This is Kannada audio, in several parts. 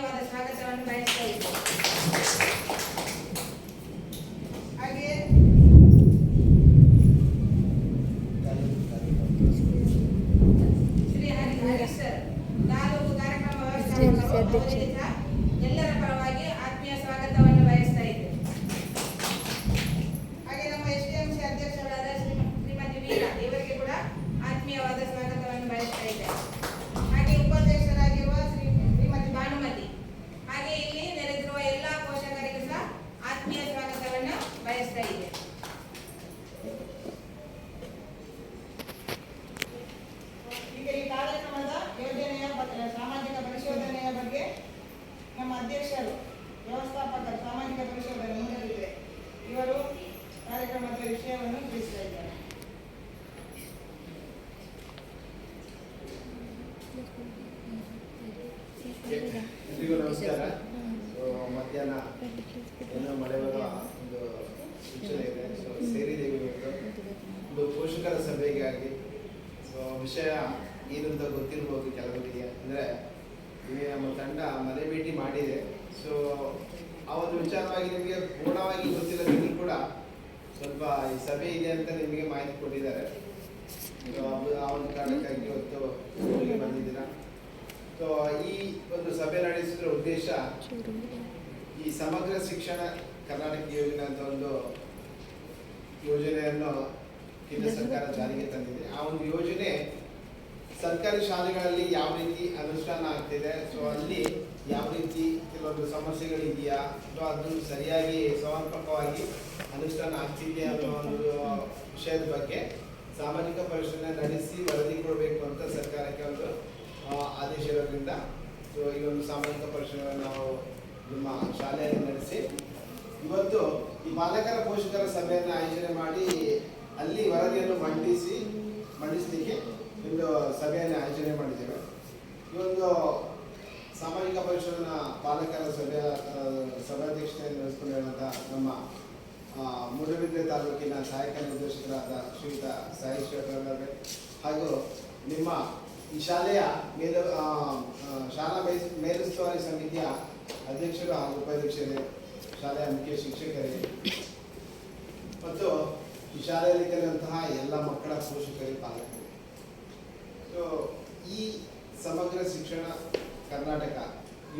ಆತ್ಮೀಯವಾದ ಸ್ವಾಗತವನ್ನು ಬಯಸ್ತಾ ಇದ್ದೇನೆ. ಹಾಗೆ ಶ್ರೀ ಹರೀಶ್ ಸರ್ ತಾಲೂಕು ಕಾರ್ಯಕ್ರಮ ವ್ಯವಸ್ಥಾಪಕರು ಎಲ್ಲರ ಪರವಾಗಿ ಆತ್ಮೀಯ ಸ್ವಾಗತವನ್ನು ಬಯಸ್ತಾ ಇದ್ದೇನೆ. ಹಾಗೆ ನಮ್ಮ ಎಸ್ಡಿಎಂಸಿ ಅಧ್ಯಕ್ಷರಾದ ಶ್ರೀಮತಿ ವೀಣಾ ಇವರಿಗೆ ಕೂಡ ಆತ್ಮೀಯವಾದ ಸ್ವಾಗತವನ್ನು ಬಯಸ್ತಾ ಇದ್ದೇನೆ. ಹಾಗೆ ಉಪಾಧ್ಯಕ್ಷರಾಗಿರುವ ಶ್ರೀಮತಿ ಭಾನುಮತಿ, ಹಾಗೆ ಇಲ್ಲಿ ನೆರೆದಿರುವ ಎಲ್ಲಾ ಪೋಷಕರಿಗೂ ಸಹ ಆತ್ಮೀಯ ಸ್ವಾಗತವನ್ನು ಬಯಸ್ತಾ ಇದ್ದೇನೆ. ಈಗ ಈ ಕಾರ್ಯಕ್ರಮದ ಯೋಜನೆಯ ಸಾಮಾಜಿಕ ಪರಿಶೋಧನೆಯ ಬಗ್ಗೆ ನಮ್ಮ ಅಧ್ಯಕ್ಷರು ವ್ಯವಸ್ಥಾಪಕರು ಸಾಮಾಜಿಕ ಪರಿಶೋಧನೆ ಮುಂದಿದೆ, ಇವರು ಕಾರ್ಯಕ್ರಮದ ವಿಷಯವನ್ನು ತಿಳಿಸ್ತಾ ಇದ್ದಾರೆ. ಎಲ್ರಿಗೂ ನಮಸ್ಕಾರ. ಮಧ್ಯಾಹ್ನ ಏನೋ ಮಳೆ ಬರುವ ಒಂದು ಸೂಚನೆ ಇದೆ. ಸೇರಿದ್ದೀವಿ ಒಂದು ಪೋಷಕರ ಸಭೆಗಾಗಿ. ವಿಷಯ ಏನಂತ ಗೊತ್ತಿರ್ಬೋದು ಕೆಲವರಿಗೆ, ಅಂದರೆ ಈಗ ನಮ್ಮ ತಂಡ ಮನೆ ಭೇಟಿ ಮಾಡಿದೆ. ಆ ಒಂದು ವಿಚಾರವಾಗಿ ನಿಮಗೆ ಪೂರ್ಣವಾಗಿ ಗೊತ್ತಿಲ್ಲದಿದ್ರೂ ಕೂಡ ಸ್ವಲ್ಪ ಈ ಸಭೆ ಇದೆ ಅಂತ ನಿಮಗೆ ಮಾಹಿತಿ ಕೊಟ್ಟಿದ್ದಾರೆ. ಆ ಒಂದು ಕಾರಣಕ್ಕಾಗಿ ಇವತ್ತು ಬಂದಿದ್ದೀರಾ. ಈ ಒಂದು ಸಭೆ ನಡೆಸಿದ್ರ ಉದ್ದೇಶ ಈ ಸಮಗ್ರ ಶಿಕ್ಷಣ ಕರ್ನಾಟಕ ಯೋಜನೆ ಅಂತ ಒಂದು ಯೋಜನೆಯನ್ನು ಕೇಂದ್ರ ಸರ್ಕಾರ ಜಾರಿಗೆ ತಂದಿದೆ. ಆ ಒಂದು ಯೋಜನೆ ಸರ್ಕಾರಿ ಶಾಲೆಗಳಲ್ಲಿ ಯಾವ ರೀತಿ ಅನುಷ್ಠಾನ ಆಗ್ತಿದೆ, ಅಲ್ಲಿ ಯಾವ ರೀತಿ ಕೆಲವೊಂದು ಸಮಸ್ಯೆಗಳಿದೆಯಾ ಅಥವಾ ಅದನ್ನು ಸರಿಯಾಗಿ ಸಮರ್ಪಕವಾಗಿ ಅನುಷ್ಠಾನ ಆಗ್ತಿದೆಯಾ ಅನ್ನೋ ಒಂದು ವಿಷಯದ ಬಗ್ಗೆ ಸಾಮಾಜಿಕ ಪರಿಶೀಲನೆ ನಡೆಸಿ ವರದಿ ಕೊಡಬೇಕು ಅಂತ ಸರ್ಕಾರಕ್ಕೆ ಒಂದು ಆದೇಶ ಇರೋದ್ರಿಂದ ಈ ಒಂದು ಸಾಮಾಜಿಕ ಪರಿಶೀಲನೆ ನಾವು ನಮ್ಮ ಶಾಲೆಯಲ್ಲಿ ನಡೆಸಿ ಇವತ್ತು ಈ ಬಾಲಕರ ಪೋಷಕರ ಸಭೆಯನ್ನು ಆಯೋಜನೆ ಮಾಡಿ ಅಲ್ಲಿ ವರದಿಯನ್ನು ಮಂಡಿಸಲಿಕ್ಕೆ ಒಂದು ಸಭೆಯನ್ನು ಆಯೋಜನೆ ಮಾಡಿದ್ದೇವೆ. ಈ ಒಂದು ಸಾಮಾಜಿಕ ಪರಿಶೀಲನಾ ಬಾಲಕರ ಸಭಾಧ್ಯಕ್ಷತೆಯನ್ನು ವಹಿಸಿಕೊಂಡಿರುವಂಥ ನಮ್ಮ ಮೂಡಬಿದ್ರೆ ತಾಲೂಕಿನ ಸಹಾಯಕ ನಿರ್ದೇಶಕರಾದ ಶ್ರೀಯುತ ಸಾಯಿ ಶೇಖರ್ ಹಾಗೂ ನಿಮ್ಮ ಈ ಶಾಲೆಯ ಶಾಲಾ ಮೇಲುಸ್ತುವಾರಿ ಸಮಿತಿಯ ಅಧ್ಯಕ್ಷರು ಹಾಗೂ ಉಪಾಧ್ಯಕ್ಷರೇ, ಶಾಲೆಯ ಮುಖ್ಯ ಶಿಕ್ಷಕರೇ ಮತ್ತು ಈ ಶಾಲೆಯಲ್ಲಿ ಕಲಿಯುವಂತಹ ಎಲ್ಲ ಮಕ್ಕಳ ಪೋಷಕರಿಗೆ, ಪಾಲಕರಿಗೆ. ಈ ಸಮಗ್ರ ಶಿಕ್ಷಣ ಕರ್ನಾಟಕ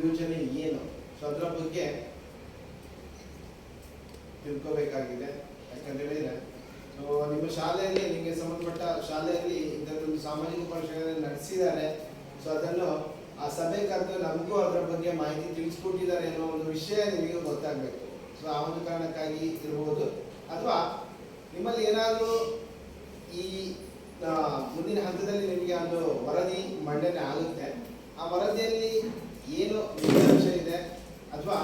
ಯೋಜನೆ ಏನು, ಅದರ ಬಗ್ಗೆ ತಿಳ್ಕೋಬೇಕಾಗಿದೆ. ಯಾಕಂತೇಳಿದರೆ ನಿಮ್ಮ ಶಾಲೆಯಲ್ಲಿ ನಿಮಗೆ ಸಂಬಂಧಪಟ್ಟ ಶಾಲೆಯಲ್ಲಿ ಇದರೊಂದು ಸಾಮಾಜಿಕ ಪರಿಶೀಲನೆ ನಡೆಸಿದ್ದಾರೆ. ಅದನ್ನು ಆ ಸಭೆ ಕರೆದು ನಮಗೂ ಅದರ ಬಗ್ಗೆ ಮಾಹಿತಿ ತಿಳಿಸ್ಕೊಟ್ಟಿದ್ದಾರೆ ಅನ್ನೋ ಒಂದು ವಿಷಯ ನಿಮಗೆ ಗೊತ್ತಾಗಬೇಕು. ಆ ಒಂದು ಕಾರಣಕ್ಕಾಗಿ ಇರ್ಬೋದು, ಅಥವಾ ನಿಮ್ಮಲ್ಲಿ ಏನಾದರೂ ಈ ಮುಂದಿನ ಹಂತದಲ್ಲಿ ನಿಮಗೆ ಒಂದು ವರದಿ ಮಂಡನೆ ಆಗುತ್ತೆ. ಆ ವರದಿಯಲ್ಲಿ ಏನು ವಿಷಯ ಇದೆ ಅಥವಾ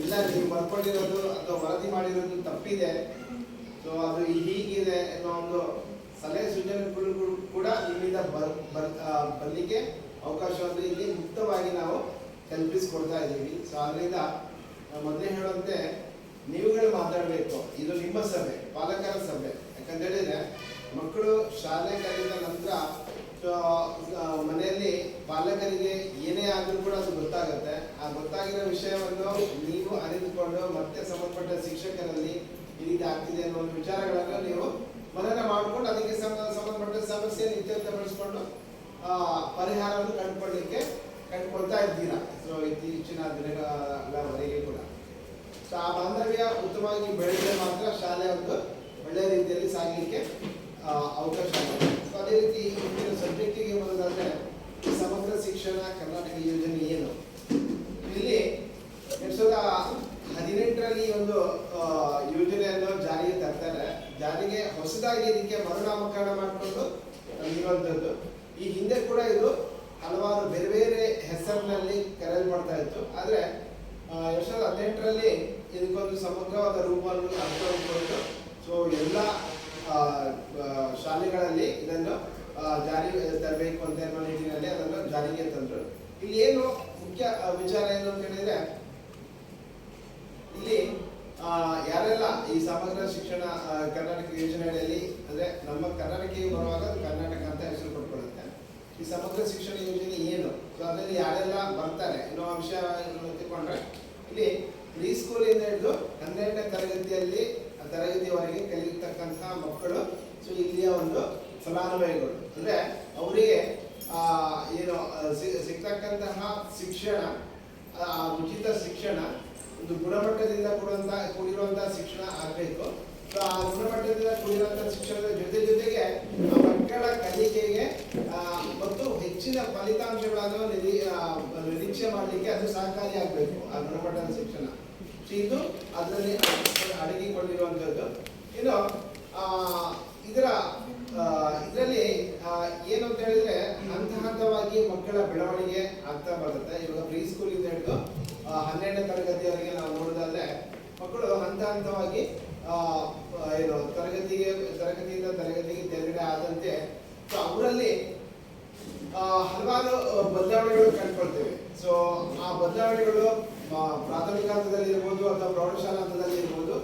ಇಲ್ಲ ನೀವು ಬರ್ಕೊಂಡಿರೋದು ಅಥವಾ ವರದಿ ಮಾಡಿರೋದು ತಪ್ಪಿದೆ, ಅದು ಹೀಗಿದೆ ಅನ್ನೋ ಒಂದು ಸಲಹೆ ಸೂಚನೆಗಳು ಕೂಡ ನಿಮ್ಮಿಂದ ಬರಲಿಕ್ಕೆ ಅವಕಾಶವನ್ನು ಇಲ್ಲಿ ಮುಕ್ತವಾಗಿ ನಾವು ಕಲ್ಪಿಸಿಕೊಡ್ತಾ ಇದ್ದೀವಿ. ಅದರಿಂದ ಮೊದಲೇ ಹೇಳುವಂತೆ ನೀವುಗಳು ಮಾತಾಡಬೇಕು. ಇದು ನಿಮ್ಮ ಸಭೆ, ಪಾಲಕರ ಸಭೆ. ಯಾಕಂತೇಳಿದ್ರೆ ಮಕ್ಕಳು ಶಾಲೆ ಕಲಿತ ನಂತರ ಮನೆಯಲ್ಲಿ ಪಾಲಕರಿಗೆ ಏನೇ ಆದರೂ ಕೂಡ ಅದು ಗೊತ್ತಾಗುತ್ತೆ. ಆ ಗೊತ್ತಾಗಿರೋ ವಿಷಯವನ್ನು ನೀವು ಅರಿತುಕೊಂಡು ಮತ್ತೆ ಸಂಬಂಧಪಟ್ಟ ಶಿಕ್ಷಕರಲ್ಲಿ ಈ ರೀತಿ ಆಗ್ತಿದೆ ಅನ್ನೋ ಒಂದು ವಿಚಾರಗಳನ್ನು ನೀವು ಮನನ ಮಾಡಿಕೊಂಡು ಅದಕ್ಕೆ ಸಂಬಂಧಪಟ್ಟ ಸಮಸ್ಯೆ ಇತ್ಯರ್ಥಪಡಿಸಿಕೊಂಡು ಪರಿಹಾರವನ್ನು ಕಂಡುಕೊಳ್ತಾ ಇದ್ದೀರಾ ಇತ್ತೀಚಿನ ದಿನಗಳವರೆಗೆ ಕೂಡ. ಆ ಬಾಂಧವ್ಯ ಉತ್ತಮವಾಗಿ ಬೆಳೆದರೆ ಮಾತ್ರ ಶಾಲೆ ಒಂದು ಒಳ್ಳೆಯ ರೀತಿಯಲ್ಲಿ ಸಾಗಲಿಕ್ಕೆ ಅವಕಾಶ ಆಗುತ್ತೆ. ಅದೇ ರೀತಿ ಇವತ್ತಿನ ಸಬ್ಜೆಕ್ಟಿಗೆ ಬರೋದಾದ್ರೆ ಸಮಗ್ರ ಶಿಕ್ಷಣ ಕರ್ನಾಟಕ ಯೋಜನೆ ಏನು, ಇಲ್ಲಿ 2018ರಲ್ಲಿ ಒಂದು ಯೋಜನೆಯನ್ನು ಜಾರಿಗೆ ತರ್ತಾರೆ. ಜಾರಿಗೆ ಹೊಸದಾಗಿ ಇದಕ್ಕೆ ಮರುನಾಮಕರಣ ಮಾಡಿಕೊಂಡು ಇರುವಂಥದ್ದು. ಈ ಹಿಂದೆ ಕೂಡ ಇದು ಹಲವಾರು ಬೇರೆ ಬೇರೆ ಹೆಸರಿನಲ್ಲಿ ಕರೆಯಲ್ಪಡ್ತಾ ಇತ್ತು. ಆದರೆ 2018ರಲ್ಲಿ ಇದಕ್ಕೊಂದು ಸಮಗ್ರವಾದ ರೂಪವನ್ನು ಅರ್ಥಕೊಂಡು ಎಲ್ಲ ಶಾಲೆಗಳಲ್ಲಿ ಇದನ್ನು ಜಾರಿಗೆ ತರಬೇಕು ಅಂತ ಅನ್ನೋ ನಿಟ್ಟಿನಲ್ಲಿ ಅದನ್ನು ಜಾರಿಗೆ ತಂದರು. ಇಲ್ಲಿ ಏನು ಮುಖ್ಯ ವಿಚಾರ ಏನು ಅಂತ ಹೇಳಿದ್ರೆ, ಇಲ್ಲಿ ಯಾರೆಲ್ಲ ಈ ಸಮಗ್ರ ಶಿಕ್ಷಣ ಕರ್ನಾಟಕ ಯೋಜನೆಯಲ್ಲಿ, ಅಂದ್ರೆ ನಮ್ಮ ಕರ್ನಾಟಕಕ್ಕೆ ಬರುವಾಗ ಕರ್ನಾಟಕ ಅಂತ ಹೆಸರು ಕೊಟ್ಕೊಳ್ಳುತ್ತೆ. ಈ ಸಮಗ್ರ ಶಿಕ್ಷಣ ಯೋಜನೆ ಏನು, ಸೊ ಅದರಲ್ಲಿ ಯಾರೆಲ್ಲ ಬರ್ತಾರೆ ಅನ್ನೋ ಅಂಶ ತಿಳ್ಕೊಂಡ್ರೆ ಇಲ್ಲಿ ಪ್ರೀ ಸ್ಕೂಲಿಂದ ಹಿಡಿದು 12ನೇ ತರಗತಿಯವರೆಗೆ ಕಲಿಯತಕ್ಕಂತಹ ಮಕ್ಕಳು, ಸೊ ಇಲ್ಲಿಯ ಒಂದು ಫಲಾನುಭವಿಗಳು. ಅಂದ್ರೆ ಅವರಿಗೆ ಏನು ಸಿಗ್ತಕ್ಕಂತಹ ಶಿಕ್ಷಣ, ಉಚಿತ ಶಿಕ್ಷಣ ಒಂದು ಗುಣಮಟ್ಟದಿಂದ ಕೂಡಿರುವಂತಹ ಶಿಕ್ಷಣ ಆಗಬೇಕು. ಸೊ ಆ ಗುಣಮಟ್ಟದಿಂದ ಕೂಡಿರುವಂತಹ ಶಿಕ್ಷಣದ ಜೊತೆಗೆ ಆ ಮಕ್ಕಳ ಕಲಿಕೆಗೆ ಮತ್ತು ಹೆಚ್ಚಿನ ಫಲಿತಾಂಶಗಳನ್ನು ನಿರೀಕ್ಷೆ ಮಾಡಲಿಕ್ಕೆ ಅದು ಸಹಕಾರಿಯಾಗಬೇಕು, ಆ ಗುಣಮಟ್ಟದ ಶಿಕ್ಷಣ. ಇದು ಅದರಲ್ಲಿ ಅಡಗಿಕೊಂಡಿರುವಂಥದ್ದು. ಇನ್ನು ಇದರಲ್ಲಿ ಏನು ಅಂತ ಹೇಳಿದ್ರೆ ಹಂತವಾಗಿ ಮಕ್ಕಳ ಬೆಳವಣಿಗೆ ಆಗ್ತಾ ಬರುತ್ತೆ. ಇವಾಗ ಪ್ರೀ ಸ್ಕೂಲಿಂದ ಹಿಡಿದು 12ನೇ ತರಗತಿಯವರೆಗೆ ನಾವು ನೋಡೋದಾದ್ರೆ ಮಕ್ಕಳು ಹಂತವಾಗಿ ಏನು ತರಗತಿಯಿಂದ ತರಗತಿಗೆ ತೆರಗಡೆ ಆದಂತೆ ಸೊ ಅವರಲ್ಲಿ ಹಲವಾರು ಬದಲಾವಣೆಗಳು ಕಂಡುಕೊಳ್ತೇವೆ. ಸೊ ಆ ಬದಲಾವಣೆಗಳು ಪ್ರಾಥಮಿಕ ಹಂತದಲ್ಲಿ ಇರ್ಬೋದು ಅಥವಾ ಪ್ರೌಢಶಾಲಾ ಹಂತದಲ್ಲಿ ಇರ್ಬೋದು.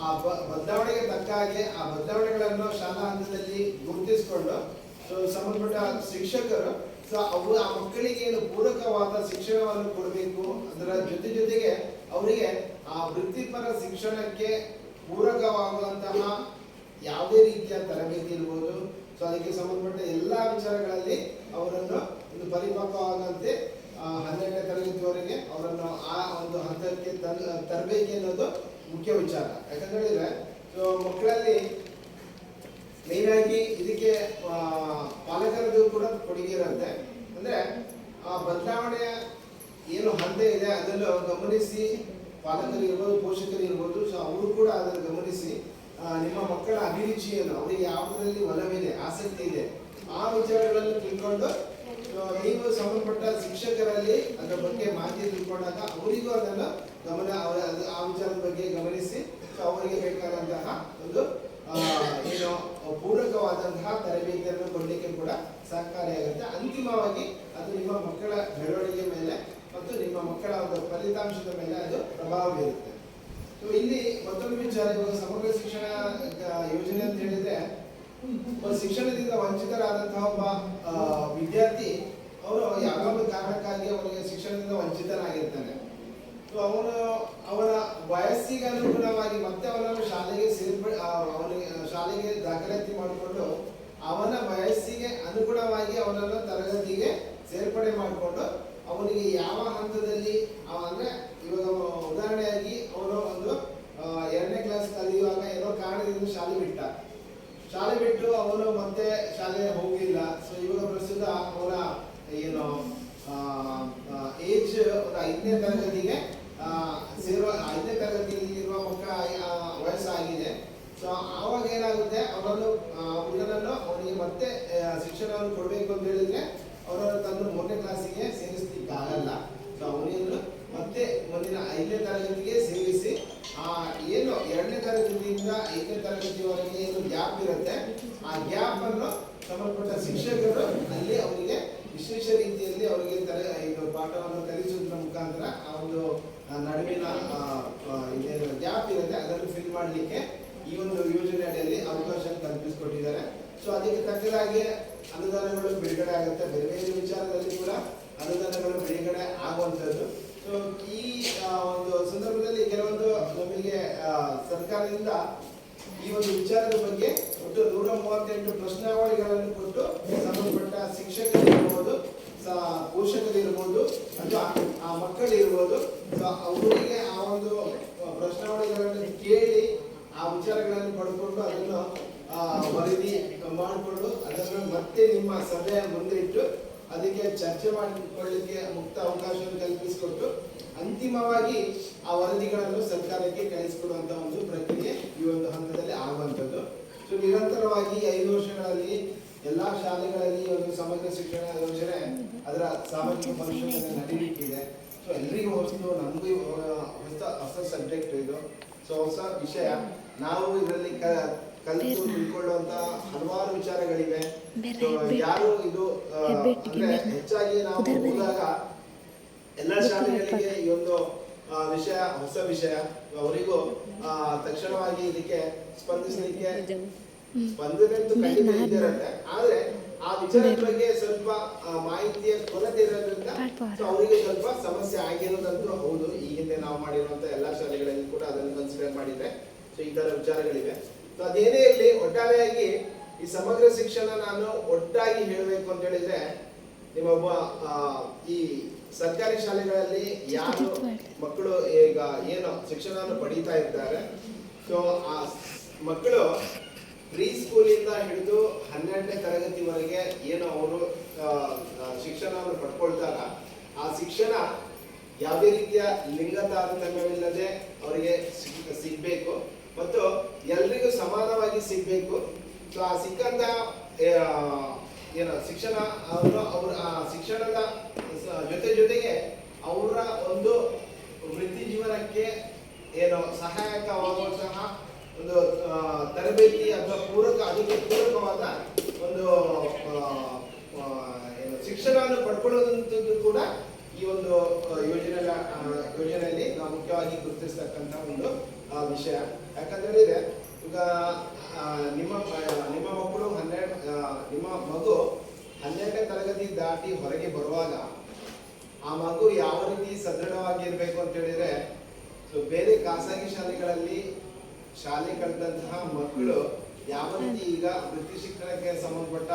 ಆ ಬದಲಾವಣೆಗೆ ತಕ್ಕ ಹಾಗೆ ಆ ಬದಲಾವಣೆಗಳನ್ನು ಶಾಲಾ ಹಂತದಲ್ಲಿ ಗುರುತಿಸಿಕೊಂಡು ಸೊ ಸಂಬಂಧಪಟ್ಟ ಶಿಕ್ಷಕರು ಸೊ ಆ ಮಕ್ಕಳಿಗೆ ಏನು ಪೂರಕವಾದ ಶಿಕ್ಷಣವನ್ನು ಕೊಡಬೇಕು. ಅದರ ಜೊತೆಗೆ ಅವರಿಗೆ ಆ ವೃತ್ತಿಪರ ಶಿಕ್ಷಣಕ್ಕೆ ಪೂರಕವಾಗುವಂತಹ ಯಾವುದೇ ರೀತಿಯ ತರಬೇತಿ ಇರ್ಬೋದು. ಸೊ ಅದಕ್ಕೆ ಸಂಬಂಧಪಟ್ಟ ಎಲ್ಲ ವಿಚಾರಗಳಲ್ಲಿ ಅವರನ್ನು ಒಂದು ಪರಿಪಕ್ವವಾದಂತೆ 12ನೇ ತರಗತಿವರೆಗೆ ಅವರನ್ನು ಆ ಒಂದು ಹಂತಕ್ಕೆ ತರಬೇತಿ ಅನ್ನೋದು ಮುಖ್ಯ ವಿಚಾರ. ಯಾಕಂತ ಹೇಳಿದ್ರೆ ಸೊ ಮಕ್ಕಳಲ್ಲಿ ಮೇನ್ ಆಗಿ ಇದಕ್ಕೆ ಪಾಲಕರದ್ದು ಕೂಡ ಕೊಡುಗೆ ಇರುತ್ತೆ. ಅಂದ್ರೆ ಆ ಬದಲಾವಣೆಯ ಏನು ಹಂತ ಇದೆ ಅದನ್ನು ಗಮನಿಸಿ ಪಾಲಕರು ಇರ್ಬೋದು, ಪೋಷಕರು ಇರ್ಬೋದು, ಸೊ ಅವರು ಕೂಡ ಅದನ್ನು ಗಮನಿಸಿ ನಿಮ್ಮ ಮಕ್ಕಳ ಅಭಿರುಚಿಯನ್ನು, ಅವರಿಗೆ ಯಾವುದರಲ್ಲಿ ಒಲವಿದೆ, ಆಸಕ್ತಿ ಇದೆ, ಆ ವಿಚಾರಗಳನ್ನು ತಿಳ್ಕೊಂಡು ನೀವು ಸಂಬಂಧಪಟ್ಟ ಶಿಕ್ಷಕರಲ್ಲಿ ಅದರ ಬಗ್ಗೆ ಮಾಹಿತಿ ತಿಳ್ಕೊಂಡಾಗ ಅವರಿಗೂ ಅದನ್ನು ಆ ವಿಚಾರದ ಬಗ್ಗೆ ಗಮನಿಸಿ ಅವರಿಗೆ ಬೇಕಾದಂತಹ ಒಂದು ಏನು ಪೂರಕವಾದಂತಹ ತರಬೇತಿಯನ್ನು ಕೊಡಲಿಕ್ಕೆ ಕೂಡ ಸಹಕಾರಿಯಾಗುತ್ತೆ. ಅಂತಿಮವಾಗಿ ಅದು ನಿಮ್ಮ ಮಕ್ಕಳ ಬೆಳವಣಿಗೆ ಮೇಲೆ ಮತ್ತು ನಿಮ್ಮ ಮಕ್ಕಳ ಒಂದು ಫಲಿತಾಂಶದ ಮೇಲೆ ಅದು ಪ್ರಭಾವ ಬೀರುತ್ತೆ. ಸೊ ಇಲ್ಲಿ ಮತ್ತೊಂದು ವಿಚಾರ, ಇವಾಗ ಸಮಗ್ರ ಶಿಕ್ಷಣ ಯೋಜನೆ ಅಂತ ಹೇಳಿದ್ರೆ ಶಿಕ್ಷಣದಿಂದ ವಂಚಿತರಾದಂತಹ ಒಬ್ಬ ವಿದ್ಯಾರ್ಥಿ ಅವರು ಯಾವ ಒಂದು ಕಾರಣಕ್ಕಾಗಿ ಅವನಿಗೆ ಶಿಕ್ಷಣದಿಂದ ವಂಚಿತನಾಗಿರ್ತಾನೆ. ಸೊ ಅವನ ವಯಸ್ಸಿಗೆ ಅನುಗುಣವಾಗಿ ಮತ್ತೆ ಅವನನ್ನು ಶಾಲೆಗೆ ಅವನಿಗೆ ಶಾಲೆಗೆ ದಾಖಲಾತಿ ಮಾಡಿಕೊಂಡು ಅವನ ವಯಸ್ಸಿಗೆ ಅನುಗುಣವಾಗಿ ಅವನನ್ನು ತರಗತಿಗೆ ಸೇರ್ಪಡೆ ಮಾಡಿಕೊಂಡು ಅವನಿಗೆ ಯಾವ ಹಂತದಲ್ಲಿ ಅಂದ್ರೆ ಇವಾಗ ಉದಾಹರಣೆಯಾಗಿ ಅವನು ಒಂದು 2ನೇ ಕ್ಲಾಸ್ ಕಲಿಯುವಾಗ ಏನೋ ಕಾರಣದಿಂದ ಶಾಲೆ ಬಿಟ್ಟು ಅವನು ಮತ್ತೆ ಶಾಲೆ ಹೋಗಿಲ್ಲ. ಸೊ ಇವಾಗ ಪ್ರಸ್ತುತ ಅವನ ಏನು ಏಜ್ ಒಂದು 5ನೇ ತರಗತಿಗೆ ಸೇರುವ 5ನೇ ತರಗತಿಗೆ ಇರುವ ಮಕ್ಕಳ ವಯಸ್ಸಾಗಿದೆ. ಸೊ ಆವಾಗ ಏನಾಗುತ್ತೆ, ಹುಡುಗನನ್ನು ಅವನಿಗೆ ಮತ್ತೆ ಶಿಕ್ಷಣವನ್ನು ಕೊಡಬೇಕು ಅಂತ ಹೇಳಿದ್ರೆ ಅವರನ್ನು ತಂದು 3ನೇ ಕ್ಲಾಸಿಗೆ ಸೇರಿಸ್ಲಿಕ್ಕೆ ಆಗಲ್ಲ. ಸೊ ಅವನನ್ನು ಮತ್ತೆ ಮುಂದಿನ 5ನೇ ತರಗತಿಗೆ ಸೇರಿಸಿ ಏನು 2ನೇ ತರಗತಿಯಿಂದ 5ನೇ ತರಗತಿವರೆಗೆ ಏನು ಗ್ಯಾಪ್ ಇರುತ್ತೆ ಆ ಗ್ಯಾಪ್ ಅನ್ನು ಸಂಬಂಧಪಟ್ಟ ಶಿಕ್ಷಕರು ಅಲ್ಲಿ ಅವರಿಗೆ ವಿಶೇಷ ರೀತಿಯಲ್ಲಿ ಅವರಿಗೆ ಇದು ಪಾಠವನ್ನು ಕಲಿಸುವುದರ ಮುಖಾಂತರ ಆ ಒಂದು ನಡುವಿನ ಏನು ಗ್ಯಾಪ್ ಇರುತ್ತೆ ಅದನ್ನು ಫಿಲ್ ಮಾಡಲಿಕ್ಕೆ ಈ ಒಂದು ಯೋಜನೆ ಅಡಿಯಲ್ಲಿ ಅವಕಾಶ ಕಲ್ಪಿಸಿಕೊಟ್ಟಿದ್ದಾರೆ. ಸೊ ಅದಕ್ಕೆ ತಕ್ಕದಾಗಿ ಅನುದಾನಗಳು ಬಿಡುಗಡೆ ಆಗುತ್ತೆ. ಬೇರೆ ಬೇರೆ ವಿಚಾರದಲ್ಲಿ ಕೂಡ ಅನುದಾನಗಳು ಬಿಡುಗಡೆ ಆಗುವಂಥದ್ದು. ಸೊ ಈ ಒಂದು ಸಂದರ್ಭದಲ್ಲಿ ಕೆಲವೊಂದು ನಮಗೆ ಸರ್ಕಾರದಿಂದ ಈ ಒಂದು ವಿಚಾರದ ಬಗ್ಗೆ ಒಟ್ಟು 138 ಪ್ರಶ್ನಾವಳಿಗಳನ್ನು ಕೊಟ್ಟು ಸಂಬಂಧಪಟ್ಟ ಶಿಕ್ಷಕರಿರ್ಬೋದು, ಪೋಷಕರಿರ್ಬೋದು ಅಥವಾ ಆ ಮಕ್ಕಳಿರ್ಬೋದು, ಸೊ ಅವರಿಗೆ ಆ ಒಂದು ಪ್ರಶ್ನಾವಳಿಗಳನ್ನು ಕೇಳಿ ಆ ವಿಚಾರಗಳನ್ನು ಪಡ್ಕೊಂಡು ಅದನ್ನು ವರದಿ ಮಾಡಿಕೊಂಡು ಅದನ್ನು ಮತ್ತೆ ನಿಮ್ಮ ಸಭೆಯ ಮುಂದೆ ಇಟ್ಟು ಅದಕ್ಕೆ ಚರ್ಚೆ ಮಾಡಿಕೊಳ್ಳಲಿಕ್ಕೆ ಮುಕ್ತ ಅವಕಾಶವನ್ನು ಕಲ್ಪಿಸಿಕೊಟ್ಟು ಅಂತಿಮವಾಗಿ ಆ ವರದಿಗಳನ್ನು ಸರ್ಕಾರಕ್ಕೆ ಕಳಿಸಿಕೊಡುವಂತ ಒಂದು ಪ್ರಕ್ರಿಯೆ ಈ ಒಂದು ಹಂತದಲ್ಲಿ ಆಗುವಂಥದ್ದು. ಸೊ ನಿರಂತರವಾಗಿ 5 ವರ್ಷಗಳಲ್ಲಿ ಎಲ್ಲಾ ಶಾಲೆಗಳಲ್ಲಿ ಒಂದು ಸಮಗ್ರ ಶಿಕ್ಷಣ ಯೋಜನೆ ಅದರ ಸಾಮಾಜಿಕ ಪರಿಶೀಲನೆ ನಡೀಲಿಕ್ಕಿದೆ. ಸೊ ಎಲ್ರಿಗೂ ಹೊಸದು, ನಮಗೂ ಹೊಸ ಸಬ್ಜೆಕ್ಟ್ ಇದು. ಸೊ ಹೊಸ ವಿಷಯ, ನಾವು ಇದರಲ್ಲಿ ಕಲಿತು ತಿಳ್ಕೊಳ್ಳುವಂತ ಹಲವಾರು ವಿಚಾರಗಳಿವೆ. ಯಾರು ಇದು ಅಂದ್ರೆ ಹೆಚ್ಚಾಗಿ ನಾವು ಹೋದಾಗ ಎಲ್ಲ ಶಾಲೆಗಳಿಗೆ ಈ ಒಂದು ವಿಷಯ ಹೊಸ ವಿಷಯ, ಅವರಿಗೂ ತಕ್ಷಣವಾಗಿ ಇದಕ್ಕೆ ಸ್ಪಂದಿಸಲಿಕ್ಕೆ ಸ್ಪಂದನೆ ಖಂಡಿತ ಇರುತ್ತೆ. ಆದ್ರೆ ಆ ವಿಚಾರದ ಬಗ್ಗೆ ಸ್ವಲ್ಪ ಮಾಹಿತಿಯ ಕೊರತೆ ಇರೋದ್ರಿಂದ ಸೊ ಅವರಿಗೆ ಸ್ವಲ್ಪ ಸಮಸ್ಯೆ ಆಗಿರೋದಂತೂ ಹೌದು. ಈ ಹಿಂದೆ ನಾವು ಮಾಡಿರುವಂತ ಎಲ್ಲಾ ಶಾಲೆಗಳಲ್ಲಿ ಕೂಡ ಅದನ್ನು ಕನ್ಸಿಡರ್ ಮಾಡಿದ್ರೆ ಸೊ ಈ ತರ ವಿಚಾರಗಳಿವೆ. ಸೊ ಅದೇನೇ ಇರಲಿ, ಒಟ್ಟಾರೆಯಾಗಿ ಈ ಸಮಗ್ರ ಶಿಕ್ಷಣ ನಾನು ಒಟ್ಟಾಗಿ ಹೇಳಬೇಕು ಅಂತ ಹೇಳಿದ್ರೆ, ನಿಮ್ಮೊಬ್ಬ ಈ ಸರ್ಕಾರಿ ಶಾಲೆಗಳಲ್ಲಿ ಯಾರು ಮಕ್ಕಳು ಈಗ ಏನು ಶಿಕ್ಷಣವನ್ನು ಪಡೀತಾ ಇದ್ದಾರೆ, ಸೊ ಆ ಮಕ್ಕಳು ಪ್ರೀ ಸ್ಕೂಲಿಂದ ಹಿಡಿದು 12ನೇ ತರಗತಿವರೆಗೆ ಏನು ಅವರು ಶಿಕ್ಷಣವನ್ನು ಪಡ್ಕೊಳ್ತಾರ, ಆ ಶಿಕ್ಷಣ ಯಾವುದೇ ರೀತಿಯ ಲಿಂಗ ತಾರತಮ್ಯವಿಲ್ಲದೆ ಅವರಿಗೆ ಸಿಗ್ಬೇಕು ಮತ್ತು ಎಲ್ರಿಗೂ ಸಮಾನವಾಗಿ ಸಿಗ್ಬೇಕು. ಸೊ ಆ ಸಿಕ್ಕಂತ ಏನು ಶಿಕ್ಷಣ ಅವರ ಆ ಶಿಕ್ಷಣದ ಜೊತೆಗೆ ಅವರ ಒಂದು ವೃತ್ತಿ ಜೀವನಕ್ಕೆ ಏನು ಸಹಾಯಕವಾಗುವಂತಹ ಒಂದು ತರಬೇತಿ ಅಥವಾ ಅದಕ್ಕೆ ಪೂರಕವಾದ ಒಂದು ಏನು ಶಿಕ್ಷಣವನ್ನು ಪಡ್ಕೊಳ್ಳೋದಂಥದ್ದು ಕೂಡ ಈ ಒಂದು ಯೋಜನೆಯಲ್ಲಿ ನಾವು ಮುಖ್ಯವಾಗಿ ಗುರುತಿಸ್ತಕ್ಕಂಥ ಒಂದು ವಿಷಯ. ಯಾಕಂತ ಹೇಳಿದ್ರೆ ಈಗ ನಿಮ್ಮ ಮಕ್ಕಳು ನಿಮ್ಮ ಮಗು 12ನೇ ತರಗತಿ ದಾಟಿ ಹೊರಗೆ ಬರುವಾಗ ಆ ಮಗು ಯಾವ ರೀತಿ ಸದೃಢವಾಗಿರ್ಬೇಕು ಅಂತ ಹೇಳಿದ್ರೆ, ಸೊ ಬೇರೆ ಖಾಸಗಿ ಶಾಲೆಗಳಲ್ಲಿ ಶಾಲೆ ಕಲಿತಂತಹ ಮಕ್ಕಳು ಯಾವ ರೀತಿ ಈಗ ವೃತ್ತಿ ಶಿಕ್ಷಣಕ್ಕೆ ಸಂಬಂಧಪಟ್ಟ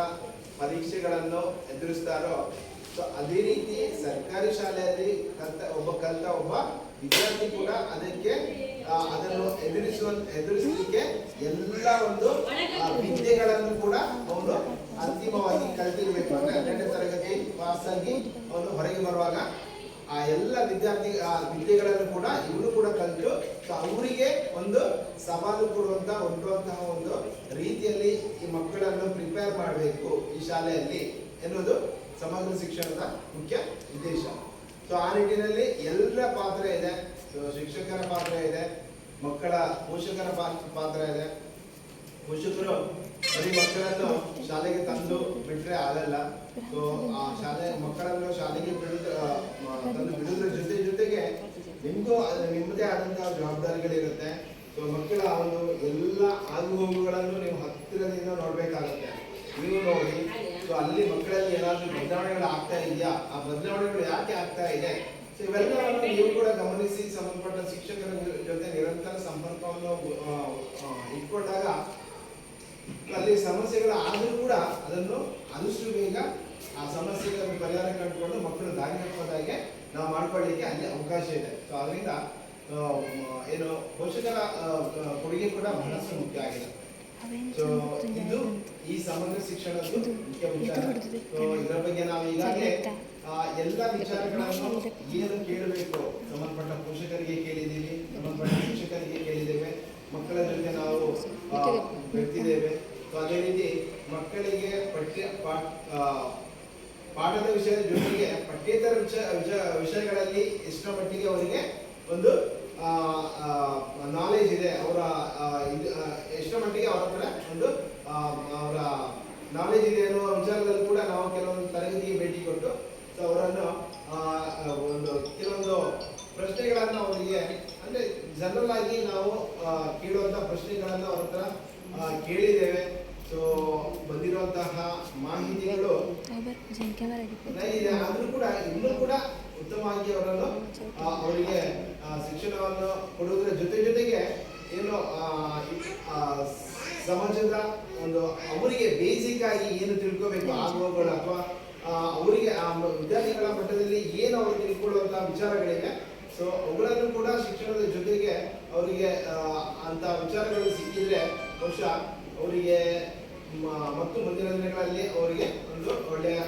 ಪರೀಕ್ಷೆಗಳನ್ನು ಎದುರಿಸ್ತಾರೋ, ಸೊ ಅದೇ ರೀತಿ ಸರ್ಕಾರಿ ಶಾಲೆಯಲ್ಲಿ ಕಲಿತ ಒಬ್ಬ ವಿದ್ಯಾರ್ಥಿ ಕೂಡ ಅದನ್ನು ಎದುರಿಸಲಿಕ್ಕೆ ಎಲ್ಲ ಒಂದು ವಿದ್ಯೆಗಳನ್ನು ಕೂಡ ಅವನು ಅಂತಿಮವಾಗಿ ಕಲಿತಿರ್ಬೇಕು. ಅಂದ್ರೆ 12ನೇ ತರಗತಿ ಪಾಸ್ ಆಗಿ ಅವನು ಹೊರಗೆ ಬರುವಾಗ ಆ ಎಲ್ಲ ವಿದ್ಯೆಗಳನ್ನು ಕೂಡ ಇವನು ಕೂಡ ಕಲಿತು ಅವರಿಗೆ ಒಂದು ಸವಾಲು ಒಡ್ಡುವಂತಹ ಒಂದು ರೀತಿಯಲ್ಲಿ ಈ ಮಕ್ಕಳನ್ನು ಪ್ರಿಪೇರ್ ಮಾಡಬೇಕು ಈ ಶಾಲೆಯಲ್ಲಿ ಎನ್ನುವುದು ಸಮಗ್ರ ಶಿಕ್ಷಣದ ಮುಖ್ಯ ಉದ್ದೇಶ. ಸೊ ಆ ನಿಟ್ಟಿನಲ್ಲಿ ಎಲ್ಲರ ಪಾತ್ರ ಇದೆ. ಸೊ ಶಿಕ್ಷಕರ ಪಾತ್ರ ಇದೆ, ಮಕ್ಕಳ ಪೋಷಕರ ಪಾತ್ರ ಇದೆ. ಪೋಷಕರು ಬರೀ ಮಕ್ಕಳನ್ನು ಶಾಲೆಗೆ ತಂದು ಬಿಟ್ರೆ ಆಗಲ್ಲ. ಸೊ ಆ ಮಕ್ಕಳನ್ನು ಶಾಲೆಗೆ ತಂದು ಬಿಡುವುದರ ಜೊತೆಗೆ ನಿಮಗೂ ನಿಮ್ಮದೇ ಆದಂತಹ ಜವಾಬ್ದಾರಿಗಳಿರುತ್ತೆ. ಸೊ ಮಕ್ಕಳ ಒಂದು ಎಲ್ಲ ಆಗುಹೋಗುಗಳನ್ನು ನೀವು ಹತ್ತಿರದಿಂದ ನೋಡ್ಬೇಕಾಗತ್ತೆ. ನೀವು ನೋಡಿ, ಸೊ ಅಲ್ಲಿ ಮಕ್ಕಳಲ್ಲಿ ಏನಾದ್ರೂ ಬದಲಾವಣೆಗಳು ಆಗ್ತಾ ಇದೆಯಾ, ಆ ಬದಲಾವಣೆಗಳು ಯಾಕೆ ಆಗ್ತಾ ಇದೆ, ಸೊ ಇವೆಲ್ಲವನ್ನು ನೀವು ಕೂಡ ಗಮನಿಸಿ ಸಂಬಂಧಪಟ್ಟ ಶಿಕ್ಷಕರ ಜೊತೆ ನಿರಂತರ ಸಂಪರ್ಕವನ್ನು ಇಟ್ಕೊಂಡಾಗ ಅಲ್ಲಿ ಸಮಸ್ಯೆಗಳು ಆದರೂ ಕೂಡ ಅದನ್ನು ಆದಷ್ಟು ಬೇಗ ಆ ಸಮಸ್ಯೆಗಳನ್ನು ಪರಿಹಾರ ಕಂಡುಕೊಂಡು ಮಕ್ಕಳು ದಾರಿ ತಪ್ಪದಾಗೆ ನಾವು ಮಾಡ್ಕೊಳ್ಳಿಕ್ಕೆ ಅಲ್ಲಿ ಅವಕಾಶ ಇದೆ. ಸೊ ಅದರಿಂದ ಏನು ಪೋಷಕರ ಕೊಡುಗೆ ಕೂಡ ಬಹಳಷ್ಟು ಮುಖ್ಯ ಆಗಿದೆ. ಸೊ ಇದು ಈ ಸಮಗ್ರ ಶಿಕ್ಷಣದ ಮುಖ್ಯ ವಿಚಾರ. ಸೊ ಇದರ ಬಗ್ಗೆ ನಾವು ಈಗಾಗಲೇ ಎಲ್ಲ ವಿಚಾರಗಳನ್ನು ಏನು ಕೇಳಬೇಕು ಸಂಬಂಧಪಟ್ಟ ಪೋಷಕರಿಗೆ ಕೇಳಿದ್ದೀವಿ, ಸಂಬಂಧಪಟ್ಟ ಶಿಕ್ಷಕರಿಗೆ ಕೇಳಿದ್ದೇವೆ, ಮಕ್ಕಳ ಜೊತೆ ನಾವು ಬೆರೆತಿದ್ದೇವೆ. ಸೊ ಅದೇ ರೀತಿ ಮಕ್ಕಳಿಗೆ ಪಾಠದ ವಿಷಯದ ಜೊತೆಗೆ ಪಠ್ಯೇತರ ವಿಷಯಗಳಲ್ಲಿ ಎಷ್ಟರ ಮಟ್ಟಿಗೆ ಅವರಿಗೆ ಒಂದು ನಾಲೆಜ್ ಇದೆ, ಅವರ ಎಷ್ಟರ ಮಟ್ಟಿಗೆ ಅವರ ಹತ್ರ ಒಂದು ಅವರ ನಾಲೆಜ್ ಇದೆ ಅನ್ನುವ ವಿಚಾರದಲ್ಲಿ ಕೂಡ ನಾವು ಕೆಲವೊಂದು ತರಗತಿಗೆ ಭೇಟಿ ಕೊಟ್ಟು ಸೊ ಅವರನ್ನು ಕೆಲವೊಂದು ಪ್ರಶ್ನೆಗಳನ್ನು ಅವರಿಗೆ ಅಂದ್ರೆ ಜನರಲ್ ಆಗಿ ನಾವು ಕೇಳುವಂತಹ ಪ್ರಶ್ನೆಗಳನ್ನು ಅವ್ರ ಹತ್ರ ಕೇಳಿದ್ದೇವೆ. ಸೊ ಬಂದಿರುವಂತಹ ಮಾಹಿತಿಗಳು ಆದ್ರೂ ಕೂಡ ಇನ್ನೂ ಕೂಡ ಉತ್ತಮವಾಗಿ ಅವರಿಗೆ ಶಿಕ್ಷಣವನ್ನು ಕೊಡುವುದರ ಜೊತೆಗೆ ಏನು ಸಮಾಜದ ಒಂದು ಅವರಿಗೆ ಬೇಸಿಕ್ ಆಗಿ ಏನು ತಿಳ್ಕೋಬೇಕು ಆಗುವಗಳು ಅಥವಾ ಅವರಿಗೆ ಆ ವಿದ್ಯಾರ್ಥಿಗಳ ಮಟ್ಟದಲ್ಲಿ ಏನು ಅವರು ತಿಳ್ಕೊಳ್ಳುವಂತಹ ವಿಚಾರಗಳಿವೆ. ಸೊ ಅವುಗಳನ್ನು ಕೂಡ ಶಿಕ್ಷಣದ ಜೊತೆಗೆ ಅವರಿಗೆ ಅಂತ ವಿಚಾರಗಳು ಸಿಕ್ಕಿದ್ರೆ ಬಹುಶಃ ಅವರಿಗೆ ಮತ್ತು ಮುಂದಿನ ದಿನಗಳಲ್ಲಿ ಅವರಿಗೆ ಒಂದು ಒಳ್ಳೆಯ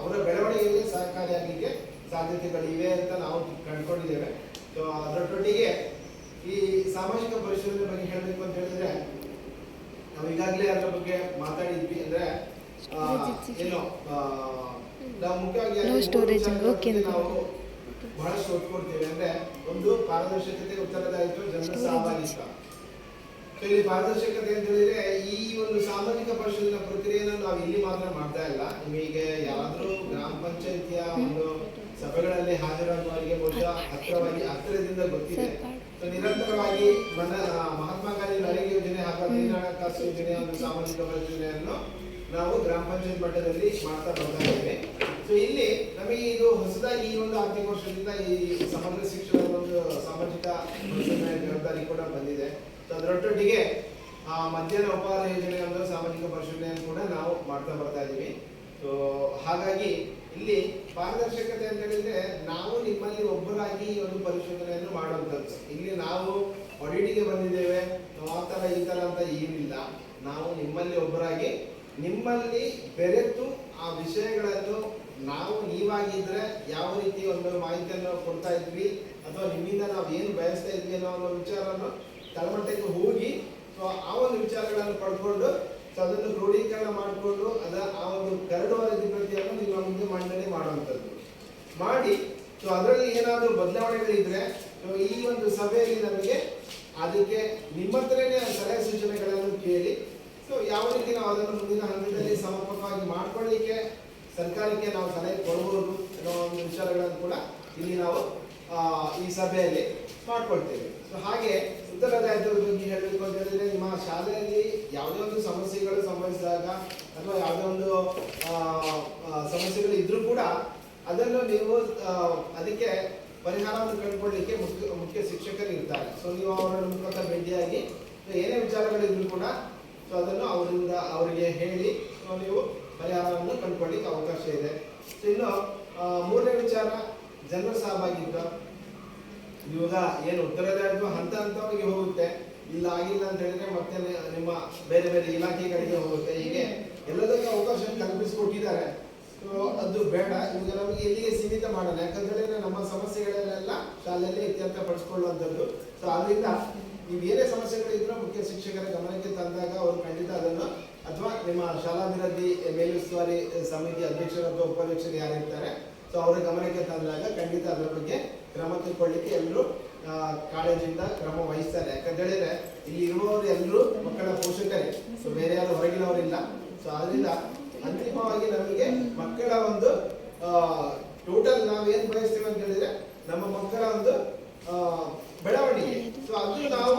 ಅವರ ಬೆಳವಣಿಗೆಯಲ್ಲಿ ಸಹಕಾರಿಯಾಗಲಿಕ್ಕೆ ಸಾಧ್ಯತೆಗಳಿವೆ ಅಂತ ನಾವು ಕಂಡುಕೊಂಡಿದ್ದೇವೆ. ಸೊ ಅದರೊಟ್ಟಿಗೆ ಈ ಸಾಮಾಜಿಕ ಪರಿಶೀಲನೆ ಬಗ್ಗೆ ಹೇಳಬೇಕು ಅಂತ ಹೇಳಿದ್ರೆ ನಾವು ಈಗಾಗಲೇ ಅದರ ಬಗ್ಗೆ ಮಾತಾಡಿದ್ವಿ. ಅಂದ್ರೆ ಏನು ನಾವು ಮುಖ್ಯವಾಗಿ ನಾವು ಬಹಳಷ್ಟು ಒತ್ತು ಕೊಡ್ತೇವೆ. ಅಂದ್ರೆ ಒಂದು ಪಾರದರ್ಶಕತೆ, ಉತ್ತರದಾಯಿತ್ವ, ಜನರ ಸಹಭಾಗಿತ್ವ. ಸೊ ಇಲ್ಲಿ ಪಾರದರ್ಶಕತೆ ಅಂತ ಹೇಳಿದ್ರೆ ಈ ಒಂದು ಸಾಮಾಜಿಕ ಪರಿಶೀಲನಾ ಪ್ರಕ್ರಿಯೆಯನ್ನು ನಾವು ಇಲ್ಲಿ ಮಾತ್ರ ಮಾಡ್ತಾ ಇಲ್ಲ. ನಿಮಗೆ ಯಾರಾದ್ರೂ ಗ್ರಾಮ ಪಂಚಾಯಿತಿಯ ಒಂದು ಸಭೆಗಳಲ್ಲಿ ಹಾಜರಾಗುವವರಿಗೆ ಬಹುಶಃ ಹತ್ತಿರದಿಂದ ಗೊತ್ತಿದೆ. ಸೊ ನಿರಂತರವಾಗಿ ಮಹಾತ್ಮ ಗಾಂಧಿ ನರೇಗಾ ಯೋಜನೆ ಹಾಗೂ ದೀನ ಹಣಕಾಸು ಯೋಜನೆಯ ಒಂದು ಸಾಮಾಜಿಕ ಪರಿಶೀಲನೆಯನ್ನು ನಾವು ಗ್ರಾಮ ಪಂಚಾಯತ್ ಮಟ್ಟದಲ್ಲಿ ಮಾಡ್ತಾ ಬರ್ತಾ ಇದ್ದೇವೆ. ಸೊ ಇಲ್ಲಿ ನಮಗೆ ಇದು ಹೊಸದಾಗಿ ಈ ಒಂದು ಆರ್ಥಿಕ ವರ್ಷದಿಂದ ಈ ಸಮಗ್ರ ಶಿಕ್ಷಣದ ಒಂದು ಸಾಮಾಜಿಕ ಜವಾಬ್ದಾರಿ ಕೂಡ ಬಂದಿದೆ. ಸೊ ಅದರೊಟ್ಟಿಗೆ ಮಧ್ಯಾಹ್ನ ಉಪಹಾರ ಯೋಜನೆ ಒಂದು ಸಾಮಾಜಿಕ ಪರಿಶೀಲನೆಯನ್ನು ಕೂಡ ನಾವು ಮಾಡ್ತಾ ಬರ್ತಾ ಇದ್ದೀವಿ. ಸೊ ಹಾಗಾಗಿ ಇಲ್ಲಿ ಪಾರದರ್ಶಕತೆ ಅಂತ ಹೇಳಿದ್ರೆ ನಾವು ನಿಮ್ಮಲ್ಲಿ ಒಬ್ಬರಾಗಿ ಈ ಒಂದು ಪರಿಶೋಧನೆಯನ್ನು ಮಾಡುವಂಥದ್ದು. ಇಲ್ಲಿ ನಾವು ಆಡಿಟಿಗೆ ಬಂದಿದ್ದೇವೆ, ಆ ಥರ ಈ ಥರ ಅಂತ ಏನಿಲ್ಲ. ನಾವು ನಿಮ್ಮಲ್ಲಿ ಒಬ್ಬರಾಗಿ ನಿಮ್ಮಲ್ಲಿ ಬೆರೆತು ಆ ವಿಷಯಗಳನ್ನು ನಾವು ನೀವಾಗಿದ್ರೆ ಯಾವ ರೀತಿ ಒಂದು ಮಾಹಿತಿಯನ್ನು ಕೊಡ್ತಾ ಇದ್ವಿ ಅಥವಾ ನಿಮ್ಮಿಂದ ನಾವು ಏನು ಬಯಸ್ತಾ ಇದ್ವಿ ಅನ್ನೋ ಒಂದು ವಿಚಾರವನ್ನು ತಳಮಟ್ಟಕ್ಕೆ ಹೋಗಿ ಸೊ ಆ ಒಂದು ವಿಚಾರಗಳನ್ನು ಪಡ್ಕೊಂಡು ಸೊ ಅದನ್ನು ಕ್ರೋಢೀಕರಣ ಮಾಡಿಕೊಂಡು ಆ ಒಂದು ಕರಡು ವರದಿ ಪ್ರತಿಯನ್ನು ನಿಮ್ಮ ಮುಂದೆ ಮಂಡನೆ ಮಾಡುವಂಥದ್ದು ಮಾಡಿ ಸೊ ಅದರಲ್ಲಿ ಏನಾದರೂ ಬದಲಾವಣೆಗಳಿದ್ರೆ ಸೊ ಈ ಒಂದು ಸಭೆಯಲ್ಲಿ ನಮಗೆ ಅದಕ್ಕೆ ನಿಮ್ಮ ಹತ್ರನೇ ಸಲಹೆ ಸೂಚನೆಗಳನ್ನು ಕೇಳಿ ಸೊ ಯಾವ ರೀತಿ ನಾವು ಅದನ್ನು ಮುಂದಿನ ಹಂತದಲ್ಲಿ ಸಮರ್ಪಕವಾಗಿ ಮಾಡ್ಕೊಳ್ಳಿಕ್ಕೆ ಸರ್ಕಾರಕ್ಕೆ ನಾವು ಸಲಹೆ ಕೊಡಬಹುದು ಅನ್ನೋ ಒಂದು ವಿಚಾರಗಳನ್ನು ಕೂಡ ಇಲ್ಲಿ ನಾವು ಈ ಸಭೆಯಲ್ಲಿ ಮಾಡ್ಕೊಳ್ತೇವೆ. ಸೊ ಹಾಗೆ ಉತ್ತರದಾಯಿತ್ವದ ಬಗ್ಗೆ ಹೇಳಬೇಕು ಅಂತ ಹೇಳಿದ್ರೆ ನಿಮ್ಮ ಶಾಲೆಯಲ್ಲಿ ಯಾವುದೇ ಒಂದು ಸಮಸ್ಯೆಗಳು ಸಂಭವಿಸಿದಾಗ ಅಥವಾ ಯಾವುದೇ ಒಂದು ಸಮಸ್ಯೆಗಳು ಇದ್ರೂ ಕೂಡ ಅದನ್ನು ನೀವು ಅದಕ್ಕೆ ಪರಿಹಾರವನ್ನು ಕಂಡುಕೊಳ್ಳಲಿಕ್ಕೆ ಮುಖ್ಯ ಶಿಕ್ಷಕರು ಇರ್ತಾರೆ. ಸೊ ನೀವು ಅವರ ಮುಖಾಂತರ ಭೇಟಿಯಾಗಿ ಏನೇ ವಿಚಾರಗಳಿದ್ರು ಕೂಡ ಸೊ ಅದನ್ನು ಅವರಿಗೆ ಹೇಳಿ ನೀವು ಪರಿಹಾರವನ್ನು ಕಂಡುಕೊಳ್ಳಿಕ್ಕೆ ಅವಕಾಶ ಇದೆ. ಸೊ ಇನ್ನು ಮೂರನೇ ವಿಚಾರ ಜನರ ಸಹಭಾಗಿತ್ವ. ಇವಾಗ ಏನು ಉತ್ತರದಾಯಿತ್ವ ಹಂತ ಹಂತವಾಗಿ ಹೋಗುತ್ತೆ, ಇಲ್ಲ ಆಗಿಲ್ಲ ಅಂತ ಹೇಳಿದ್ರೆ ಮತ್ತೆ ನಿಮ್ಮ ಬೇರೆ ಬೇರೆ ಇಲಾಖೆಗಳಿಗೆ ಹೋಗುತ್ತೆ. ಹೀಗೆ ಎಲ್ಲದಕ್ಕೂ ಅವಕಾಶ ಕಲ್ಪಿಸಿಕೊಟ್ಟಿದ್ದಾರೆ. ಸೊ ಅದು ಬೇಡ, ಇವಾಗ ನಮಗೆ ಎಲ್ಲಿಗೆ ಸೀಮಿತ ಮಾಡಲ್ಲ. ಯಾಕಂದ್ರೆ ನಮ್ಮ ಸಮಸ್ಯೆಗಳನ್ನೆಲ್ಲ ಶಾಲೆಯಲ್ಲಿ ಇತ್ಯರ್ಥ ಪಡಿಸ್ಕೊಳ್ಳುವಂಥದ್ದು. ಸೊ ಅದರಿಂದ ನೀವು ಏನೇ ಸಮಸ್ಯೆಗಳಿದ್ರೂ ಮುಖ್ಯ ಶಿಕ್ಷಕರ ಗಮನಕ್ಕೆ ತಂದಾಗ ಅವರು ಖಂಡಿತ ಅದನ್ನು ಅಥವಾ ನಿಮ್ಮ ಶಾಲಾಭಿವೃದ್ಧಿ ಮೇಲುಸ್ತುವಾರಿ ಸಮಿತಿ ಅಧ್ಯಕ್ಷರು ಅಥವಾ ಉಪಾಧ್ಯಕ್ಷರು ಯಾರಿರ್ತಾರೆ ಸೊ ಅವರ ಗಮನಕ್ಕೆ ತಂದಾಗ ಖಂಡಿತ ಅದರ ಬಗ್ಗೆ ಕ್ರಮ ತೆಗೆದುಕೊಳ್ಳಿಕ್ಕೆ ಎಲ್ಲರೂ ಕಾಳಜಿಯಿಂದ ಕ್ರಮ ವಹಿಸ್ತಾರೆ. ಯಾಕಂತ ಹೇಳಿದ್ರೆ ಇಲ್ಲಿ ಇರುವವರು ಎಲ್ಲರೂ ಮಕ್ಕಳ ಪೋಷಕರೇ, ಸೊ ಬೇರೆ ಯಾರು ಹೊರಗಿನವರಿಲ್ಲ. ಸೊ ಅದರಿಂದ ಅಂತಿಮವಾಗಿ ನಮಗೆ ಮಕ್ಕಳ ಒಂದು ಟೋಟಲ್ ನಾವೇನು ಬಯಸ್ತೀವಿ ಅಂತ ಹೇಳಿದ್ರೆ ನಮ್ಮ ಮಕ್ಕಳ ಒಂದು ಬೆಳವಣಿಗೆ. ಸೊ ಅದು ನಾವು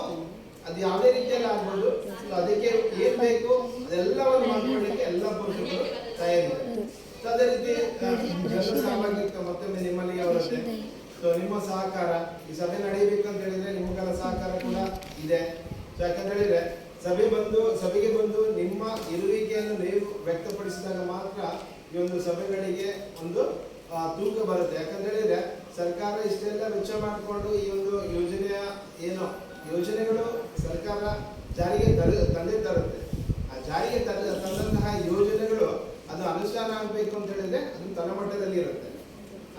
ಅದು ಯಾವುದೇ ರೀತಿಯಲ್ಲಿ ಆಗ್ಬೋದು. ಸೊ ಅದಕ್ಕೆ ಏನ್ ಬೇಕು ಅದೆಲ್ಲವನ್ನು ಮಾಡ್ಕೊಳ್ಳಿಕ್ಕೆ ಎಲ್ಲ ಪೋಷಕರು ತಯಾರಿದ್ದಾರೆ. ಸೊ ಅದೇ ರೀತಿ ಜನ ಸಾಮಾಜಿಕ ಮತ್ತೊಮ್ಮೆ ನಿಮ್ಮಲ್ಲಿ ಅವರದ್ದೇ ಸೊ ನಿಮ್ಮ ಸಹಕಾರ ಈ ಸಭೆ ನಡೆಯಬೇಕಂತ ಹೇಳಿದ್ರೆ ನಿಮ್ಮಗಳ ಸಹಕಾರ ಕೂಡ ಇದೆ. ಸೊ ಯಾಕಂತ ಹೇಳಿದ್ರೆ ಸಭೆಗೆ ಬಂದು ನಿಮ್ಮ ಇರುವಿಕೆಯನ್ನು ನೀವು ವ್ಯಕ್ತಪಡಿಸಿದಾಗ ಮಾತ್ರ ಈ ಒಂದು ಸಭೆಗಳಿಗೆ ಒಂದು ತೂಕ ಬರುತ್ತೆ. ಯಾಕಂತ ಹೇಳಿದ್ರೆ ಸರ್ಕಾರ ಇಷ್ಟೆಲ್ಲ ವೆಚ್ಚ ಮಾಡಿಕೊಂಡು ಈ ಒಂದು ಯೋಜನೆಯ ಯೋಜನೆಗಳು ಸರ್ಕಾರ ಜಾರಿಗೆ ತಂದೆ ತರುತ್ತೆ. ಆ ಜಾರಿಗೆ ತಂದಂತಹ ಯೋಜನೆಗಳು ಅದು ಅನುಷ್ಠಾನ ಆಗಬೇಕು ಅಂತ ಹೇಳಿದ್ರೆ ಅದು ತಳಮಟ್ಟದಲ್ಲಿ ಇರುತ್ತೆ.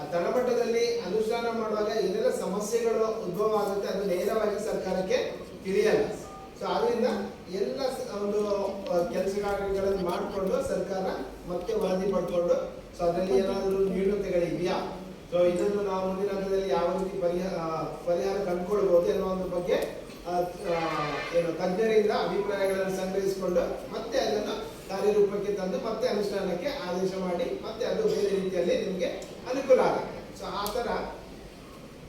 ಆ ತಳಮಟ್ಟದಲ್ಲಿ ಅನುಷ್ಠಾನ ಮಾಡುವಾಗ ಏನೆಲ್ಲ ಸಮಸ್ಯೆಗಳು ಉದ್ಭವ ಆಗುತ್ತೆ ಅದು ನೇರವಾಗಿ ಸರ್ಕಾರಕ್ಕೆ ತಿಳಿಯಲ್ಲ. ಸೊ ಆದ್ರಿಂದ ಎಲ್ಲ ಒಂದು ಕೆಲಸ ಕಾರ್ಯಗಳನ್ನು ಮಾಡಿಕೊಂಡು ಸರ್ಕಾರ ಮತ್ತೆ ವರದಿ ಪಡ್ಕೊಂಡು ಸೊ ಅದರಲ್ಲಿ ಏನಾದರೂ ನ್ಯೂನತೆಗಳಿದೆಯಾ, ಸೊ ಇದನ್ನು ನಾವು ಮುಂದಿನ ಹಂತದಲ್ಲಿ ಯಾವ ರೀತಿ ಪರಿಹಾರ ಕಂಡುಕೊಳ್ಬಹುದು ಅನ್ನೋ ಒಂದು ಬಗ್ಗೆ ತಜ್ಞರಿಂದ ಅಭಿಪ್ರಾಯಗಳನ್ನು ಸಂಗ್ರಹಿಸಿಕೊಂಡು ಮತ್ತೆ ಅದನ್ನು ಕಾರ್ಯರೂಪಕ್ಕೆ ತಂದು ಮತ್ತೆ ಅನುಷ್ಠಾನಕ್ಕೆ ಆದೇಶ ಮಾಡಿ ಮತ್ತೆ ಅದು ಬೇರೆ ರೀತಿಯಲ್ಲಿ ನಿಮಗೆ ಅನುಕೂಲ ಆಗುತ್ತೆ. ಸೊ ಆ ಥರ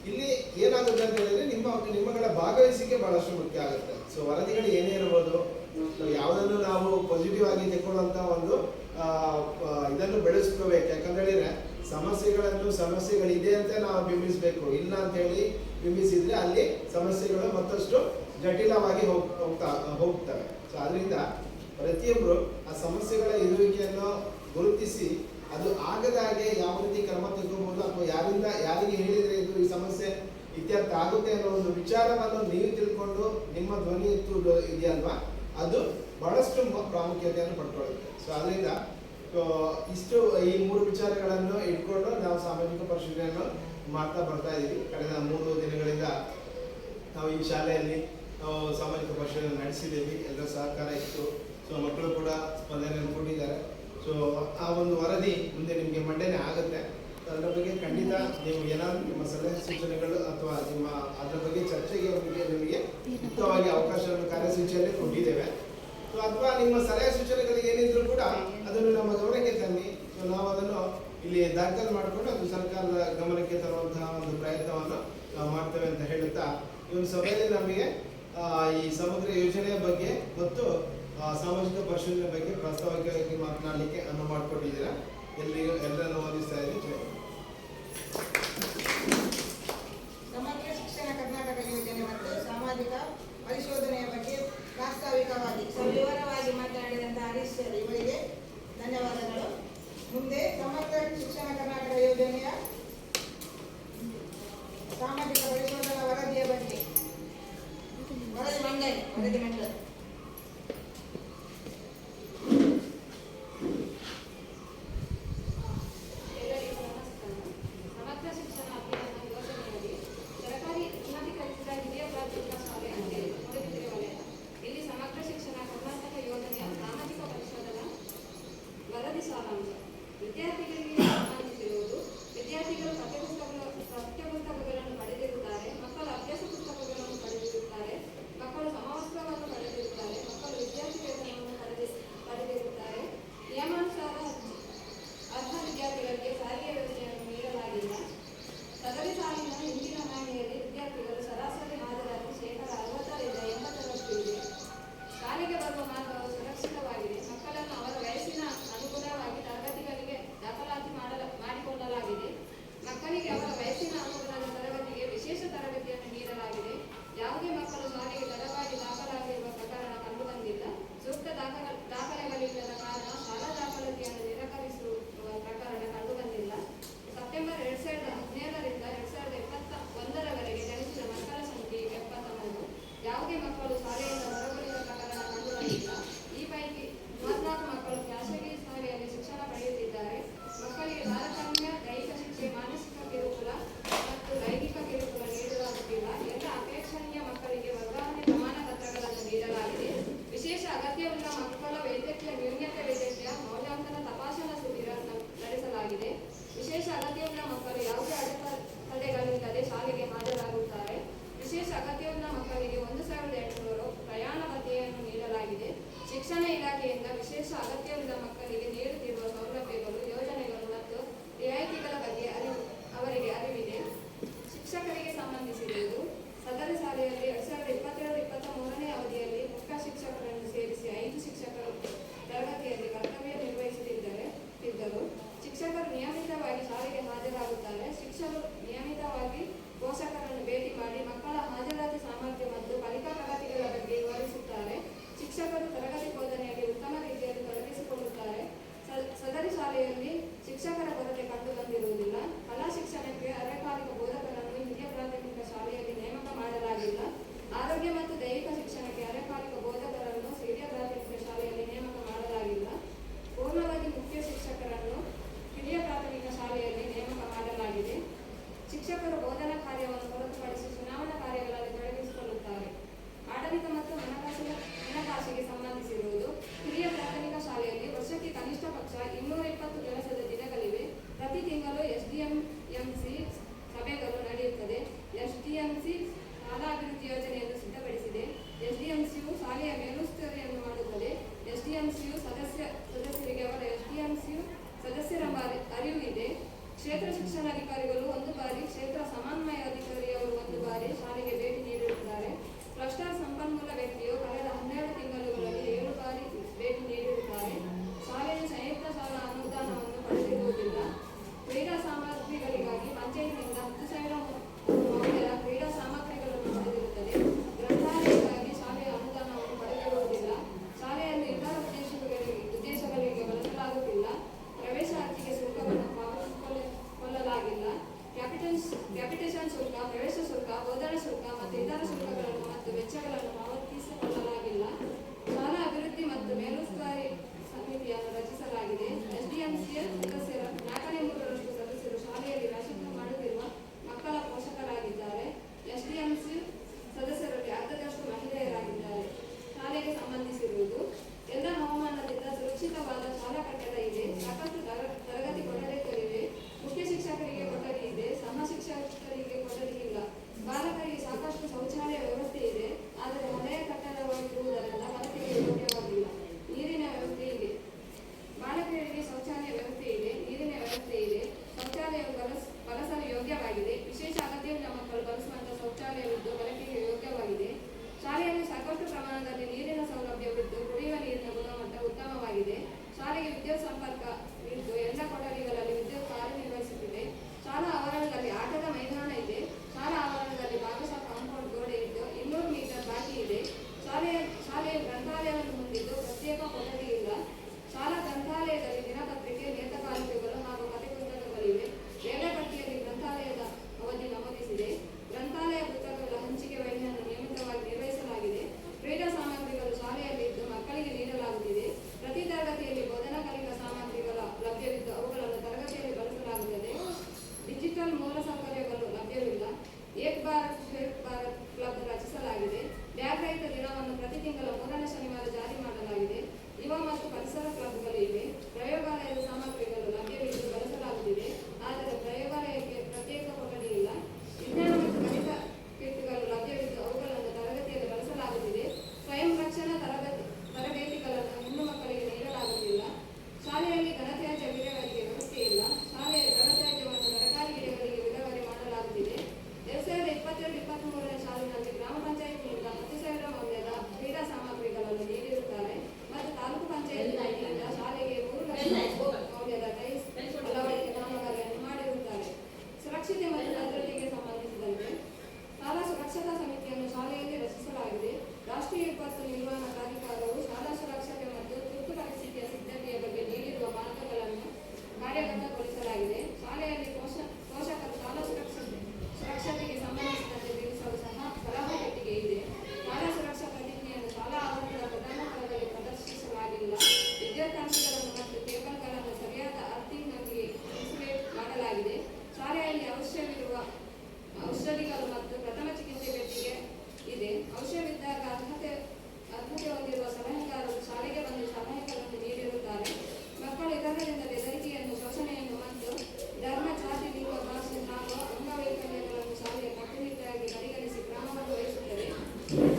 ಇಲ್ಲಿ ಏನಾಗುತ್ತೆ ಅಂತ ಹೇಳಿದ್ರೆ ನಿಮ್ಮಗಳ ಭಾಗವಹಿಸಿಕೆ ಬಹಳಷ್ಟು ಮುಖ್ಯ ಆಗುತ್ತೆ. ಸೊ ವರದಿಗಳು ಏನೇ ಇರ್ಬೋದು, ಯಾವುದನ್ನು ನಾವು ಪಾಸಿಟಿವ್ ಆಗಿ ತೆಕ್ಕೊಳ್ಳುವಂತ ಒಂದು ಇದನ್ನು ಬೆಳೆಸ್ಕೋಬೇಕು. ಯಾಕಂತ ಹೇಳಿದ್ರೆ ಸಮಸ್ಯೆಗಳಿದೆ ಅಂತ ನಾವು ಬಿಂಬಿಸಬೇಕು. ಇಲ್ಲ ಅಂತ ಹೇಳಿ ಬಿಂಬಿಸಿದ್ರೆ ಅಲ್ಲಿ ಸಮಸ್ಯೆಗಳು ಮತ್ತಷ್ಟು ಜಟಿಲವಾಗಿ ಹೋಗ್ತವೆ. ಸೊ ಅದರಿಂದ ಪ್ರತಿಯೊಬ್ಬರು ಆ ಸಮಸ್ಯೆಗಳ ಇರುವಿಕೆಯನ್ನು ಗುರುತಿಸಿ ಅದು ಆಗದ ಹಾಗೆ ಯಾವ ರೀತಿ ಕ್ರಮ ತೆಗೆದುಬಹುದು ಅಥವಾ ಯಾರಿಗೆ ಹೇಳಿದ್ರೆ ಇದು ಈ ಸಮಸ್ಯೆ ಇತ್ಯರ್ಥ ಆಗುತ್ತೆ ಅನ್ನೋ ಒಂದು ವಿಚಾರವನ್ನು ನೀವು ತಿಳ್ಕೊಂಡು ನಿಮ್ಮ ಧ್ವನಿ ಎತ್ತುವುದು ಇದೆಯಲ್ವಾ ಅದು ಬಹಳಷ್ಟು ಪ್ರಾಮುಖ್ಯತೆಯನ್ನು ಪಡ್ಕೊಳ್ಳುತ್ತೆ. ಸೊ ಅದರಿಂದ ಇಷ್ಟು ಈ 3 ವಿಚಾರಗಳನ್ನು ಇಟ್ಕೊಂಡು ನಾವು ಸಾಮಾಜಿಕ ಪರಿಶೀಲನೆಯನ್ನು ಮಾಡ್ತಾ ಬರ್ತಾ ಇದ್ದೀವಿ. ಕಳೆದ 3 ದಿನಗಳಿಂದ ನಾವು ಈ ಶಾಲೆಯಲ್ಲಿ ನಾವು ಸಾಮಾಜಿಕ ಪರಿಶೀಲನೆ ನಡೆಸಿದ್ದೀವಿ. ಎಲ್ಲರ ಸಹಕಾರ ಇತ್ತು. ಸೊ ಮಕ್ಕಳು ಕೂಡ ಸ್ಪಂದನೆಯನ್ನು ಕೊಟ್ಟಿದ್ದಾರೆ. ಸೊ ಆ ಒಂದು ವರದಿ ಮುಂದೆ ನಿಮಗೆ ಮಂಡನೆ ಆಗುತ್ತೆ. ಅದರ ಬಗ್ಗೆ ಖಂಡಿತ ನೀವು ಏನಾದರೂ ನಿಮ್ಮ ಸಲಹೆ ಸೂಚನೆಗಳು ಅಥವಾ ನಿಮ್ಮ ಅದರ ಬಗ್ಗೆ ಚರ್ಚೆಗೆ ನಿಮಗೆ ಮುಕ್ತವಾಗಿ ಅವಕಾಶವನ್ನು ಕಾರ್ಯಸೂಚಿಯಲ್ಲಿ ಕೊಟ್ಟಿದ್ದೇವೆ. ಸೊ ಅಥವಾ ನಿಮ್ಮ ಸಲಹೆ ಸೂಚನೆಗಳಿಗೆ ಏನಿದ್ರು ಕೂಡ ಅದನ್ನು ನಮ್ಮ ಗಮನಕ್ಕೆ ತನ್ನಿ. ಸೊ ನಾವು ಅದನ್ನು ಇಲ್ಲಿ ದಾಖಲೆ ಮಾಡಿಕೊಂಡು ಅದು ಸರ್ಕಾರದ ಗಮನಕ್ಕೆ ತರುವಂತಹ ಒಂದು ಪ್ರಯತ್ನವನ್ನು ನಾವು ಮಾಡ್ತೇವೆ ಅಂತ ಹೇಳುತ್ತಾ ಈ ಒಂದು ಸಭೆಯಲ್ಲಿ ನಮಗೆ ಈ ಸಮಗ್ರ ಯೋಜನೆಯ ಬಗ್ಗೆ ಮತ್ತು ಸಾಮಾಜಿಕ ಪರಿಶೀಲನೆ ಬಗ್ಗೆ ಪ್ರಾಸ್ತಾವಿಕವಾಗಿ ಮಾತನಾಡಲಿಕ್ಕೆ ಅನುವು ಮಾಡಿಕೊಟ್ಟಿದ್ದೀರಾ. ಎಲ್ಲರನ್ನು ವಂದಿಸ್ತಾ ಇದ್ದೀನಿ. ಸಮಗ್ರ ಶಿಕ್ಷಣ ಕರ್ನಾಟಕ ಯೋಜನೆ ಮತ್ತು ಸಾಮಾಜಿಕ ಪರಿಶೋಧನೆಯ ಬಗ್ಗೆ ಪ್ರಾಸ್ತಾವಿಕವಾಗಿ ಸವಿವರವಾಗಿ ಮಾತನಾಡಿದಂತಹ ಹರೀಶ್ ಸರ್ ಇವರಿಗೆ ಧನ್ಯವಾದಗಳು. ಮುಂದೆ ಸಮಗ್ರ ಶಿಕ್ಷಣ ಕರ್ನಾಟಕ ಯೋಜನೆಯ ಸಾಮಾಜಿಕ ಪರಿಶೋಧನಾ ವರದಿಯ ಬಗ್ಗೆ ವರದಿ ಮಂಡನೆ ವಿದ್ಯಾರ್ಥಿಗಳಿಗೆ ಸಂಬಂಧಿಸಿರುವುದು ವಿದ್ಯಾರ್ಥಿಗಳು ಪಠ್ಯಪುಸ್ತಕಗಳನ್ನು ಪಡೆದಿರುತ್ತಾರೆ, ಮಕ್ಕಳು ಅಭ್ಯಾಸ ಪುಸ್ತಕಗಳನ್ನು ಪಡೆದಿರುತ್ತಾರೆ, ಮಕ್ಕಳು ಸಮವಸ್ತ್ರವನ್ನು ಪಡೆದಿರುತ್ತಾರೆ, ಮಕ್ಕಳು ವಿದ್ಯಾರ್ಥಿ ವೇತನವನ್ನು ಪಡೆದಿರುತ್ತಾರೆ. ನಿಯಮಾನುಸಾರ ಅರ್ಹ ವಿದ್ಯಾರ್ಥಿಗಳಿಗೆ ಸಾರಿಗೆ ವ್ಯವಸ್ಥೆಯನ್ನು ನೀಡಲಾಗಿಲ್ಲ. ಸದರಿ ಸಾಲಿನ ಹಿಂದಿನ ಮಾಹಿತಿಯಲ್ಲಿ ವಿದ್ಯಾರ್ಥಿಗಳು ಸರಾಸರಿ ಹಾಜರಾತಿ 60% 80% ಇದೆ. ಶಾಲೆಗೆ ಬರುವ ಮಾರ್ಗವು ಸುರಕ್ಷಿತವಾಗಿದೆ. ಮಕ್ಕಳನ್ನು ಅವರ ವಯಸ್ಸಿನ ಅನುಗುಣವಾಗಿ ತರಗತಿಗಳಿಗೆ ದಾಖಲಾತಿ ಮಾಡಿಕೊಳ್ಳಲಾಗಿದೆ. ಮಕ್ಕಳಿಗೆ ಅವರ ವಯಸ್ಸಿನ ಅನುಗುಣದ ತರಗತಿಗೆ ವಿಶೇಷ ತರಬೇತಿಯನ್ನು ನೀಡಲಾಗಿದೆ. ಯಾವುದೇ ಮಕ್ಕಳು ಶಾಲೆಗೆ ತಡವಾಗಿ ದಾಖಲಾಗಿರುವ ಪ್ರಕರಣ ಕಂಡುಬಂದಿಲ್ಲ. ಸೂಕ್ತ ದಾಖಲೆಗಳಿಲ್ಲದ ಕಾರಣ ಶಾಲಾ ದಾಖಲಾತಿಯನ್ನು ನಿರಾಕರಿಸುವ ಪ್ರಕರಣ ಕಂಡುಬಂದಿಲ್ಲ. ಸೆಪ್ಟೆಂಬರ್ 2017ರಿಂದ 2021ರವರೆಗೆ ಜನಿಸಿದ ಮಕ್ಕಳ ಸಂಖ್ಯೆ 73. ಯಾವುದೇ ಮಕ್ಕಳು ಶಾಲೆಯಿಂದ ಹೊರಗುಳಿದ ಪ್ರಕರಣ ಕಂಡುಬಂದಿಲ್ಲ. ಈ ಪೈಕಿ 34 ಮಕ್ಕಳು ಖಾಸಗಿ ಶಾಲೆಯಲ್ಲಿ ಶಿಕ್ಷಣ ಪಡೆಯುತ್ತಿದ್ದಾರೆ. ಮಕ್ಕಳಿಗೆ ತಾರತಮ್ಯ, ದೈಹಿಕ ಶಿಕ್ಷೆ, ಮಾನಸಿಕ ಕಿರುಕುಳ ಮತ್ತು ಲೈಂಗಿಕ ಕಿರುಕುಳ ನೀಡಲಾಗುತ್ತಿಲ್ಲ. ಎಲ್ಲ ಅಪೇಕ್ಷಣೀಯ ಮಕ್ಕಳಿಗೆ ವರ್ಗಾವಣೆ ಪ್ರಮಾಣ ಪತ್ರಗಳನ್ನು ನೀಡಲಾಗಿದೆ. ವಿಶೇಷ ಅಗತ್ಯವುಳ್ಳ ಮಕ್ಕಳ ವೈದ್ಯಕೀಯ ನ್ಯೂನತೆ ವೈದ್ಯಕೀಯ ಮೌಲ್ಯಾಂಕನ ತಪಾಸಣಾ ಶಿಬಿರ ನಡೆಸಲಾಗಿದೆ. ವಿಶೇಷ ಅಗತ್ಯವುಳ್ಳ ಮಕ್ಕಳು ಯಾವುದೇ ಅಡೆತಡೆಗಳಿಲ್ಲದೆ ಶಾಲೆಗೆ ಹಾಜರಾಗುತ್ತಾರೆ. ವಿಶೇಷ ಅಗತ್ಯವುಳ್ಳ ಮಕ್ಕಳಿಗೆ 1800 ಪ್ರಯಾಣ ಭತ್ಯೆಯನ್ನು ನೀಡಲಾಗಿದೆ. ಶಿಕ್ಷಣ ಇಲಾಖೆಯಿಂದ ವಿಶೇಷ ಅಗತ್ಯವುಳ್ಳ ಮಕ್ಕಳಿಗೆ ನೀಡುತ್ತಿರುವ ಸೌಲಭ್ಯಗಳು, ಯೋಜನೆಗಳು ಮತ್ತು ರಿಯಾಯಿತಿಗಳ ಬಗ್ಗೆ ಅವರಿಗೆ ಅರಿವಿದೆ. ಶಿಕ್ಷಕರಿಗೆ ಸಂಬಂಧಿಸಿರುವುದು ಸದರಿ ಶಾಲೆಯಲ್ಲಿ 2022-23ನೇ ಅವಧಿಯಲ್ಲಿ ಮುಖ್ಯ ಶಿಕ್ಷಕರನ್ನು ಸೇರಿಸಿ 5 ಶಿಕ್ಷಕರು ತರಗತಿಯಲ್ಲಿ ಕರ್ತವ್ಯ ನಿರ್ವಹಿಸುತ್ತಿದ್ದರು. ಶಿಕ್ಷಕರು ನಿಯಮಿತವಾಗಿ ಶಾಲೆಗೆ ಹಾಜರಾಗುತ್ತಾರೆ. ಶಿಕ್ಷಕರು ನಿಯಮಿತವಾಗಿ ಪೋಷಕರನ್ನು ಭೇಟಿ ಮಾಡಿ ಮಕ್ಕಳ ಹಾಜರಾತಿ ಸಾಮರ್ಥ್ಯ ಮತ್ತು ಕಲಿಕಾ ಪ್ರಗತಿಗಳ ಬಗ್ಗೆ ವಿವರಿಸುತ್ತಾರೆ. ಶಿಕ್ಷಕರು ತರಗತಿ ಬೋಧನೆಯಲ್ಲಿ ಉತ್ತಮ ರೀತಿಯಲ್ಲಿ ತೊಡಗಿಸಿಕೊಳ್ಳುತ್ತಾರೆ. ಸದರಿ ಶಾಲೆಯಲ್ಲಿ ಶಿಕ್ಷಕರ ಕೊರತೆ ಕಂಡುಬಂದಿರುವುದಿಲ್ಲ. ಕಲಾ ಶಿಕ್ಷಣಕ್ಕೆ ಅರೆಕಾಲಿಕ ಬೋಧಕರನ್ನು ಹಿರಿಯ ಪ್ರಾಥಮಿಕ ಶಾಲೆಯಲ್ಲಿ ನೇಮಕ ಮಾಡಲಾಗಿಲ್ಲ. ಆರೋಗ್ಯ ಮತ್ತು ದೈಹಿಕ ಶಿಕ್ಷಣಕ್ಕೆ ಅರೆಕಾಲಿಕ ಬೋಧಕರನ್ನು ಹಿರಿಯ ಪ್ರಾಥಮಿಕ ಶಾಲೆಯಲ್ಲಿ ನೇಮಕ ಮಾಡಲಾಗಿಲ್ಲ. ಪೂರ್ಣವಾಗಿ ಮುಖ್ಯ ಶಿಕ್ಷಕರನ್ನು ಹಿರಿಯ ಪ್ರಾಥಮಿಕ ಶಾಲೆಯಲ್ಲಿ ನೇಮಕ ಮಾಡಲಾಗಿದೆ. ಶಿಕ್ಷಕರು ಬೋಧನಾ ಕಾರ್ಯವನ್ನು ಹೊರತುಪಡಿಸಿ ಚುನಾವಣಾ ಕಾರ್ಯಗಳಲ್ಲಿ ತೊಡಗಿಸಿಕೊಳ್ಳುತ್ತಾರೆ. ಆಡಳಿತ ಮತ್ತು ಹಣಕಾಸಿಗೆ ಸಂಬಂಧಿಸಿರುವುದು ಹಿರಿಯ ಪ್ರಾಥಮಿಕ ಶಾಲೆಯಲ್ಲಿ ವರ್ಷಕ್ಕೆ ಕನಿಷ್ಠ ಪಕ್ಷ 220 ಕೆಲಸದ ದಿನಗಳಿವೆ. ಪ್ರತಿ ತಿಂಗಳು SDMC ಸಭೆಗಳು ನಡೆಯುತ್ತದೆ. SDMC ಶಾಲಾ ಅಭಿವೃದ್ಧಿ ಯೋಜನೆಯನ್ನು ಸಿದ್ಧಪಡಿಸಿದೆ. SDMCಯು ಶಾಲೆಯ ಮೇಲುಸ್ತುವಾರಿಯನ್ನು ಮಾಡುತ್ತದೆ. SDMCಯು ಸದಸ್ಯರಿಗೆ ಅವರ SDMCಯು ಸದಸ್ಯರೆಂಬ ಅರಿವು ಇದೆ. ಕ್ಷೇತ್ರ ಶಿಕ್ಷಣಾಧಿಕಾರಿಗಳು 1 ಬಾರಿ, ಕ್ಷೇತ್ರ ಸಮನ್ವಯ ಅಧಿಕಾರಿಯವರು 1 ಬಾರಿ ಶಾಲೆಗೆ ಭೇಟಿ ನೀಡಿರುತ್ತಾರೆ. ಕ್ಲಸ್ಟರ್ ಸಂಪನ್ಮೂಲ ವ್ಯಕ್ತಿಯು ಕಳೆದ 12 ತಿಂಗಳುಗಳಲ್ಲಿ 7 ಬಾರಿ ಭೇಟಿ ನೀಡಿರುತ್ತಾರೆ. ಶಾಲೆಯು ಸಂಯುಕ್ತ ಶಾಲಾ ಅನುದಾನವನ್ನು ಪಡೆದಿರುವುದಿಲ್ಲ. ಕ್ರೀಡಾ ಸಾಮಗ್ರಿಗಳಿಗಾಗಿ ಪಂಚಾಯತ್ನಿಂದ 10,000 ಮೌಲ್ಯದ ಕ್ರೀಡಾ ಸಾಮಗ್ರಿಗಳನ್ನು ಪಡೆದಿರುತ್ತದೆ. ಗ್ರಂಥಾಲಯಕ್ಕಾಗಿ ಶಾಲೆಯ ಅನುದಾನವನ್ನು ಪಡೆದಿರುವುದಿಲ್ಲ. ಶಾಲೆಯನ್ನು ಇತರ ಉದ್ದೇಶಗಳಿಗೆ ಬಳಸಲಾಗುತ್ತಿಲ್ಲ. ಪ್ರವೇಶಾತಿಗೆ ಶುಲ್ಕವನ್ನು ಪಾವತಿಸಿಕೊಳ್ಳಲಾಗಿಲ್ಲ. ಕ್ಯಾಪಿಟೇಷನ್ ಶುಲ್ಕ, ಪ್ರವೇಶ ಶುಲ್ಕ, ಬೋಧನಾ ಶುಲ್ಕ ಮತ್ತು ಇತರ ಶುಲ್ಕಗಳನ್ನು ಮತ್ತು ವೆಚ್ಚಗಳನ್ನು ಪಾವತಿಸಿಕೊಳ್ಳಲಾಗಿಲ್ಲ. ಶಾಲಾ ಅಭಿವೃದ್ಧಿ ಮತ್ತು ಮೇಲುಸ್ತುವಾರಿ ಸಮಿತಿಯನ್ನು ರಚಿಸಲಾಗಿದೆ. SDMCಯ ಸದಸ್ಯರ 4/3 ಸದಸ್ಯರು ಶಾಲೆಯಲ್ಲಿ ವ್ಯಾಸಂಗ ಮಾಡುತ್ತಿರುವ ಮಕ್ಕಳ ಪೋಷಕರಾಗಿದ್ದಾರೆ. SDMC ಸದಸ್ಯರಲ್ಲಿ ಅರ್ಧದಷ್ಟು ಮಹಿಳೆಯರಾಗಿದ್ದಾರೆ. ಶಾಲೆಗೆ ಸಂಬಂಧಿಸಿರುವುದು ಎಲ್ಲ ಹವಾಮಾನದಿಂದ ಸುರಕ್ಷಿತವಾದ ಶಾಲಾ ಕಟ್ಟಡ ಇದೆ. ಸಾಕಷ್ಟು ತರಗತಿ ಕೊಠಡಿಗಳಿವೆ. ಮುಖ್ಯ ಶಿಕ್ಷಕರಿಗೆ ಕೊಠಡಿ ಇದೆ. ಸಹ ಶಿಕ್ಷಕರಿಗೆ ಕೊಠಡಿ ಇಲ್ಲ. ಬಾಲಕರಿಗೆ ಸಾಕಷ್ಟು ಶೌಚಾಲಯ ವ್ಯವಸ್ಥೆ ಇದೆ. ಆದರೆ ಹಳೆಯ ಕಟ್ಟಡವಾಗಿರುವುದರಿಂದ ಬಾಲಕರಿಗೆ ಯೋಗ್ಯವಾಗಿಲ್ಲ. ನೀರಿನ ವ್ಯವಸ್ಥೆ ಇದೆ. ಬಾಲಕರಿಗೆ ಶೌಚಾಲಯ ವ್ಯವಸ್ಥೆ ಇದೆ. ನೀರಿನ ವ್ಯವಸ್ಥೆ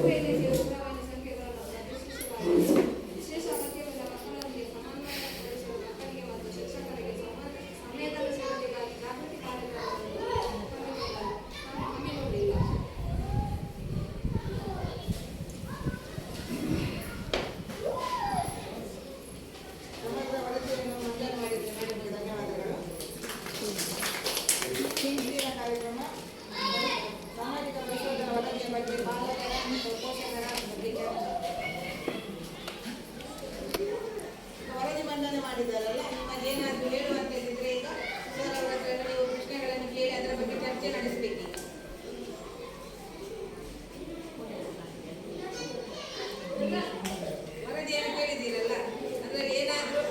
ವೈದ್ಯಕೀಯ ದೂರವಾಣಿ ಸಂಖ್ಯೆಗಳನ್ನು ಪ್ರದರ್ಶಿಸಲಾಗಿದೆ. ವಿಶೇಷ ಅಗತ್ಯವಿರುವ ಮಕ್ಕಳೊಂದಿಗೆ ಸಮನ್ವಯಗೊಳಿಸುವ ಮಕ್ಕಳಿಗೆ ಮತ್ತು ಶಿಕ್ಷಕರಿಗೆ ಸಂವೇದನಶೀಲತೆಗಾಗಿ ಜಾಗೃತಿ ಕಾರ್ಯಕ್ರಮಗಳನ್ನು ಹಮ್ಮಿಕೊಂಡಿಲ್ಲ. ಸಮಗ್ರ ವರದಿಯನ್ನು ಮಂಡನೆ ಮಾಡಿದ ಮೇಡಮ್ಗೆ ಧನ್ಯವಾದಗಳು. ಇಂದಿನ ಕಾರ್ಯಕ್ರಮ ಸಾಮಾಜಿಕ ಪರಿಶೋಧನಾ ವರದಿಯ ಬಗ್ಗೆ ಪಾಲಕರ ಮತ್ತು ಪೋಷಕರ ಬಗ್ಗೆ ವರದಿ ಮಂಡನೆ ಮಾಡಿದ್ದಾರಲ್ಲ, ನಿಮಗೇನಾದರೂ ಹೇಳುವಂಥದ್ದಿದ್ರೆ ಈಗ ಸರ್ ಅವರ ಹತ್ರ ನೀವು ಪ್ರಶ್ನೆಗಳನ್ನು ಕೇಳಿ ಅದರ ಬಗ್ಗೆ ಚರ್ಚೆ ನಡೆಸಬೇಕು. ವರದಿಯನ್ನು ಕೇಳಿದ್ದೀರಲ್ಲ, ಅದರಲ್ಲಿ ಏನಾದರೂ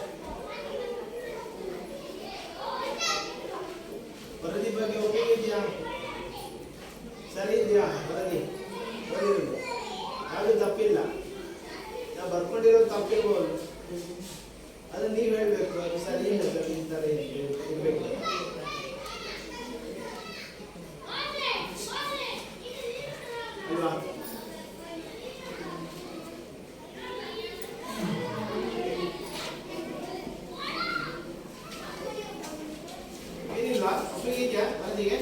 ವರದಿ ಬಗ್ಗೆ ಒಪ್ಪಿಗೆ ಇದೆಯಾ? ಸರಿ ಇದೆಯಾ ವರದಿ? ಬರೆದಿರೋದು ಯಾವುದು ತಪ್ಪಿಲ್ಲ. ನಾವು ಬರ್ಕೊಂಡಿರೋದು ತಪ್ಪಿರ್ಬೋದು, ಅದನ್ನ ನೀವು ಹೇಳಬೇಕು. ಅದು ಸರಿ ಇಲ್ಲ ಸರ್, ಈ ಥರ ಇರಬೇಕು. ಅಲ್ವಾ? ಏನಿಲ್ವಾ? ಒಪ್ಪಿಗೆ ಇದೆಯಾ ವರದಿಗೆ?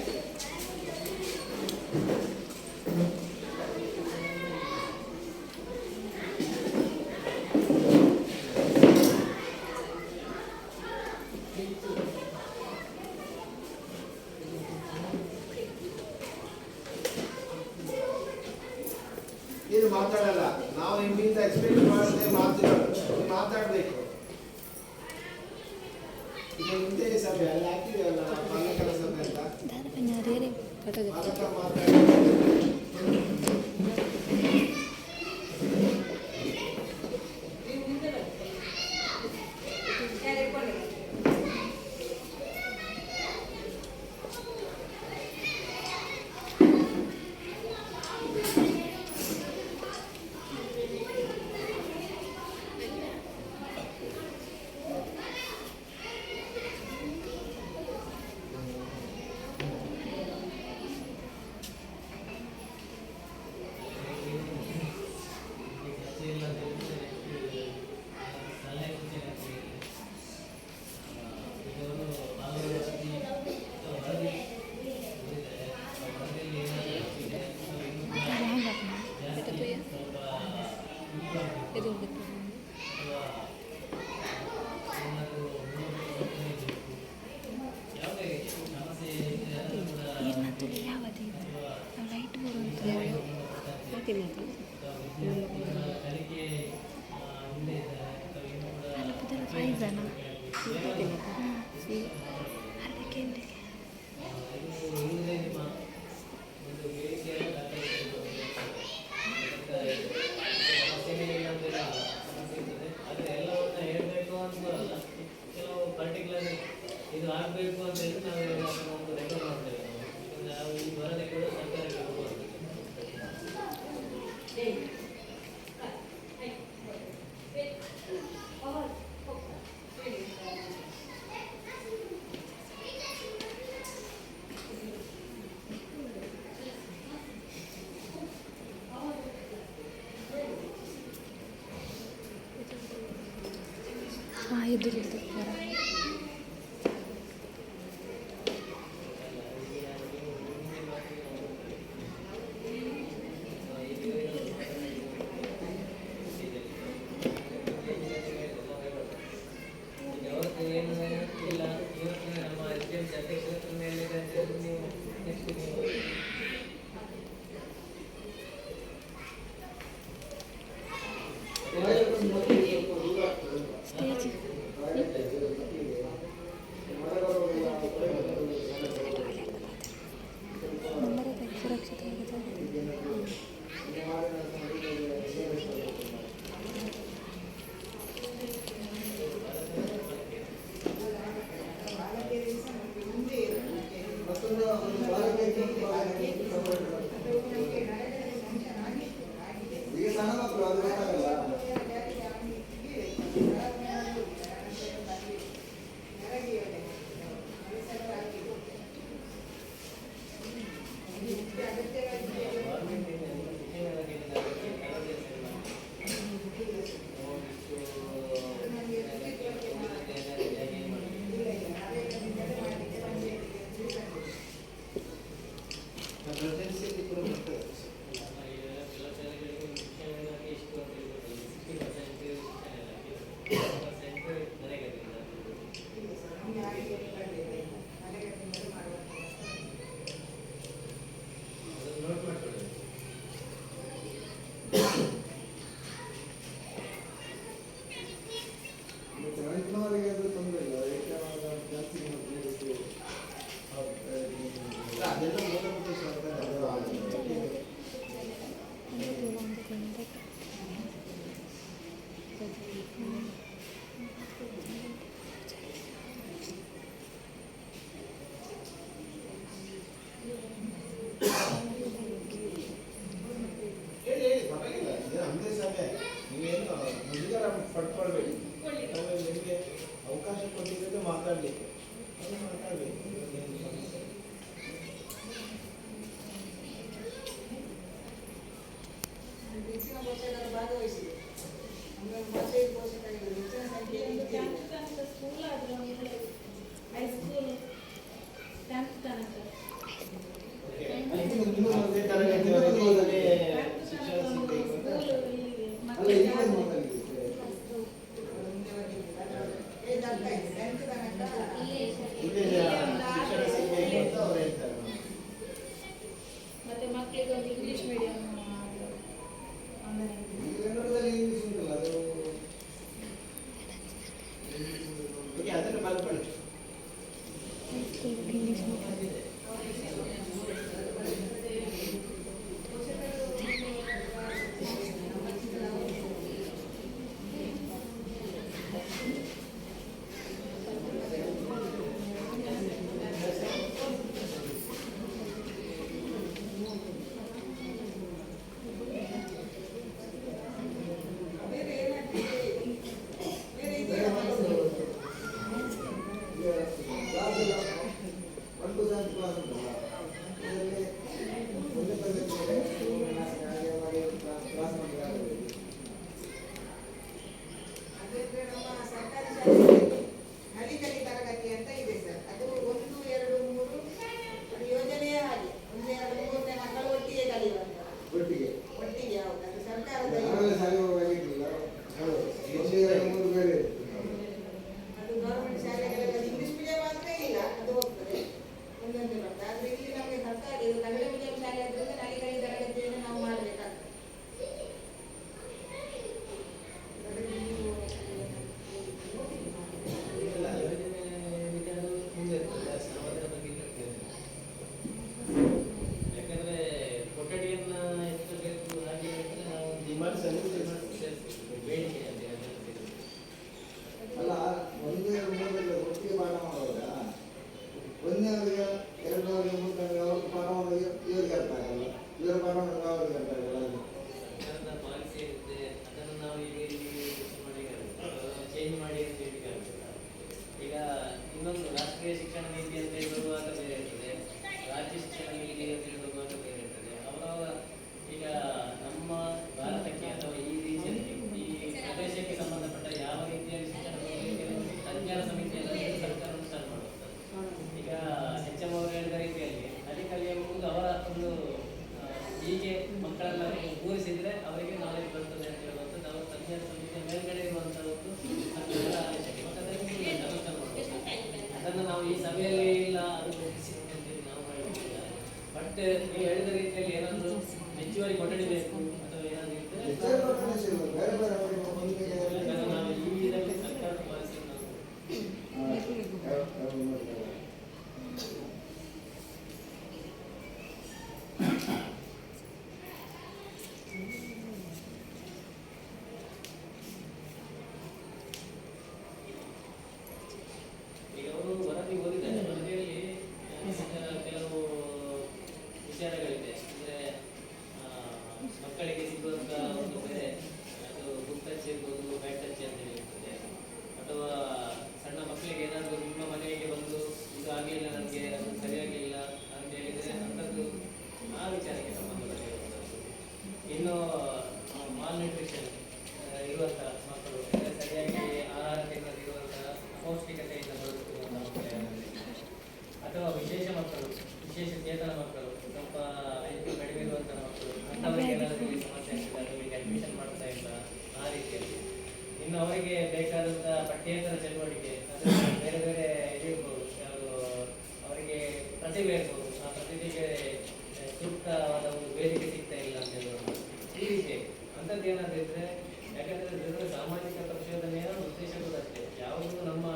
ಇದು ಮಾತಾಡಲ್ಲ, ನಾವು ನಿಮ್ಮಿಂದ ಎಕ್ಸ್ಪೆಕ್ಟ್ ಮಾಡದೆ ಮಾತಾಡಬೇಕು. ಈಗ ಮುಂದೆ ಸಭೆ ಅಲ್ಲಿ ಹಾಕಿದೇವಲ್ಲ, ಪಾಲಕರ ಸಭೆ ಅಂತ ಪಾಲಕ ಮಾತಾಡಿ ನೀವು ಮುಂದೆ ಬನ್ನಿ. ಯಾರು ಇಟ್ಕೊಂಡಿಲ್ಲ? ಇದು ಆಗಬೇಕು ಅಂತ ಹೇಳಿ ನಾವು ಒಂದು ರೆಕಾರ್ಡ್ ಮಾಡ್ತೇವೆ. ನಾವು ಈ ವರದಿ ಕೂಡ ಸರ್ಕಾರಕ್ಕೆ ಹೋಗುವಂಥದ್ದು. ಇದ್ರದ್ದು ಸ್ಟೇಜ್ ಪ್ರೆಸಿಡೆನ್ಸಿಯಲ್ಲಿ ಕೂಡ ಬರ್ತದೆ. ಎಲ್ಲ ಶಾಲೆಗಳಿಗೆ ಶಿಕ್ಷಣ ಇಲಾಖೆ ಎಷ್ಟು ಅಂತ ಹೇಳ್ಬೋದು. 60% ಶಿಕ್ಷಣ ಇಲಾಖೆ, 40% ನರೇಗಾದಿಂದ. ನಮಗೆ ಆಗಿ ಬಂದಿದೆ ನರೇಗಾದಿಂದ ಮಾಡುವಂಥ ಅದನ್ನು ನೋಟ್ ಮಾಡ್ಕೊಳ್ಳಿ. ಚುನಾವಣೆಗೆ ಅದು ತೊಂದರೆ ಇಲ್ಲ, ಏಕೆಂದರೆ ಜಾಸ್ತಿ ಅದೆಲ್ಲ ಮೂಲಭೂತ ಸೌಕರ್ಯ ಆಗಿದೆ. ಹೇಳಿ ಪರವಾಗಿಲ್ಲ, ಇದು ನಮ್ಮದೇ ಸಭೆ, ನೀವೇನು ಮುಜುಗರ ಪಡ್ಕೊಳ್ಬೇಡಿ. ನಾವು ನಿಮಗೆ ಅವಕಾಶ ಕೊಟ್ಟಿದ್ದಕ್ಕೆ ಮಾತಾಡಲಿಕ್ಕೆ ಅದು ಮಾತಾಡಬೇಕು. ಹೆಚ್ಚಿನ ಪೋಷಕರು ಭಾಗವಹಿಸಿದೆ. ಅಂದರೆ 35 ಪೋಷಕರಿಗೆ ಹೆಚ್ಚಿನ ಸಂಖ್ಯೆಯಲ್ಲಿ ಸ್ಕೂಲ್ ಆದ್ರೆ ಹೈಸ್ಕೂಲ್ 10th ತನಕ ಓಕೆ. ಇನ್ನೂ ಒಂದೇ ತರಗತಿವರೆಗೆ ಇಲ್ಲೇ ಶಿಕ್ಷಣ ಸಿಗಬೇಕು ಅಂತ ಅಲ್ಲ ಮಕ್ಕಳಿಗೆ ಈಗ ಮಾತಾಡಿದ್ದೆ ಇದಾಗ್ತಾ ಇದೆ 10th ತನಕ ಇಲ್ಲೇ ಶಿಕ್ಷಣ ಸಿಗಬೇಕು ಅಂತ ಅವ್ರು ಹೇಳ್ತಾರೆ. ಮತ್ತೆ ಮಕ್ಕಳಿಗೆ ಒಂದು ಇಂಗ್ಲಿಷ್ ಮೀಡಿಯಂ ಈ ಕನ್ನಡದಲ್ಲಿ ಇಂಗ್ಲಿಷ್ ಉಂಟಲ್ಲ, ಅದು ಓಕೆ, ಅದನ್ನು ಬರ್ಕೊಳ್ಳಿ. ಬೇರೆ ಏನಾಗ್ತಿದೆ ಬೇರೆ ಈಗ ಇದೆಯಾ ಕ್ಲಾಸ್ ಎಲ್ಲ 1 to 7 ಕ್ಲಾಸ್ ಉಂಟಲ್ಲ, ಇದರಲ್ಲಿ ಒಂದೇ ತರಗತಿಗೆ ಹಾಗೆ ಮಾಡಿ ಕ್ಲಾಸ್ ಮಾಡಬೇಕಾಗುತ್ತೆ. ಅದೇ ನಮ್ಮ ಸರ್ಕಾರಿ ಶಾಲೆಯಲ್ಲಿ ನಲಿಕಲಿ ತರಗತಿ ಅಂತ ಇದೆ ಸರ್. ಅದು 1, 2, 3 ಅದು ಯೋಜನೆಯೇ ಹಾಗೆ 1, 2, 3ನೇ ಮಕ್ಕಳು ಒಟ್ಟಿಗೆ ಕಲಿಯುವಂತ. ಒಟ್ಟಿಗೆ ಒಟ್ಟಿಗೆ ಹೌದು, ಅದು ಸರ್ಕಾರದ ನಾವೆಲ್ಲ ಶಾಲೆ ಹೋಗಿದ್ದಿಲ್ಲ, ಹೌದು, 1, 2, 3 ಬೇರೆ ಇತ್ತು. ಅದು ಗೌರ್ಮೆಂಟ್ ಶಾಲೆಗಳಲ್ಲಿ ಇಂಗ್ಲಿಷ್ ಮೀಡಿಯಂ ಮಾತ್ರ ಇಲ್ಲ, ಅದು ಹೋಗ್ತದೆ ಒಂದೊಂದೇ ಬರ್ತದೆ. ಆದ್ರೆ ಇಲ್ಲಿ ನಮಗೆ ಸರ್ಕಾರಿ ಇದು ಕನ್ನಡ ಮೀಡಿಯಂ ಶಾಲೆ ಆದ್ರಿಂದ ನಲಿಕಲಿ ತರಗತಿಯನ್ನು ನಾವು ಮಾಡಬೇಕಾಗ್ತದೆ. ಅದಕ್ಕೆ ನೀವು ಇಲ್ಲ, ಯೋಜನೆ ಅದು ಮುಂದೆ ಇರ್ತದೆ, ನಾವು ಅದರ ಬಗ್ಗೆ ಕೇಳ್ತೇವೆ. ಯಾಕಂದ್ರೆ ಕೊಠಡಿಯನ್ನ ಎಷ್ಟು ಬೇಕು ಹಾಗೆ ಹೇಳಿದ್ರೆ ನಾವು ಡಿಮಾಂಡ್ ಸಲ್ಲಿಸಿ ಸೇರಿಸ್ತೀವಿ. ಬೇಡಿಕೆ ಅಂತ ಅದನ್ನು ಸೇರಿಸ್ತೀವಿ. ಅಲ್ಲ 1, 2, 3 ಒಟ್ಟಿಗೆ ಪಾಠ ಮಾಡುವಾಗ 1ನೇವರಿಗೆ 2ನೇವರಿಗೆ 3ನೇವರಿಗೆ ಅವ್ರ ಪಾಠ ಮಾಡುವಾಗ ಇವರಿಗೆ ಅರ್ಥ ಆಗಲ್ಲ, ಇವರ ಪಾಠ ಮಾಡುವಾಗ ಅವ್ರಿಗೆ ಅರ್ಥ ಆಗಲ್ಲ. ಸರ್ಕಾರದ ಪಾಲಿಸಿ ಇರುತ್ತೆ, ಅದನ್ನು ನಾವು ಈಗ ಇಲ್ಲಿ ಚೇಂಜ್ ಮಾಡಿ ಅಂತ ಹೇಳಿಕ್ಕೆ ಆಗ್ತದೆ. ಈಗ ಇನ್ನೊಂದು ರಾಷ್ಟ್ರೀಯ ಶಿಕ್ಷಣ ನೀತಿ ಅಂತ ಹೇಳಿ ಬರುವಾಗ ಬೇರೆ ಇರ್ತದೆ, ರಾಜ್ಯ ಶಿಕ್ಷಣ ನೀತಿ ಅಂತ ಹೇಳಿ ಬರುವಾಗ ಬೇರೆ ಇರ್ತದೆ. ಅವರವರ ಈಗ ನಮ್ಮ ಭಾರತಕ್ಕೆ ಅಥವಾ ಈ ರೀತಿಯಲ್ಲಿ ಈ ಪ್ರದೇಶಕ್ಕೆ ಸಂಬಂಧಪಟ್ಟ ಯಾವ ರೀತಿಯಲ್ಲಿ ಶಿಕ್ಷಣ ನೀತಿ ತಜ್ಞರ ಸಮಿತಿಯನ್ನು ಸರ್ಕಾರ ಅನುಷ್ಠಾನ ಮಾಡುತ್ತದೆ. ಈಗ HM ಅವರು ಹೇಳಿದ ರೀತಿಯಲ್ಲಿ ನಲಿಕಲಿ ಎಂಬುದು ಅವರ ಒಂದು ಹೀಗೆ ಮಕ್ಕಳೆಲ್ಲ ಕೂರಿಸಿದ್ರೆ ಅವರಿಗೆ ನಾಲೆಜ್ ಬರ್ತದೆ ಅಂತ ಹೇಳುವಂಥದ್ದು ಅವರ ತಜ್ಞರ ಸಮಿತಿಯ ಮೇಲ್ಗಡೆ ಇರುವಂಥ ಒಂದು ಸರ್ಕಾರದ ಆದೇಶಕ್ಕೆ ಮತ್ತು ಅದನ್ನು ಅನುಷ್ಠಾನ ಮಾಡಬೇಕು. ಅದನ್ನು ನಾವು ಈ ಸಭೆಯಲ್ಲಿ ಇಲ್ಲ ಅದು ಅಂತೇಳಿ ನಾವು ಮಾಡಲಿಕ್ಕಿಲ್ಲ. ಬಟ್ ನೀವು ಹೇಳಿದ ರೀತಿಯಲ್ಲಿ ಏನಾದರೂ ಹೆಚ್ಚುವರಿ ಕೊಠಡಿ ಬೇಕು ಅಥವಾ ಏನಾದರೂ ಇದ್ದರೆ ಹೆಚ್ಚಾಗಿ ಪ್ರದೇಶ ಇಲ್ಲ, ಬೇರೆ ಬೇರೆ ಅವರಿಗೆ ಒಂದಿಗೆ ಅದನ್ನು ನಾವು ಈ ಇದಕ್ಕೆ ಸರ್ಕಾರದ ಪಾಲಿಸಿಯನ್ನು ನಾವು ಯಾವ್ದು ಮಾಡ್ತಾರೆ. ಈಗ ಅವರು ವರದಿ ಓದಿದ್ದಾರೆ. ವರದಿಯಲ್ಲಿ ಕೆಲವು ವಿಚಾರಗಳಿದೆ. ಅಂದರೆ ಮಕ್ಕಳಿಗೆ ಸಿಗುವಂಥ ಒಂದು ಬೇರೆ ಅದು ಗುಡ್ ಟಚ್ ಇರ್ಬೋದು, ಬ್ಯಾಡ್ ಟಚ್ ಅಂತ ಚೇತನ ಮಕ್ಕಳು, ಸ್ವಲ್ಪ ಐದು ಕಡಿಮೆ ಇರುವಂತಹ ಮಕ್ಕಳು, ಅಂಥವರಿಗೆ ಏನಾದರೂ ಇಲ್ಲಿ ಸಮಸ್ಯೆ ಆಗ್ತದೆ, ಅದಕ್ಕೆ ಅಡ್ಮಿಷನ್ ಮಾಡ್ತಾ ಇಲ್ಲ ಆ ರೀತಿಯಲ್ಲಿ. ಇನ್ನು ಅವರಿಗೆ ಬೇಕಾದಂಥ ಪಠ್ಯೇತರ ಚಟುವಟಿಕೆ, ಅಂದರೆ ಬೇರೆ ಬೇರೆ ಇರ್ಬೋದು, ಯಾವುದು ಅವರಿಗೆ ಪ್ರತಿಭೆ ಇರ್ಬೋದು, ಆ ಪ್ರತಿಭೆಗೆ ಸೂಕ್ತವಾದ ಒಂದು ವೇದಿಕೆ ಸಿಗ್ತಾ ಇಲ್ಲ ಅಂತ ಹೇಳುವುದು ಈ ರೀತಿ ಅಂಥದ್ದು ಏನಾದರೂ ಇದ್ರೆ, ಯಾಕಂದರೆ ಇದರ ಸಾಮಾಜಿಕ ಪರಿಶೋಧನೆಯ ಉದ್ದೇಶ ಕೂಡ ಅಷ್ಟೇ. ಯಾವುದು ನಮ್ಮ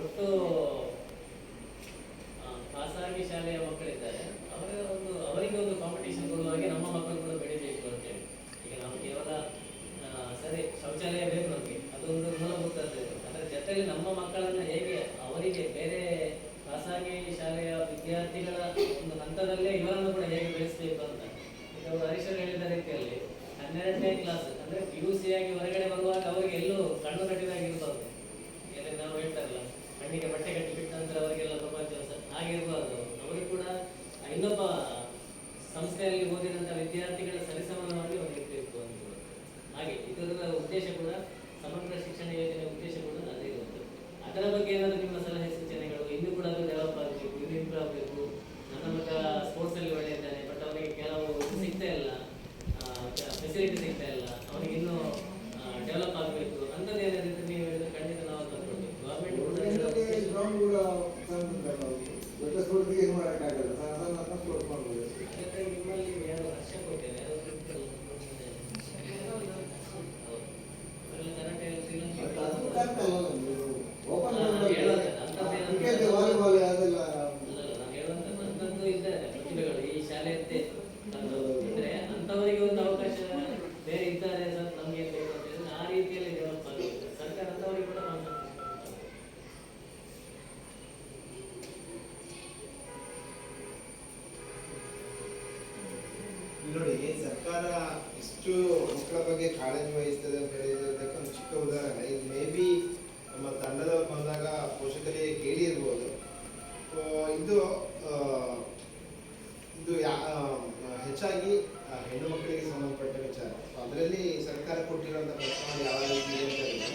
ಒಟ್ಟು ಖಾಸಗಿ ಶಾಲೆಯ ಮಕ್ಕಳಿದ್ದಾರೆ ಅವರಿಗೆ ಒಂದು ಕಾಂಪಿಟೇಷನ್ ಕೊಡುವ ಹಾಗೆ ನಮ್ಮ ಮಕ್ಕಳು ಕೂಡ ಬೆಳಿಬೇಕು ಅಂತೇಳಿ. ಈಗ ನಾವು ಕೇವಲ ಸರಿ ಶೌಚಾಲಯ ಬೇಕು ನಮಗೆ, ಅದೊಂದು ಮೂಲಭೂತ. ಅದರ ಜೊತೆಯಲ್ಲಿ ನಮ್ಮ ಮಕ್ಕಳನ್ನು ಹೇಗೆ ಅವರಿಗೆ ಬೇರೆ ಖಾಸಗಿ ಶಾಲೆಯ ವಿದ್ಯಾರ್ಥಿಗಳ ಒಂದು ಹಂತದಲ್ಲೇ ಇವರನ್ನು ಕೂಡ ಹೇಗೆ ಬೆಳೆಸಬೇಕು ಅಂತ. ಈಗ ಅವರು ಹರೀಶ್ವರ್ ಹೇಳಿದ ರೀತಿಯಲ್ಲಿ 12ನೇ ಕ್ಲಾಸ್ ಅಂದರೆ PUC ಆಗಿ ಹೊರಗಡೆ ಬರುವಾಗ ಅವರಿಗೆ ಎಲ್ಲೂ ಕಣ್ಣು ಕಟ್ಟಿದಾಗಿರ್ಬಾರ್ದು. ನಾವು ಹೇಳ್ತಾರಲ್ಲ, ಕಣ್ಣಿಗೆ ಬಟ್ಟೆ ಕಟ್ಟಿ ಬಿಟ್ಟ ನಂತರ ಅವರಿಗೆಲ್ಲ ಪ್ರಪಂಚ ಆಗಿರಬಾರ್ದು. ಅವರಿಗೆ ಕೂಡ ಇನ್ನೊಬ್ಬ ಸಂಸ್ಥೆಯಲ್ಲಿ ಓದಿದಂಥ ವಿದ್ಯಾರ್ಥಿಗಳ ಸರಿಸಮಾನವಾಗಿ ಅವರಿಗಿರಬೇಕು ಅಂತ. ಹಾಗೆ ಇದರ ಉದ್ದೇಶ ಕೂಡ ಸಮಗ್ರ ಶಿಕ್ಷಣ ಯೋಜನೆ ಉದ್ದೇಶ ಕೂಡ ಅದೇ ಇರುತ್ತೆ. ಅದರ ಬಗ್ಗೆ ಏನಾದರೂ ನಿಮ್ಮ ಸಲಹೆ ಸೂಚನೆಗಳು, ಇನ್ನೂ ಕೂಡ ಅದು ಡೆವಲಪ್ ಆಗಬೇಕು, ಇನ್ನೂ ಇಂಪ್ರೂವ್ ಆಗಬೇಕು. ನನ್ನ ಮಗ ಸ್ಪೋರ್ಟ್ಸಲ್ಲಿ ಒಳ್ಳೆ ಇದ್ದಾನೆ, ಬಟ್ ಅವನಿಗೆ ಕೆಲವು ಸಿಗ್ತಾ ಇಲ್ಲ, ಫೆಸಿಲಿಟಿ ಸಿಗ್ತಾ ಇಲ್ಲ, ಅವನಿಗೆ ಇನ್ನೂ ಡೆವಲಪ್ ಆಗಬೇಕು ಅಂಥದ್ದು ಏನಾದರೂ ನೀವು ಹೇಳಿದ್ರೆ ಖಂಡಿತ ನಾವು ತಗೊಳ್ಬೇಕು. ಗೌರ್ಮೆಂಟ್ ಕೂಡ ಗ್ರೌಂಡ್ ಕೂಡ ದೊಡ್ಡ ಸ್ಪೋರ್ಟ್ಗೆ ಏನು ಮಾಡೋಕ್ಕಾಗಲ್ಲ, ಸಣ್ಣ ಸ್ಪೋರ್ಟ್ ಮಾಡ್ಬೋದು. ನಿಮ್ಮಲ್ಲಿ ಯಾರು ಹರ್ಷ ಕೊಟ್ಟೇನೆ ವಾಲಿಬಾಲ್ ಅದೆಲ್ಲ ನಾನು ಹೇಳುವಂಥದ್ದು ಅಂಥದ್ದು ಇದ್ದಾರೆ ಪ್ರತಿಭೆಗಳು ಈ ಶಾಲೆಯಂತೆ ಇದ್ರೆ ಅಂಥವರಿಗೆ ಒಂದು ಅವಕಾಶ ಬೇರೆ ಇದ್ದಾರೆ ಸರ್, ನಮಗೆ ಬೇಕು ಅಂತ ಹೇಳಿದ್ರೆ ಆ ರೀತಿಯಲ್ಲಿ ಡೆವಲಪ್ ಆಗಬೇಕು. ಸರ್ಕಾರ ಅಂಥವರಿಗೆ ಕೂಡ ನೋಡಿ, ಸರ್ಕಾರ ಇಷ್ಟು ಮಕ್ಕಳ ಬಗ್ಗೆ ಕಾಳಜಿ ವಹಿಸ್ತದೆ ಅಂತ ಹೇಳಿದ್ದಕ್ಕೆ ಒಂದು ಚಿಕ್ಕ ಉದಾಹರಣೆ. ಇದು ಮೇ ಬಿ ನಮ್ಮ ತಂಡದವ್ರು ಬಂದಾಗ ಪೋಷಕರಿಗೆ ಕೇಳಿರ್ಬೋದು. ಇದು ಹೆಚ್ಚಾಗಿ ಹೆಣ್ಣು ಮಕ್ಕಳಿಗೆ ಸಂಬಂಧಪಟ್ಟ ವಿಚಾರ. ಅದರಲ್ಲಿ ಸರ್ಕಾರ ಕೊಟ್ಟಿರುವಂಥ ಪ್ರಶ್ನೆ ಯಾವ ರೀತಿ ಇದೆ ಅಂತ ಹೇಳಿದ್ರೆ,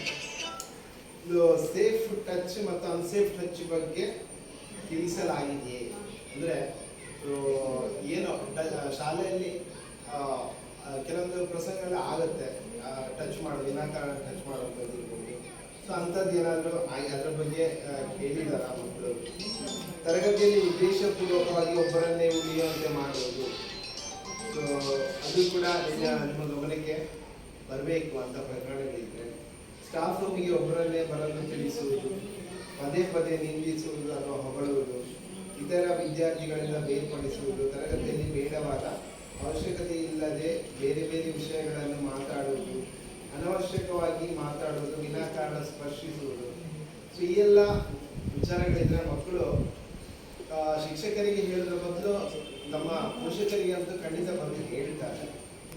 ಇದು ಸೇಫ್ ಟಚ್ ಮತ್ತು ಅನ್ಸೇಫ್ ಟಚ್ ಬಗ್ಗೆ ತಿಳಿಸಲಾಗಿದೆಯೇ ಅಂದರೆ, ಏನು ಶಾಲೆಯಲ್ಲಿ ಕೆಲವೊಂದು ಪ್ರಸಂಗಗಳು ಆಗುತ್ತೆ, ಟಚ್ ಮಾಡೋದು, ವಿನಾಕಾರಣ ಟಚ್ ಮಾಡೋದು ಇರ್ಬೋದು. ಸೊ ಅಂಥದ್ದು ಏನಾದರೂ ಅದರ ಬಗ್ಗೆ ಕೇಳಿದಾರ ಮಕ್ಕಳು? ತರಗತಿಯಲ್ಲಿ ಉದ್ದೇಶಪೂರ್ವಕವಾಗಿ ಒಬ್ಬರನ್ನೇ ಉಳಿಯುವಂತೆ ಮಾಡುವುದು, ಸೊ ಅದು ಕೂಡ ನಿಮ್ಮ ಗಮನಕ್ಕೆ ಬರಬೇಕು ಅಂತ ಪ್ರಕರಣಗಳಿದ್ರೆ. ಸ್ಟಾಫ್ ರೂಮಿಗೆ ಒಬ್ಬರನ್ನೇ ಬರಲು ತಿಳಿಸುವುದು, ಪದೇ ಪದೇ ನಿಂದಿಸುವುದು ಅಥವಾ ಹೊಗಳುವುದು, ಇತರ ವಿದ್ಯಾರ್ಥಿಗಳಿಂದ ಬೇರ್ಪಡಿಸುವುದು, ತರಗತಿಯಲ್ಲಿ ಬೇಡವಾದ ಅವಶ್ಯಕತೆ ಇಲ್ಲದೆ ಬೇರೆ ಬೇರೆ ವಿಷಯಗಳನ್ನು ಮಾತಾಡುವುದು, ಅನವಶ್ಯಕವಾಗಿ ಮಾತಾಡುವುದು, ವಿನಾಕಾರಣ ಸ್ಪರ್ಶಿಸುವುದು. ಸೊ ಈ ಎಲ್ಲ ವಿಚಾರಗಳಿದ್ರೆ ಮಕ್ಕಳು ಶಿಕ್ಷಕರಿಗೆ ಹೇಳೋದ್ರ ಬದಲು ನಮ್ಮ ಪೋಷಕರಿಗೆ ಅಂತೂ ಖಂಡಿತ ಬಂದು ಹೇಳ್ತಾರೆ.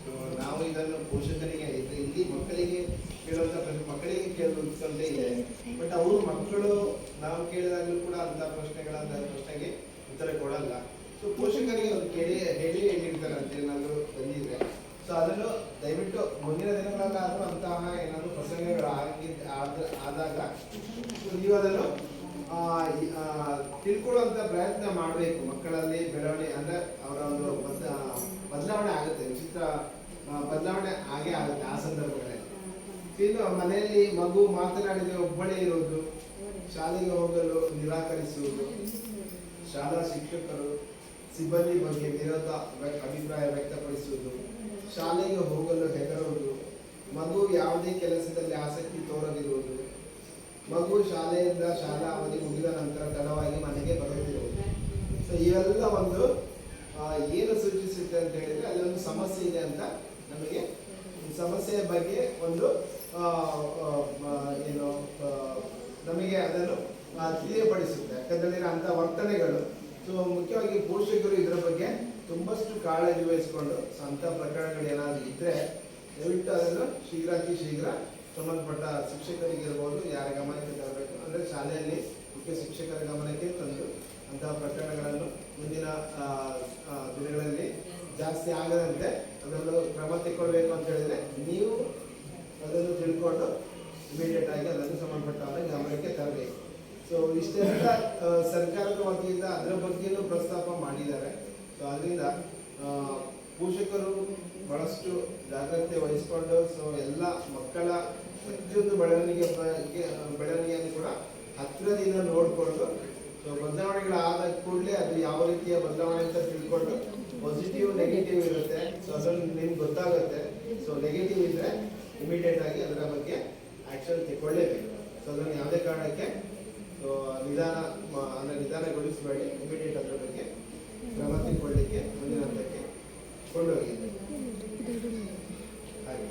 ಸೊ ನಾವು ಇದನ್ನು ಪೋಷಕರಿಗೆ ಇಲ್ಲಿ ಮಕ್ಕಳಿಗೆ ಕೇಳುವಂಥ ಮಕ್ಕಳಿಗೆ ಕೇಳುವಂತೆ ಇದೆ. ಬಟ್ ಅವರು ಮಕ್ಕಳು ನಾವು ಕೇಳಿದಾಗಲೂ ಕೂಡ ಅಂಥ ಪ್ರಶ್ನೆಗೆ ಉತ್ತರ ಕೊಡಲ್ಲ. ಸೊ ಪೋಷಕರಿಗೆ ಒಂದು ಹೇಳಿ ಹೇಳಿರ್ತಾರೆ ಅಂತ ಏನಾದರೂ ಬಂದಿದ್ರೆ, ಸೊ ಅದನ್ನು ದಯವಿಟ್ಟು ಮುಂದಿನ ದಿನಗಳಲ್ಲಾದರೂ ಅಂತಹ ಏನಾದರೂ ಪ್ರಸಂಗಗಳು ಆದಾಗ ನೀವು ಅದನ್ನು ತಿಳ್ಕೊಳ್ಳುವಂಥ ಪ್ರಯತ್ನ ಮಾಡಬೇಕು. ಮಕ್ಕಳಲ್ಲಿ ಬೆಳವಣಿಗೆ ಅಂದರೆ ಅವರ ಒಂದು ಬದಲಾವಣೆ ಆಗುತ್ತೆ, ವಿಚಿತ್ರ ಬದಲಾವಣೆ ಆಗೇ ಆಗುತ್ತೆ ಆ ಸಂದರ್ಭಗಳಲ್ಲಿ. ಇನ್ನು ಮನೆಯಲ್ಲಿ ಮಗು ಮಾತನಾಡಿದರೆ ಒಬ್ಬಳೇ ಇರುವುದು, ಶಾಲೆಗೆ ಹೋಗಲು ನಿರಾಕರಿಸುವುದು, ಶಾಲಾ ಶಿಕ್ಷಕರು ಸಿಬ್ಬಂದಿ ಬಗ್ಗೆ ವಿರೋಧ ಅಭಿಪ್ರಾಯ ವ್ಯಕ್ತಪಡಿಸುವುದು, ಶಾಲೆಗೆ ಹೋಗಲು ಹೆದರುವುದು, ಮಗು ಯಾವುದೇ ಕೆಲಸದಲ್ಲಿ ಆಸಕ್ತಿ ತೋರದಿರುವುದು, ಮಗು ಶಾಲೆಯಿಂದ ಶಾಲಾ ಅವಧಿ ಮುಗಿದ ನಂತರ ತಡವಾಗಿ ಮನೆಗೆ ಬರುತ್ತಿರುವುದು. ಸೊ ಇವೆಲ್ಲ ಒಂದು ಏನು ಸೂಚಿಸುತ್ತೆ ಅಂತ ಹೇಳಿದ್ರೆ, ಅಲ್ಲಿ ಒಂದು ಸಮಸ್ಯೆ ಇದೆ ಅಂತ ನಮಗೆ ಸಮಸ್ಯೆಯ ಬಗ್ಗೆ ಒಂದು ಏನು ನಮಗೆ ಅದನ್ನು ತಿಳಿಯಪಡಿಸುತ್ತೆ. ಯಾಕಂದರೆ ಅಂಥ ವರ್ತನೆಗಳು. ಸೊ ಮುಖ್ಯವಾಗಿ ಪೋಷಕರು ಇದರ ಬಗ್ಗೆ ತುಂಬಷ್ಟು ಕಾಳಜಿ ವಹಿಸಿಕೊಂಡು ಅಂಥ ಪ್ರಕರಣಗಳು ಏನಾದರೂ ಇದ್ದರೆ ದಯವಿಟ್ಟು ಅದನ್ನು ಶೀಘ್ರ ಸಂಬಂಧಪಟ್ಟ ಶಿಕ್ಷಕರಿಗಿರ್ಬೋದು ಯಾರ ಗಮನಕ್ಕೆ ತರಬೇಕು. ಅಂದರೆ ಶಾಲೆಯಲ್ಲಿ ಮುಖ್ಯ ಶಿಕ್ಷಕರ ಗಮನಕ್ಕೆ ತಂದು ಅಂತಹ ಪ್ರಕರಣಗಳನ್ನು ಮುಂದಿನ ದಿನಗಳಲ್ಲಿ ಜಾಸ್ತಿ ಆಗದಂತೆ ಅದನ್ನು ಕ್ರಮ ತೆಗೊಳ್ಬೇಕು ಅಂತ ಹೇಳಿದರೆ ನೀವು ಅದನ್ನು ತಿಳ್ಕೊಂಡು ಇಮಿಡಿಯೇಟ್ ಆಗಿ ಅದನ್ನು ಸಂಬಂಧಪಟ್ಟವರ ಗಮನಕ್ಕೆ ತರಬೇಕು. ಸೊ ಇಷ್ಟೆಲ್ಲ ಸರ್ಕಾರದ ವತಿಯಿಂದ ಅದರ ಬಗ್ಗೆನೂ ಪ್ರಸ್ತಾಪ ಮಾಡಿದ್ದಾರೆ. ಸೊ ಅದರಿಂದ ಪೋಷಕರು ಬಹಳಷ್ಟು ಜಾಗ್ರತೆ ವಹಿಸ್ಕೊಂಡು ಸೊ ಎಲ್ಲ ಮಕ್ಕಳ ಪ್ರತಿಯೊಂದು ಬೆಳವಣಿಗೆಯನ್ನು ಕೂಡ ಹತ್ತಿರದಿಂದ ನೋಡಿಕೊಂಡು ಸೊ ಬದಲಾವಣೆಗಳಾದ ಕೂಡಲೇ ಅದು ಯಾವ ರೀತಿಯ ಬದಲಾವಣೆ ಅಂತ ತಿಳ್ಕೊಂಡು ಪಾಸಿಟಿವ್ ನೆಗೆಟಿವ್ ಇರುತ್ತೆ. ಸೊ ಅದನ್ನು ನಿಮ್ಗೆ ಗೊತ್ತಾಗುತ್ತೆ. ಸೊ ನೆಗೆಟಿವ್ ಇದ್ರೆ ಇಮಿಡಿಯೇಟ್ ಆಗಿ ಅದರ ಬಗ್ಗೆ ಆಕ್ಷನ್ ತಗೊಳ್ಳೇಬೇಕು. ಸೊ ಅದನ್ನು ಯಾವುದೇ ಕಾರಣಕ್ಕೆ ಸೊ ನಿಧಾನಗೊಳಿಸಬೇಡಿ. ಇಮಿಡಿಯೇಟ್ ಅದರ ಬಗ್ಗೆ ಕ್ರಮ ತೆಗೆದುಕೊಳ್ಳಿಕ್ಕೆ ಮುಂದಿನ ಹಂತಕ್ಕೆ ಕೊಂಡೋಗಿದೆ. ಹಾಗೆ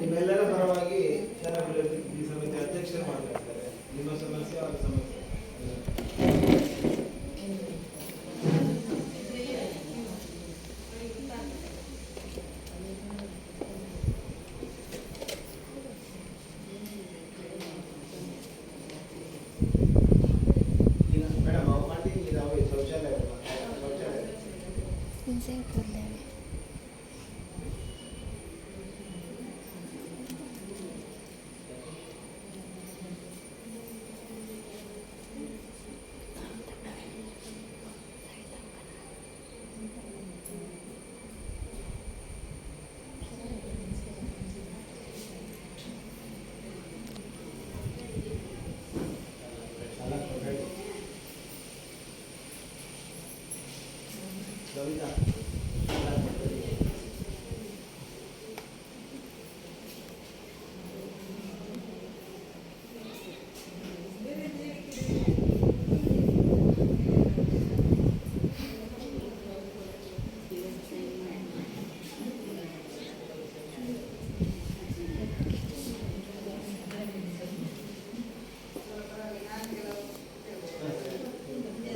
ನಿಮ್ಮೆಲ್ಲರ ಪರವಾಗಿ ಶಾಲಾಭಿವೃದ್ಧಿ ಸಮಿತಿ ಅಧ್ಯಕ್ಷರು ಮಾತಾಡ್ತಾರೆ. ನಿಮ್ಮ ಸಮಸ್ಯೆ ಅವರ ಸಮಸ್ಯೆ ಮೇಡಮ್ ಅವು ಮಾಡಿ ನಾವು ಶೌಚಾಲಯ ಕವಿತಾ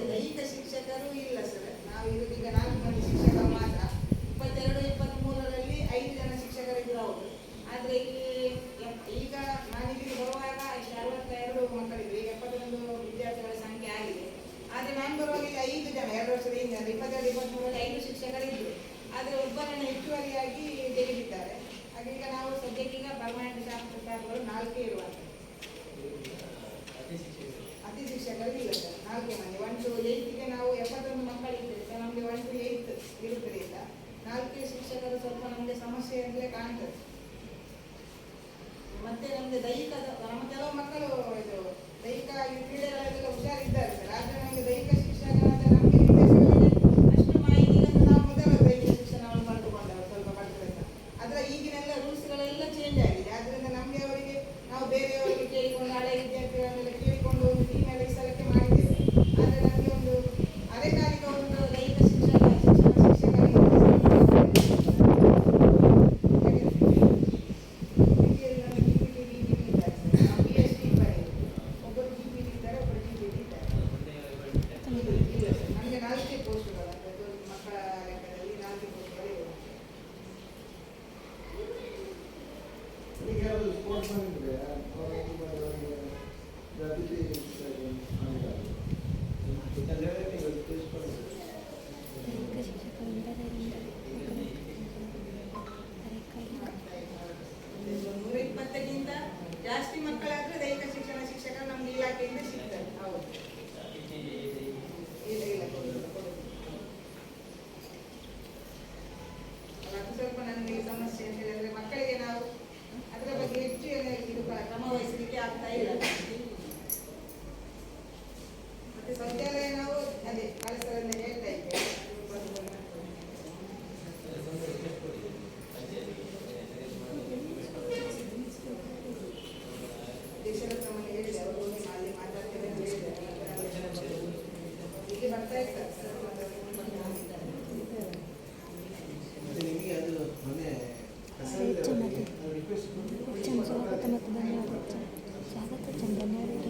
ದೈಹಿಕ ಶಿಕ್ಷಕರು ಇಲ್ಲ ಸರ್. ನಾವು ಈಗ 4 ಮಂದಿ ಶಿಕ್ಷಕರು ಮಾತ್ರ. 22-23ರಲ್ಲಿ 5 ಜನ ಶಿಕ್ಷಕರಿದ್ರು ಹೌದು. ಆದರೆ ಇಲ್ಲಿ ಈಗ ನಾನು ಇಲ್ಲಿಗೆ ಬರುವಾಗ 62 ಮಕ್ಕಳಿದ್ರು. ಈಗ 71 ವಿದ್ಯಾರ್ಥಿಗಳ ಸಂಖ್ಯೆ ಆಗಿದೆ. ಆದರೆ ನಾನು ಬರುವಾಗ ಈಗ 5 ಜನ 2 ವರ್ಷದ ಹಿಂದೆ 22-23ರಲ್ಲಿ 5 ಶಿಕ್ಷಕರಿದ್ರು. ಆದರೆ ಒಬ್ಬರನ್ನು ಹೆಚ್ಚುವರಿಯಾಗಿ ತೆಗೆದಿದ್ದಾರೆ. ಹಾಗೆ ಈಗ ನಾವು ಸದ್ಯಕ್ಕೀಗ ಪರ್ಮನೆಂಟ್ ಶಾಸಕರುಗಳು 4 ಇರುವಂಥದ್ದು. ಅತಿ ಶಿಕ್ಷಕರು ಇಲ್ಲ ಸರ್. 4 ಮಂದಿ 1 to 8ಗೆ ನಾವು 71 ಮಕ್ಕಳಿದ್ದೇವೆ ಸರ್. ನಮಗೆ 1 to 8 ಇರುವುದರಿಂದ 4 ಶಿಕ್ಷಕರು ಸ್ವಲ್ಪ ನಮಗೆ ಸಮಸ್ಯೆ ಅಂತಲೇ ಕಾಣ್ತದೆ. ಮತ್ತೆ ನಮಗೆ ನಮ್ಮ ಕೆಲವು ಮಕ್ಕಳು ಇದು ದೈಹಿಕ ಕ್ರೀಡೆಗಳೆಲ್ಲ ಹುಷಾರಿದ್ದಾರೆ ಸರ್. ಆದರೆ ನಮಗೆ ದೈಹಿಕ ಶಿಕ್ಷಣ ಅಂತ ನಮಗೆ ಅಷ್ಟು ಮಾಹಿತಿ ನಾವು ಮೊದಲು ದೈಹಿಕ ಶಿಕ್ಷಣವನ್ನು ಪಡೆದುಕೊಂಡವರು ಸ್ವಲ್ಪ ಬರ್ತದೆ ಸರ್. ಅದರ ಈಗಿನೆಲ್ಲ ರೂಲ್ಸ್ಗಳೆಲ್ಲ ಚೇಂಜ್ ಆಗಿದೆ. ಆದ್ದರಿಂದ ನಮಗೆ ಅವರಿಗೆ ನಾವು ಬೇರೆಯವರಿಗೆ ಕೇಳಿಕೊಂಡು ಹಳೆ ವಿದ್ಯಾರ್ಥಿಗಳನ್ನೆಲ್ಲ ಕೇಳಿಕೊಂಡು ಒಂದು ಟೀಮ್ ಎಲ್ಲ ಈ ಸ್ಥಳಕ್ಕೆ ಮಾಡಿದ್ದೇವೆ. ಆದರೆ ನಮಗೆ ಒಂದು ಅರೆಕಾಲಿಕ ಒಂದು ದೈಹಿಕ ಶಿಕ್ಷಕರಿಗೆ ಒಬ್ಬರು GPD ಇದ್ದಾರೆ, ಒಬ್ಬರು GPD ಇದ್ದಾರೆ. ನಮಗೆ 4 ಪೋಸ್ಟ್ಗಳು ಅಂದರೆ ಮಕ್ಕಳ ಲೆಕ್ಕದಲ್ಲಿ 4 ಪೋಸ್ಟ್ಗಳು ಇವೆ. ಈಗ ಯಾವುದು ಸ್ಪೋರ್ಟ್ಸ್ ಬಂದಿದೆ हाँ 120ಕ್ಕಿಂತ ಜಾಸ್ತಿ ಮಕ್ಕಳಾದ್ರೆ ದೈಹಿಕ ಶಿಕ್ಷಣ ಶಿಕ್ಷಕರು ನಮ್ಗೆ ಇಲಾಖೆಯಿಂದ ಸಿಗ್ತಾರೆ. ಹೌದು ಇಲ್ಲ ಕೊಡೋದು. ಅದು ಸ್ವಲ್ಪ ನನಗೆ ಸಮಸ್ಯೆ ಅಂತ ಹೇಳಿದ್ರೆ ಮಕ್ಕಳಿಗೆ ನಾವು ಅದರ ಬಗ್ಗೆ ಹೆಚ್ಚು ಇದು ಕ್ರಮ ವಹಿಸಲಿಕ್ಕೆ ಆಗ್ತಾ ಇಲ್ಲ. ಮತ್ತೆ ಶೌಚಾಲಯ ನಾವು ಅದೇ ಕಳಸದಿಂದ ಹೇಳ್ತಾ ಇದ್ದೇವೆ. ದೇಶದ ಕ್ರಮ ಹೇಳಿದೆ ಅವರು ಹೋಗಿ ಅಲ್ಲಿ ಮಾತಾಡ್ತೇವೆ ಅಂತ ಹೇಳಿದ್ದಾರೆ. ಇಲ್ಲಿ ಬರ್ತಾ ಇರ್ತಾರೆ ಸರ್. ನಿಮಗೆ ಅದು ಮೊನ್ನೆ ರಿಕ್ವೆಸ್ಟ್ ಸ್ವಾಗತ ಮತ್ತು ಧನ್ಯವಾದ. ಸ್ವಾಗತ ಧನ್ಯವಾದ.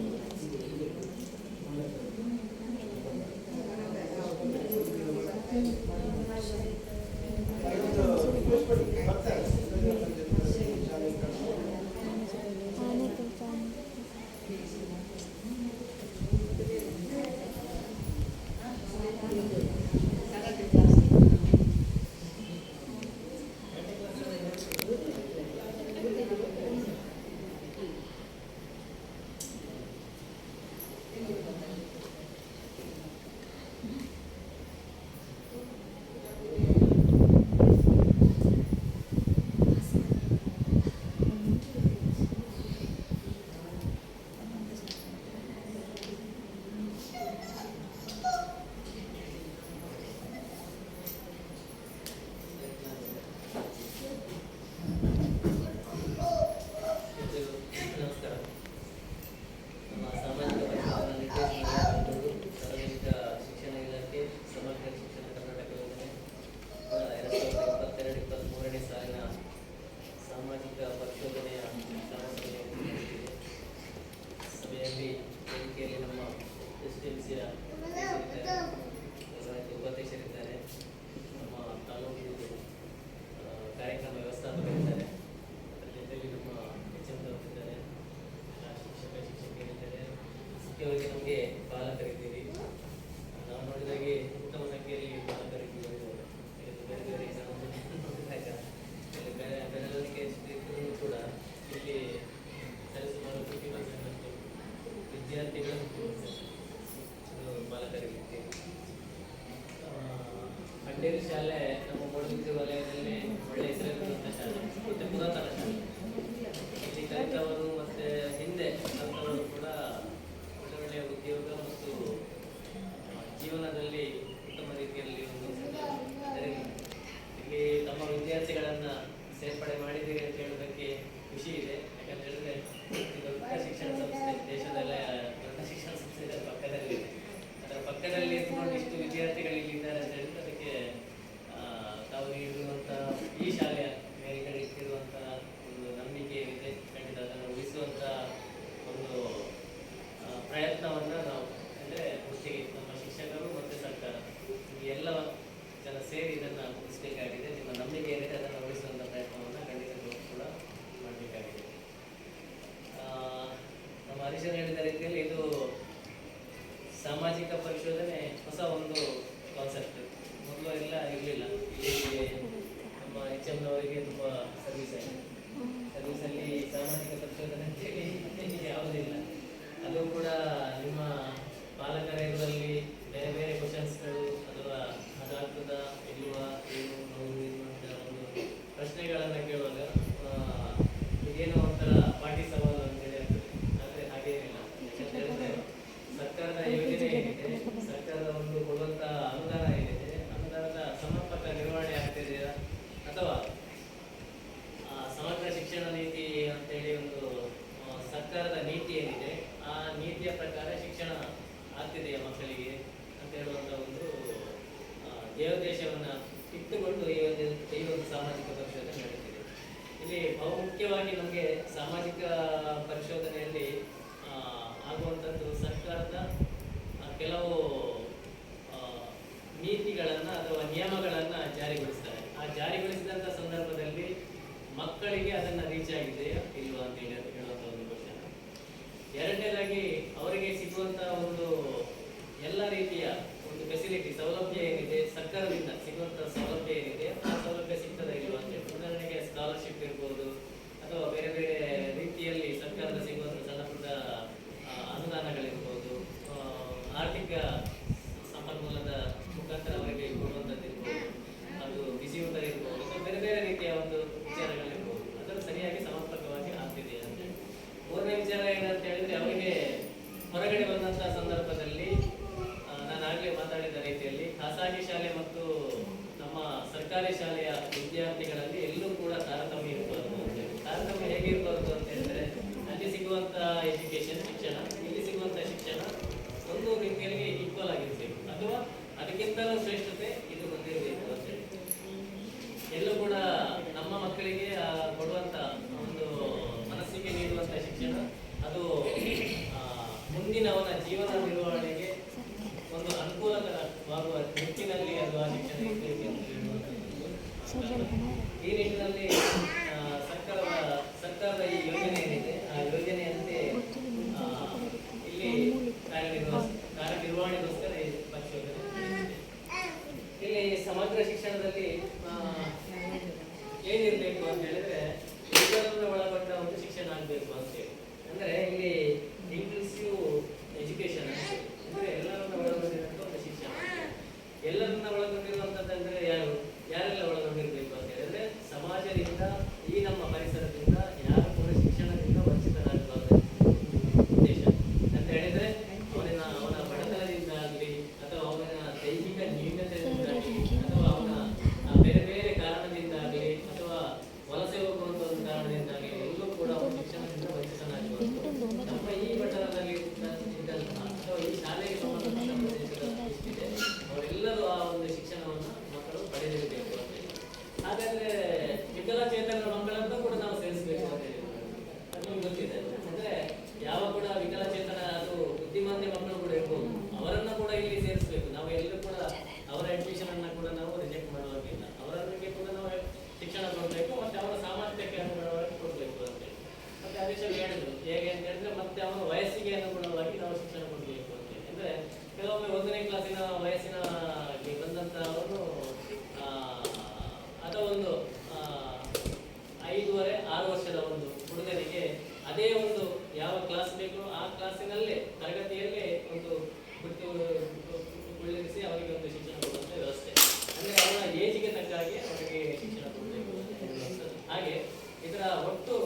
ಪಾಲಕರಿದ್ದೀರಿ. ನಾವು ನೋಡಿದಾಗೆ ಉತ್ತಮ ಸಂಖ್ಯೆಯಲ್ಲಿ ಪಾಲಕರಿದ್ದೀವಿ. ಬೇರೆ ಬೇರೆ ನೋಡಿದಾಗ ಬೆರಳಿಗೆ ಇದ್ರೂ ಕೂಡ ಇಲ್ಲಿ ಸರಿಸುಮಾರು 50% ವಿದ್ಯಾರ್ಥಿಗಳು ಪಾಲಕರಿದ್ದೀರಿ. ಅಡ್ಡೇರಿ ಶಾಲೆ ನಮ್ಮ ಮೂಡುಬಿದ್ರೆ ವಲಯದಲ್ಲಿ ಒಳ್ಳೆ ಹೆಸರಿರುವಂಥ ಶಾಲೆ ಮತ್ತು ಪುರಾತನ ಶಾಲೆ. ಇಲ್ಲಿ ಕಲಿತವರು ಮತ್ತು ಹಿಂದೆ ಕಲಿತವರು ಕೂಡ ಒಳ್ಳೆಯ ಉದ್ಯೋಗ ಮತ್ತು ಜೀವನದಲ್ಲಿ ಉತ್ತಮ ರೀತಿಯಲ್ಲಿ ಒಂದು ಇಲ್ಲಿ ತಮ್ಮ ವಿದ್ಯಾರ್ಥಿಗಳನ್ನು ಸೇರ್ಪಡೆ ಮಾಡಿದ್ದೀರಿ ಅಂತ ಹೇಳೋದಕ್ಕೆ ಖುಷಿ ಇದೆ. ಯಾಕಂತ ಹೇಳಿದ್ರೆ ದೊಡ್ಡ ಶಿಕ್ಷಣ ಸಂಸ್ಥೆ, ದೇಶದಲ್ಲೇ ದೊಡ್ಡ ಶಿಕ್ಷಣ ಸಂಸ್ಥೆ ಪಕ್ಕದಲ್ಲಿ, ಅದರ ಪಕ್ಕದಲ್ಲಿ ಇಟ್ಕೊಂಡು ಇಷ್ಟು ವಿದ್ಯಾರ್ಥಿಗಳು ಇಲ್ಲಿದ್ದಾರೆ ಅಂತ ಹೇಳಿದ್ರೆ ಅದಕ್ಕೆ ತಾವು ನೀಡಿರುವಂಥ ಈ ಶಾಲೆಯ ಮೇಲ್ಗಡೆ ಇಟ್ಟಿರುವಂಥ ಒಂದು ನಂಬಿಕೆ ಏನಿದೆ, ಖಂಡಿತ ಅದನ್ನು ಉಳಿಸುವಂಥ ಒಂದು ಪ್ರಯತ್ನವನ್ನು ನಾವು ಅಂದರೆ ಒಟ್ಟಿಗೆ ನಮ್ಮ ಶಿಕ್ಷಕರು ಮತ್ತು ಸರ್ಕಾರ ಈ ಎಲ್ಲ ಜನ ಸೇರಿ ಇದನ್ನು ಉಳಿಸಬೇಕಾಗಿದೆ. ನಿಮ್ಮ ನಂಬಿಕೆ ಏನಿದೆ ಅದನ್ನು ಉಳಿಸುವಂಥ ಪ್ರಯತ್ನವನ್ನು ಖಂಡಿತ ಕೂಡ ಮಾಡಬೇಕಾಗಿದೆ. ನಮ್ಮ ಹರೀಶನ್ ಹೇಳಿದ ರೀತಿಯಲ್ಲಿ ಇದು ಸಾಮಾಜಿಕ ಪರಿಶೋಧನೆ ಹೊಸ ಒಂದು ಕಾನ್ಸೆಪ್ಟ್. ಮೊದಲು ಎಲ್ಲ ಇರಲಿಲ್ಲ. ಇಲ್ಲಿ ನಮ್ಮ HM ನವರಿಗೆ ತುಂಬ ಸರ್ವಿಸಲ್ಲಿ ಸಾಮಾಜಿಕ ಪರಿಶೋಧನೆ ಅಂತೇಳಿ ಯಾವುದಿಲ್ಲ. ಅದು ಕೂಡ ನಿಮ್ಮ ಪಾಲಕರ ಇದರಲ್ಲಿ ಬೇರೆ ಬೇರೆ ಕ್ವಶನ್ಸ್ಗಳು ಅಥವಾ ಅದಾಗ್ತದ ಇಲ್ವಾ ಏನು ಅಂತ ಒಂದು ಪ್ರಶ್ನೆಗಳನ್ನು ಕೇಳುವಾಗ ಇದೇನೋ ಒಂಥರ ಪಾಟಿ ಸವಾಲು ಅಂತೇಳಿ ಆಗ್ತದೆ. ಆದರೆ ಹಾಗೇನಿಲ್ಲ. ಯಾಕಂತ ಹೇಳಿದ್ರೆ ಸರ್ಕಾರದ ಯೋಜನೆ ಏನಿದೆ, ಸರ್ಕಾರದ ಒಂದು ಕೊಡುವಂಥ ಅನುದಾನ ಏನಿದೆ, ಅನುದಾನದ ಸಮರ್ಪಕ ನಿರ್ವಹಣೆ ಆಗ್ತಿದೆಯಾ ಅಥವಾ ಸಮಗ್ರ ಶಿಕ್ಷಣ ನೀತಿ ಅಂತೇಳಿ ಒಂದು ಸರ್ಕಾರದ ನೀತಿ ಏನಿದೆ ಆ ನೀತಿಯ ಪ್ರಕಾರ ಶಿಕ್ಷಣ ಆಗ್ತಿದೆಯಾ ಮಕ್ಕಳಿಗೆ ಅಂತ ಹೇಳುವಂಥ ಒಂದು ದೇವದೇಶವನ್ನು ಇಟ್ಟುಕೊಂಡು ಈ ಒಂದು ಸಾಮಾಜಿಕ ಪರಿಶೋಧನೆ ನಡೆಯುತ್ತಿದೆ. ಇಲ್ಲಿ ಬಹುಮುಖ್ಯವಾಗಿ ನಮಗೆ ಸಾಮಾಜಿಕ ಪರಿಶೋಧನೆಯಲ್ಲಿ ಆಗುವಂಥದ್ದು ಸರ್ಕಾರದ ಕೆಲವು ನೀತಿಗಳನ್ನು ಅಥವಾ ನಿಯಮಗಳನ್ನು ಜಾರಿಗೊಳಿಸ್ತಾರೆ. ಆ ಜಾರಿಗೊಳಿಸಿದಂಥ ಸಂದರ್ಭದಲ್ಲಿ ಮಕ್ಕಳಿಗೆ ಅದನ್ನು ರೀಚ್ ಆಗಿದೆಯಾ ಇಲ್ವಾ ಅಂತ ಹೇಳುವಂಥ ಒಂದು ಕ್ವಶನ್. ಎರಡನೇದಾಗಿ ಅವರಿಗೆ ಸಿಗುವಂಥ ಒಂದು ಎಲ್ಲ ರೀತಿಯ ಒಂದು ಫೆಸಿಲಿಟಿ ಸೌಲಭ್ಯ ಏನಿದೆ, ಸರ್ಕಾರದಿಂದ ಸಿಗುವಂಥ ಸೌಲಭ್ಯ ಏನಿದೆ ಆ ಸೌಲಭ್ಯ ಸಿಗ್ತದೆ ಇಲ್ವಾ ಅಂತ ಹೇಳಿ. ಉದಾಹರಣೆಗೆ ಸ್ಕಾಲರ್ಶಿಪ್ ಇರ್ಬೋದು ಅಥವಾ ಬೇರೆ ಬೇರೆ ರೀತಿಯಲ್ಲಿ ಸರ್ಕಾರದ ಸಿಗುವಂಥ ಸಣ್ಣ ಪುಟ್ಟ ಅನುದಾನಗಳಿರ್ಬೋದು, ಆರ್ಥಿಕ ಸಂಪನ್ಮೂಲದ ಮುಖಾಂತರ ಅವರಿಗೆ ಕೊಡುವಂಥದ್ದು ಇರ್ಬೋದು, ಅದು ಬಿಸಿಯೂಟ ಇರ್ಬೋದು ಅಥವಾ ಬೇರೆ ಬೇರೆ ರೀತಿಯ ಒಂದು ವಿಚಾರಗಳಿರ್ಬೋದು, ಅದನ್ನು ಸರಿಯಾಗಿ ಸಮರ್ಪಕವಾಗಿ ಆಗ್ತಿದೆ ಅಂತ ಹೇಳಿ. ಮೂರನೇ ವಿಚಾರ ಏನಂತ ಹೇಳಿದ್ರೆ ಅವರಿಗೆ ಹೊರಗಡೆ ಬಂದಂಥ ಸಂದರ್ಭದಲ್ಲಿ ನಾನು ಆಗಲೇ ಮಾತಾಡಿದ ರೀತಿಯಲ್ಲಿ ಖಾಸಗಿ ಶಾಲೆ ಮತ್ತು ನಮ್ಮ ಸರ್ಕಾರಿ ಶಾಲೆಯ ವಿದ್ಯಾರ್ಥಿಗಳಲ್ಲಿ ಎಲ್ಲೂ ಕೂಡ ತಾರತಮ್ಯ ಇರಬಾರ್ದು ಅಂತ ಹೇಳಿ. ತಾರತಮ್ಯ ಹೇಗಿರಬಾರ್ದು ಅಂತ ಹೇಳಿದ್ರೆ ಅಲ್ಲಿ ಸಿಗುವಂಥ ಎಜುಕೇಶನ್ ಶಿಕ್ಷಣ, ಇಲ್ಲಿ ಸಿಗುವಂಥ ಶಿಕ್ಷಣ ಒಂದು ರೀತಿಯಲ್ಲಿ ಈಕ್ವಲ್ ಆಗಿರಬೇಕು ಅಥವಾ ಅದಕ್ಕಿಂತಲೂ ಶ್ರೇಷ್ಠತೆ ಇದು ಹೊಂದಿರಬೇಕು ಅಂತ ಹೇಳಿ. ಎಲ್ಲೂ ಕೂಡ ನಮ್ಮ ಮಕ್ಕಳಿಗೆ ಕೊಡುವಂಥ ಒಂದು ಮನಸ್ಸಿಗೆ ನೀಡುವಂಥ ಶಿಕ್ಷಣ ಅದು ಮುಂದಿನವನ ಜೀವನ ನಿರ್ವಹಣೆಗೆ ಒಂದು ಅನುಕೂಲಕರವಾಗುವ ನಿಟ್ಟಿನಲ್ಲಿ ಅದು ಆ ಶಿಕ್ಷಣ ಇರಬೇಕು ಅಂತ ಹೇಳುವಂಥದ್ದು. ಈ ನಿಟ್ಟಿನಲ್ಲಿ ಸರ್ಕಾರದ ಈ ಯೋಜನೆ ಏನಿದೆ ಆ ಯೋಜನೆಯಂತೆ ಇಲ್ಲಿ ಕಾರ್ಯನಿರ್ವಹಣೆಗೋಸ್ಕರ ಪರಿಶೋಧನೆ ಇಲ್ಲಿ ಸಮಗ್ರ ಶಿಕ್ಷಣದಲ್ಲಿ ಏನಿರಬೇಕು ಅಂತ ಹೇಳಿದ್ರೆ ಎಲ್ಲರನ್ನ ಒಳಗೊಂಡ ಒಂದು ಶಿಕ್ಷಣ ಆಗಬೇಕು ಅಂತ ಹೇಳಿ. ಅಂದರೆ ಇಲ್ಲಿ ಇನ್ಕ್ಲೂಸಿವ್ ಎಜುಕೇಶನ್ ಅಂದರೆ ಎಲ್ಲರನ್ನ ಒಳಗೊಂಡಿರುವಂಥ ಒಂದು ಶಿಕ್ಷಣ. ಎಲ್ಲರನ್ನ ಒಳಗೊಂಡಿರುವಂಥದ್ದು ಅಂದರೆ ಯಾರೆಲ್ಲ ಒಳಗೊಂಡಿರಬೇಕು ಅಂತ ಹೇಳಿದ್ರೆ ಕೆಲವೊಮ್ಮೆ 1ನೇ ಕ್ಲಾಸಿನ ವಯಸ್ಸಿನ ಬಂದಂತಹವರು ಅಥವಾ ಒಂದು 5.5-6 ವರ್ಷದ ಒಂದು ಹುಡುಗನಿಗೆ ಅದೇ ಒಂದು ಯಾವ ಕ್ಲಾಸ್ ಬೇಕು ಆ ಕ್ಲಾಸಿನಲ್ಲೇ ತರಗತಿಯಲ್ಲೇ ಒಂದು ಕುಳ್ಳಿರಿಸಿ ಅವರಿಗೆ ಒಂದು ಶಿಕ್ಷಣ ಕೊಡುವಂಥ ವ್ಯವಸ್ಥೆ. ಅಂದರೆ ಅವರ ಏಜಿಗೆ ತಕ್ಕ ಹಾಗೆ ಅವರಿಗೆ ಶಿಕ್ಷಣ ಕೊಡಬೇಕು ಅಂತ ಹೇಳುವಂಥದ್ದು. ಹಾಗೆ ಇದರ ಒಟ್ಟು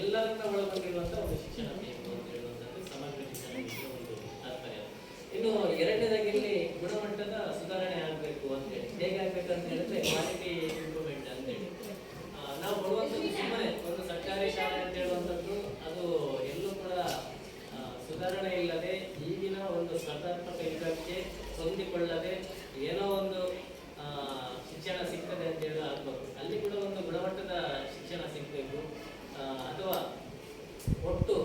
ಎಲ್ಲರನ್ನ ಒಳಗೊಂಡಿರುವಂಥ ಒಂದು ಶಿಕ್ಷಣ ಬೇಕು ಅಂತ ಹೇಳುವಂಥದ್ದು ಸಮಗ್ರ ಶಿಕ್ಷಣ ಒಂದು ತಾತ್ಪರ್ಯ. ಇನ್ನು ಎರಡನೇದಾಗಿ ಇಲ್ಲಿ ಗುಣಮಟ್ಟದ ಸುಧಾರಣೆ ಆಗಬೇಕು ಅಂತೇಳಿ. ಹೇಗಾಗಬೇಕು ಅಂತ ಹೇಳಿದ್ರೆ ಕ್ವಾಲಿಟಿ ಇಂಪ್ರೂವ್ಮೆಂಟ್ ಅಂತೇಳಿ. ನಾವು ಕೊಡುವಂಥದ್ದು ಸುಮ್ಮನೆ ಒಂದು ಸರ್ಕಾರಿ ಶಾಲೆ ಅಂತ ಹೇಳುವಂಥದ್ದು ಅದು ಎಲ್ಲೂ ಕೂಡ ಸುಧಾರಣೆ ಇಲ್ಲದೆ ಈಗಿನ ಒಂದು ಸ್ಪರ್ಧಾತ್ಮಕ ಯುಗಕ್ಕೆ ಹೊಂದಿಕೊಳ್ಳದೆ ಏನೋ ಒಂದು ಶಿಕ್ಷಣ ಸಿಗ್ತದೆ ಅಂತ ಹೇಳಿ ಆಗ್ಬೇಕು. ಅಲ್ಲಿ ಕೂಡ ಒಂದು ಗುಣಮಟ್ಟದ ಶಿಕ್ಷಣ ಸಿಗಬೇಕು. ಅಥವಾ ಒಟ್ಟು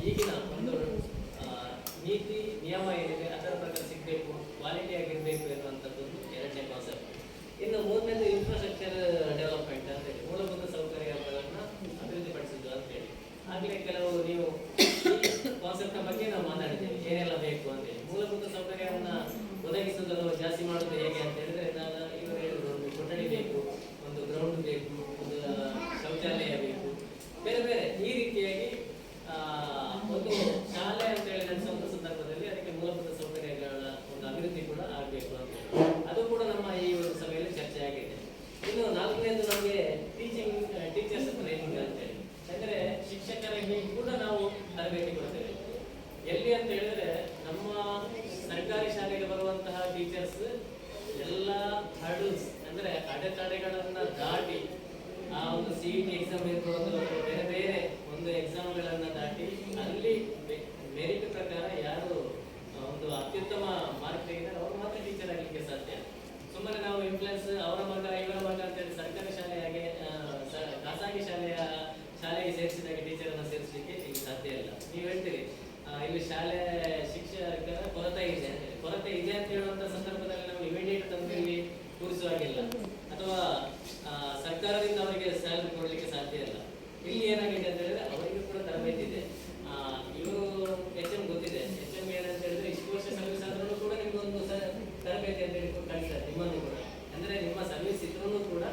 ಈಗಿನ ಒಂದು ನೀತಿ ನಿಯಮ ಏನಿದೆ ಅದರ ಪ್ರಕಾರ ಸಿಗಬೇಕು, ಕ್ವಾಲಿಟಿ ಆಗಿರಬೇಕು ಎನ್ನುವಂಥದ್ದು ಎರಡನೇ ಕಾನ್ಸೆಪ್ಟ್. ಇನ್ನು ಮೂರನೇದು ಇನ್ಫ್ರಾಸ್ಟ್ರಕ್ಚರ್ ಡೆವಲಪ್ಮೆಂಟ್ ಅಂತೇಳಿ, ಮೂಲಭೂತ ಸೌಕರ್ಯಗಳನ್ನು ಅಭಿವೃದ್ಧಿಪಡಿಸಿದ್ದು ಅಂತೇಳಿ. ಆಗಲೇ ಕೆಲವು ನೀವು ಈ ಕಾನ್ಸೆಪ್ಟ್ನ ಬಗ್ಗೆ ನಾವು ಮಾತಾಡಿದ್ದೇವೆ, ಏನೆಲ್ಲ ಬೇಕು ಅಂತೇಳಿ. ಮೂಲಭೂತ ಸೌಕರ್ಯವನ್ನು ಒದಗಿಸುವುದನ್ನು ಜಾಸ್ತಿ ಮಾಡೋದು ಹೇಗೆ ಅಂತ ಹೇಳಿದ್ರೆ, ಇವರು ಹೇಳಿದ್ರು ಒಂದು ಕೊಠಡಿ ಬೇಕು, ಒಂದು ಗ್ರೌಂಡ್ ಬೇಕು, ಒಂದು ಶೌಚಾಲಯ ಬೇಕು, ಬೇರೆ ಬೇರೆ ಈ ರೀತಿಯಾಗಿ ಒಂದು ಶಾಲೆ ಅಂತ ಹೇಳಿ ನಡೆಸುವಂಥ ಸಂದರ್ಭದಲ್ಲಿ ಅದಕ್ಕೆ ಮೂಲಭೂತ ಸೌಕರ್ಯಗಳ ಒಂದು ಅಭಿವೃದ್ಧಿ ಕೂಡ ಆಗಬೇಕು ಅಂತ ಹೇಳಿ ಅದು ಕೂಡ ನಮ್ಮ ಈ ಒಂದು ಸಭೆಯಲ್ಲಿ ಚರ್ಚೆ ಆಗಿದೆ. ಇನ್ನು ನಾಲ್ಕನೇದು ನಮಗೆ ಟೀಚರ್ಸ್ ಟ್ರೈನಿಂಗ್ ಅಂತೇಳಿ, ಅಂದರೆ ಶಿಕ್ಷಕರಿಗೆ ಕೂಡ ನಾವು ತರಬೇತಿ ಕೊಡ್ತೇವೆ. ಎಲ್ಲಿ ಅಂತ ಹೇಳಿದ್ರೆ ನಮ್ಮ ಸರ್ಕಾರಿ ಶಾಲೆಗೆ ಬರುವಂತಹ ಟೀಚರ್ಸ್ ಎಲ್ಲ ಹರ್ಡಲ್ಸ್ ಅಂದರೆ ಅಡೆತಡೆಗಳನ್ನು ದಾಟಿ ಆ ಒಂದು CET ಎಕ್ಸಾಮ್ ಇರ್ಬೋದು, ಬೇರೆ ಬೇರೆ ಒಂದು ಎಕ್ಸಾಮ್ಗಳನ್ನು ದಾಟಿ ಅಲ್ಲಿ ಮೆರಿಟ್ ಪ್ರಕಾರ ಯಾರು ಒಂದು ಅತ್ಯುತ್ತಮ ಮಾರ್ಕ್ ತೆಗೆದರೆ ಅವರು ಮಾತ್ರ ಟೀಚರ್ ಆಗಲಿಕ್ಕೆ ಸಾಧ್ಯ. ಸುಮ್ಮನೆ ನಾವು ಇನ್ಫ್ಲುಯೆನ್ಸ್ ಅವರ ಮಗ ಇವರ ಮಗ ಅಂತೇಳಿ ಸರ್ಕಾರಿ ಶಾಲೆಯಾಗೆ ಖಾಸಗಿ ಶಾಲೆಗೆ ಸೇರಿಸಿದಾಗ ಟೀಚರನ್ನು ಸೇರಿಸಲಿಕ್ಕೆ ಈಗ ಸಾಧ್ಯ ಇಲ್ಲ. ನೀವು ಹೇಳ್ತೀರಿ ಇಲ್ಲಿ ಶಾಲೆ ಶಿಕ್ಷಕರ ಕೊರತೆ ಇದೆ ಅಂತ ಹೇಳುವಂಥ ಸಂದರ್ಭದಲ್ಲಿ ನಾವು ಇಮಿಡಿಯೇಟ್ ತಂದು ಇಲ್ಲಿ ಕೂರಿಸುವಾಗಿಲ್ಲ, ಅಥವಾ ಸರ್ಕಾರದಿಂದ ಅವರಿಗೆ ಸ್ಯಾಲರಿ ಕೊಡಲಿಕ್ಕೆ ಸಾಧ್ಯ ಇಲ್ಲ. ಇಲ್ಲಿ ಏನಾಗಿದೆ ಅಂತ ಹೇಳಿದ್ರೆ ಅವರಿಗೂ ಕೂಡ ತರಬೇತಿ ಇದೆ. ಇವರು HM ಗೊತ್ತಿದೆ, HM ಏನಂತ ಹೇಳಿದ್ರೆ ಇಷ್ಟು ವರ್ಷ ಸರ್ವಿಸ್ ಆದ್ರೂ ಕೂಡ ನಿಮ್ಗೊಂದು ತರಬೇತಿ ಅಂತ ಹೇಳಿ ಕಳಿಸ್ತಾರೆ ನಿಮ್ಮನ್ನು ಕೂಡ. ಅಂದ್ರೆ ನಿಮ್ಮ ಸರ್ವಿಸ್ ಇದ್ರೂ ಕೂಡ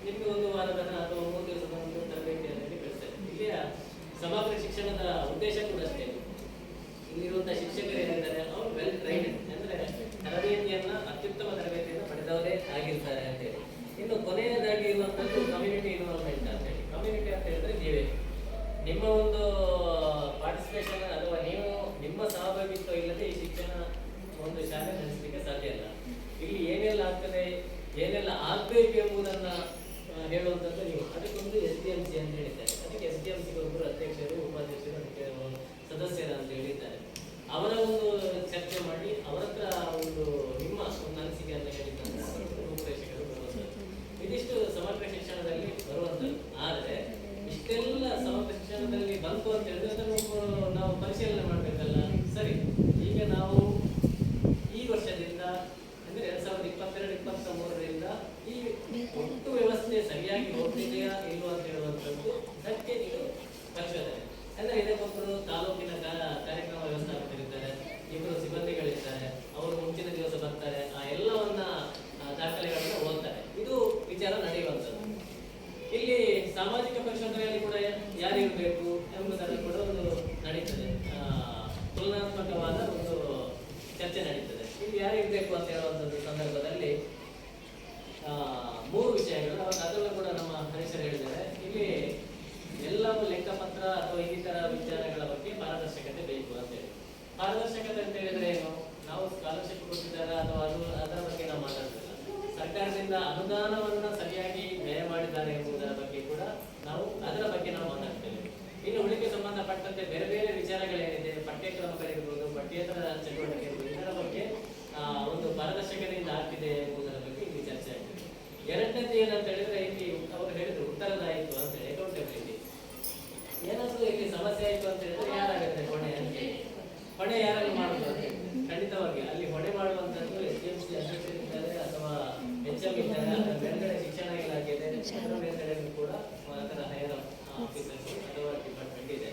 ನಿಮ್ಗೆ ಒಂದು ವಾರದ ಅಥವಾ 3 ದಿವಸದ ಒಂದು ತರಬೇತಿ ಅಂತ ಹೇಳಿ ಕಳಿಸ್ತಾರೆ. ಇಲ್ಲಿಯ ಸಮಗ್ರ ಶಿಕ್ಷಣದ ಉದ್ದೇಶ ಕೂಡ ಅಷ್ಟೇ. ಇಲ್ಲಿರುವಂತಹ ಶಿಕ್ಷಕರು ಏನಿದ್ದಾರೆ ಅವರು ವೆಲ್ ಟ್ರೈನ್ಡ್, ಅಂದ್ರೆ ತರಬೇತಿಯನ್ನ ಅತ್ಯುತ್ತಮ ತರಬೇತಿಯನ್ನು ಪಡೆದವರೇ ಆಗಿರ್ತಾರೆ ಅಂತೇಳಿ. ಇನ್ನು ಕೊನೆಯದಾಗಿ ಇರುವಂತದ್ದು ಕಮ್ಯುನಿಟಿ ಇನ್ವಾಲ್ವ್ಮೆಂಟ್ ಅಂತೇಳಿ. ಕಮ್ಯುನಿಟಿ ಅಂತ ಹೇಳಿದ್ರೆ ನೀವೇ ನಿಮ್ಮ ಒಂದು ಪಾರ್ಟಿಸಿಪೇಷನ್ ಅಥವಾ ನೀವು ನಿಮ್ಮ ಸಹಭಾಗಿತ್ವ ಇಲ್ಲದೆ ಈ ಶಿಕ್ಷಣ ಒಂದು ಶಾಲೆ ನಡೆಸಲಿಕ್ಕೆ ಸಾಧ್ಯ ಇಲ್ಲ. ಇಲ್ಲಿ ಏನೆಲ್ಲ ಆಗ್ತದೆ, ಏನೆಲ್ಲ ಆಗ್ಬೇಕು ಎಂಬುದನ್ನ ಹೇಳುವಂಥದ್ದು ನೀವು. ಅದಕ್ಕೊಂದು SDMC ಅಂತ ಹೇಳಿದ್ದಾರೆ. ಅದಕ್ಕೆ SDMC ಒಬ್ಬರು ಅಧ್ಯಕ್ಷರು, ಉಪಾಧ್ಯಕ್ಷರು, ಅದಕ್ಕೆ ಸದಸ್ಯರು ಅಂತ ಹೇಳಿದ್ದಾರೆ. ಅವರ ಒಂದು ಚರ್ಚೆ ಮಾಡಿ ಅವರ ಹತ್ರ ಒಂದು ನಿಮ್ಮ ಒಂದು ಅನಿಸಿಕೆ ಅಂತ ಹೇಳಿದ್ದಾರೆ ರೂಪರೇಷೆಗಳು ಬರುವಂಥದ್ದು. ಇದಿಷ್ಟು ಸಮಗ್ರ ಶಿಕ್ಷಣದಲ್ಲಿ ಬರುವಂಥದ್ದು. ಆದರೆ ಇಷ್ಟೆಲ್ಲ ಸಮಗ್ರ ಶಿಕ್ಷಣದಲ್ಲಿ ಬಂತು ಅಂತ ಹೇಳಿದ್ರೆ ಅದನ್ನು ನಾವು ಪರಿಶೀಲನೆ ಮಾಡಬೇಕಲ್ಲ. ಸರಿ, ಈಗ ನಾವು ಈ ವರ್ಷದಿಂದ ಅಂದರೆ 2022-23ರಿಂದ ಈ ಒಟ್ಟು ವ್ಯವಸ್ಥೆ ಸರಿಯಾಗಿ ಹೋಗ್ತಿದೆಯಾ ಇಲ್ವಾ ಅಂತ ಹೇಳುವಂಥದ್ದು ಅದಕ್ಕೆ ಇದು ಪರಿಶೋಧನೆ. ಅಂದರೆ ಇದಕ್ಕೊಬ್ಬರು ತಾಲೂಕಿನ ಕಾರ್ಯಕ್ರಮ ವ್ಯವಸ್ಥಾಪಕರಿದ್ದಾರೆ, 2 ಸಿಬ್ಬಂದಿಗಳಿರ್ತಾರೆ, ಅವರು ಮುಂಚಿನ ದಿವಸ ಬರ್ತಾರೆ, ಆ ಎಲ್ಲವನ್ನ ದಾಖಲೆಗಳನ್ನು ಓದ್ತಾರೆ. ಇದು ವಿಚಾರ ನಡೆಯುವಂಥದ್ದು. ಇಲ್ಲಿ ಸಾಮಾಜಿಕ ಪರಿಶೋಧನೆಯಲ್ಲಿ ಕೂಡ ಯಾರಿರಬೇಕು ಎಂಬುದನ್ನು ಕೂಡ ಒಂದು ನಡೀತದೆ, ತುಲನಾತ್ಮಕವಾದ ಒಂದು ಚರ್ಚೆ ನಡೀತದೆ. ಇಲ್ಲಿ ಯಾರಿರಬೇಕು ಅಂತ ಹೇಳುವಂಥದ್ದು ಸಂದರ್ಭದಲ್ಲಿ 3 ವಿಷಯಗಳು ಅದೆಲ್ಲ ಕೂಡ ನಮ್ಮ ಹರೀಶರು ಹೇಳಿದ್ದಾರೆ. ಇಲ್ಲಿ ಎಲ್ಲವೂ ಲೆಕ್ಕಪತ್ರ ಅಥವಾ ಇನ್ನಿತರ ವಿಚಾರಗಳ ಬಗ್ಗೆ ಪಾರದರ್ಶಕತೆ ಬೇಕು ಅಂತೇಳಿ. ಪಾರದರ್ಶಕತೆ ಅಂತ ಹೇಳಿದ್ರೆ ಏನು? ನಾವು ಸ್ಕಾಲರ್ಶಿಪ್ ಕೊಟ್ಟಿದ್ದಾರೆ ಅಥವಾ ಅದರ ಬಗ್ಗೆ ನಾವು ಮಾತಾಡ್ತಿಲ್ಲ. ಸರ್ಕಾರದಿಂದ ಅನುದಾನವನ್ನ ಸರಿಯಾಗಿ ವ್ಯಯ ಮಾಡಿದ್ದಾರೆ ಎಂಬುದರ ಬಗ್ಗೆ ಕೂಡ ನಾವು ಅದರ ಬಗ್ಗೆ ನಾವು ಮಾತಾಡ್ತೇವೆ. ಇನ್ನು ಉಳಿಕೆ ಸಂಬಂಧಪಟ್ಟಂತೆ ಬೇರೆ ಬೇರೆ ವಿಚಾರಗಳೇನಿದೆ, ಪಠ್ಯಕ್ರಮಗಳಿರ್ಬೋದು, ಪಠ್ಯೇತರ ಚಟುವಟಿಕೆ ಇರ್ಬೋದು, ಇದರ ಬಗ್ಗೆ ಒಂದು ಪಾರದರ್ಶಕತೆಯಿಂದ ಆಗ್ತಿದೆ ಎಂಬುದರ ಬಗ್ಗೆ ಇಲ್ಲಿ ಚರ್ಚೆ ಆಗ್ತದೆ. ಎರಡನೇದು ಏನಂತ ಹೇಳಿದ್ರೆ ಇಲ್ಲಿ ಅವರು ಹೇಳಿದ್ರು ಉತ್ತರದಾಯಿತ್ವ ಅಂತ ಹೇಳಿ, ಅಕೌಂಟಬಿಲಿಟಿ. ಏನಾದ್ರು ಇಲ್ಲಿ ಸಮಸ್ಯೆ ಆಯಿತು ಅಂತ ಹೇಳಿದ್ರೆ ಯಾರಾಗುತ್ತೆ ಹೊಣೆ ಯಾರಾಗಿ ಮಾಡುದು? ಖಂಡಿತವಾಗಿ ಅಲ್ಲಿ ಹೊಣೆ ಮಾಡುವಂತದ್ದು SDMC ಅಧ್ಯಕ್ಷರಿದ್ದಾರೆ ಅಥವಾ HM ಇದ್ದಾರೆ, ಅದರ ಮೇಲ್ಗಡೆ ಶಿಕ್ಷಣ ಇಲಾಖೆ ಇದೆ, ಅದರ ಮೇಲ್ಗಡೆ ಕೂಡ ಅದರ ಹೈಯರ್ ಆಫೀಸರ್ಸ್ ಅಥವಾ ಡಿಪಾರ್ಟ್ಮೆಂಟ್ ಇದೆ.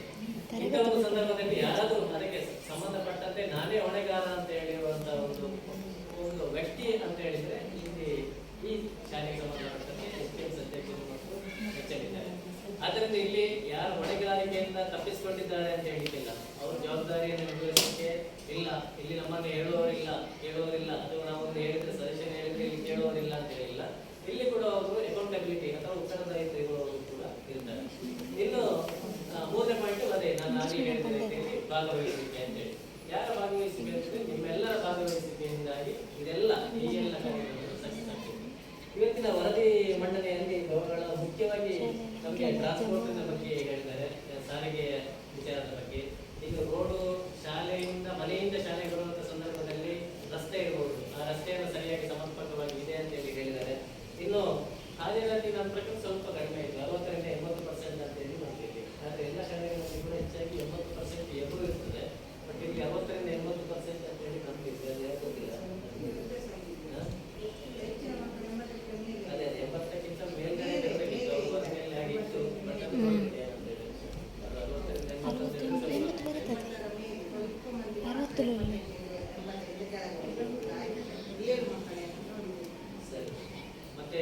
ಇಂಥ ಒಂದು ಸಂದರ್ಭದಲ್ಲಿ ಯಾರಾದ್ರೂ ಅದಕ್ಕೆ ಸಂಬಂಧಪಟ್ಟಂತೆ ನಾನೇ ಹೊಣೆಗಾರ ಅಂತ ಹೇಳಿರುವಂತಹ ಸಂಬಂಧಪಟ್ಟಂತೆ SPMC ಅಧ್ಯಕ್ಷರು ಮತ್ತು ಹೆಚ್ಚಲಿದ್ದಾರೆ. ಆದ್ದರಿಂದ ಇಲ್ಲಿ ಯಾರು ಹೊಣೆಗಾರಿಕೆಯಿಂದ ತಪ್ಪಿಸಿಕೊಂಡಿದ್ದಾರೆ ಅಂತ ಹೇಳಿಕ್ಕಿಲ್ಲ, ಅವರು ಜವಾಬ್ದಾರಿಯನ್ನು ನಿರ್ವಹಿಸಲಿಕ್ಕೆ ಇಲ್ಲ, ಇಲ್ಲಿ ನಮ್ಮನ್ನು ಹೇಳುವವರಿಲ್ಲ, ಕೇಳುವವರಿಲ್ಲ, ಅಥವಾ ನಾವೊಂದು ಹೇಳಿದ್ರೆ ಸಜೆಷನ್ ಹೇಳಿದ್ರೆ ಇಲ್ಲಿ ಕೇಳುವವರಿಲ್ಲ ಅಂತ ಹೇಳಿಲ್ಲ. ಇಲ್ಲಿ ಕೂಡ ಅವರು ಅಕೌಂಟಬಿಲಿಟಿ ಅಥವಾ ಉತ್ತರದಾಯಿತ್ವ ಇರುವವರು ಕೂಡ ಇರ್ತಾರೆ. ಇನ್ನು ಮೂರನೇ ಪಾಯಿಂಟ್ ಅದೇ ನಾನು ಆಗಲೇ ಹೇಳಿದ ರೀತಿಯಲ್ಲಿ ಭಾಗವಹಿಸುವಿಕೆ ಅಂತೇಳಿ. ಯಾರ ಭಾಗವಹಿಸುವಿಕೆ ಅಂತಂದ್ರೆ ನಿಮ್ಮೆಲ್ಲರ ಭಾಗವಹಿಸುವಿಕೆಯಿಂದಾಗಿ ಇದೆಲ್ಲ ಈ ಎಲ್ಲ ಕಾರ್ಯಗಳು ಸಕ್ಸಸ್ ಆಗ್ತದೆ. ಇವತ್ತಿನ ವರದಿ ಮಂಡನೆಯಲ್ಲಿ ಅವುಗಳ ಮುಖ್ಯವಾಗಿ ನಮಗೆ ಟ್ರಾನ್ಸ್ಪೋರ್ಟ್ ಬಗ್ಗೆ ಹೇಳಿದ್ದಾರೆ, ಸಾರಿಗೆ ವಿಚಾರದ ಬಗ್ಗೆ. ಇದು ರೋಡು ಶಾಲೆಯಿಂದ ಮನೆಯಿಂದ ಶಾಲೆಗೆ ಬರುವಂಥ ಸಂದರ್ಭದಲ್ಲಿ ರಸ್ತೆ ಇರಬಹುದು, ಆ ರಸ್ತೆಯನ್ನು ಸರಿಯಾಗಿ ಸಮರ್ಪಕವಾಗಿ ಇದೆ ಅಂತ ಹೇಳಿದ್ದಾರೆ. ಇನ್ನು ಹಾಜರಾತಿ ನಮ್ಮ ಪ್ರಕಾರ ಸ್ವಲ್ಪ ಕಡಿಮೆ ಇತ್ತು, 60ರಿಂದ 80% ಅಂತ ಹೇಳಿ ಮಾಡ್ತೀವಿ. ಆದರೆ ಎಲ್ಲ ಶಾಲೆಗಳಲ್ಲಿ ಕೂಡ ಹೆಚ್ಚಾಗಿ 80% ಎದುರು ಇರ್ತದೆ. ಬಟ್ ಇಲ್ಲಿ 60ರಿಂದ 80% ಅಂತ ಹೇಳಿ ಕಂಡಿದೆ, ಅದು ಯಾಕೋದಿಲ್ಲ. ಅದೇ 80ಕ್ಕಿಂತ ಮೇಲ್ಗಡೆ ಬರಬೇಕಿತ್ತು, ಅವರು ಹೊರಗಡೆ ಆಗಿತ್ತು. ಬಟ್ ಅದು ಏನಂತೇಳಿ ಅದು 60ರಿಂದ 80 ಸರಿ. ಮತ್ತೆ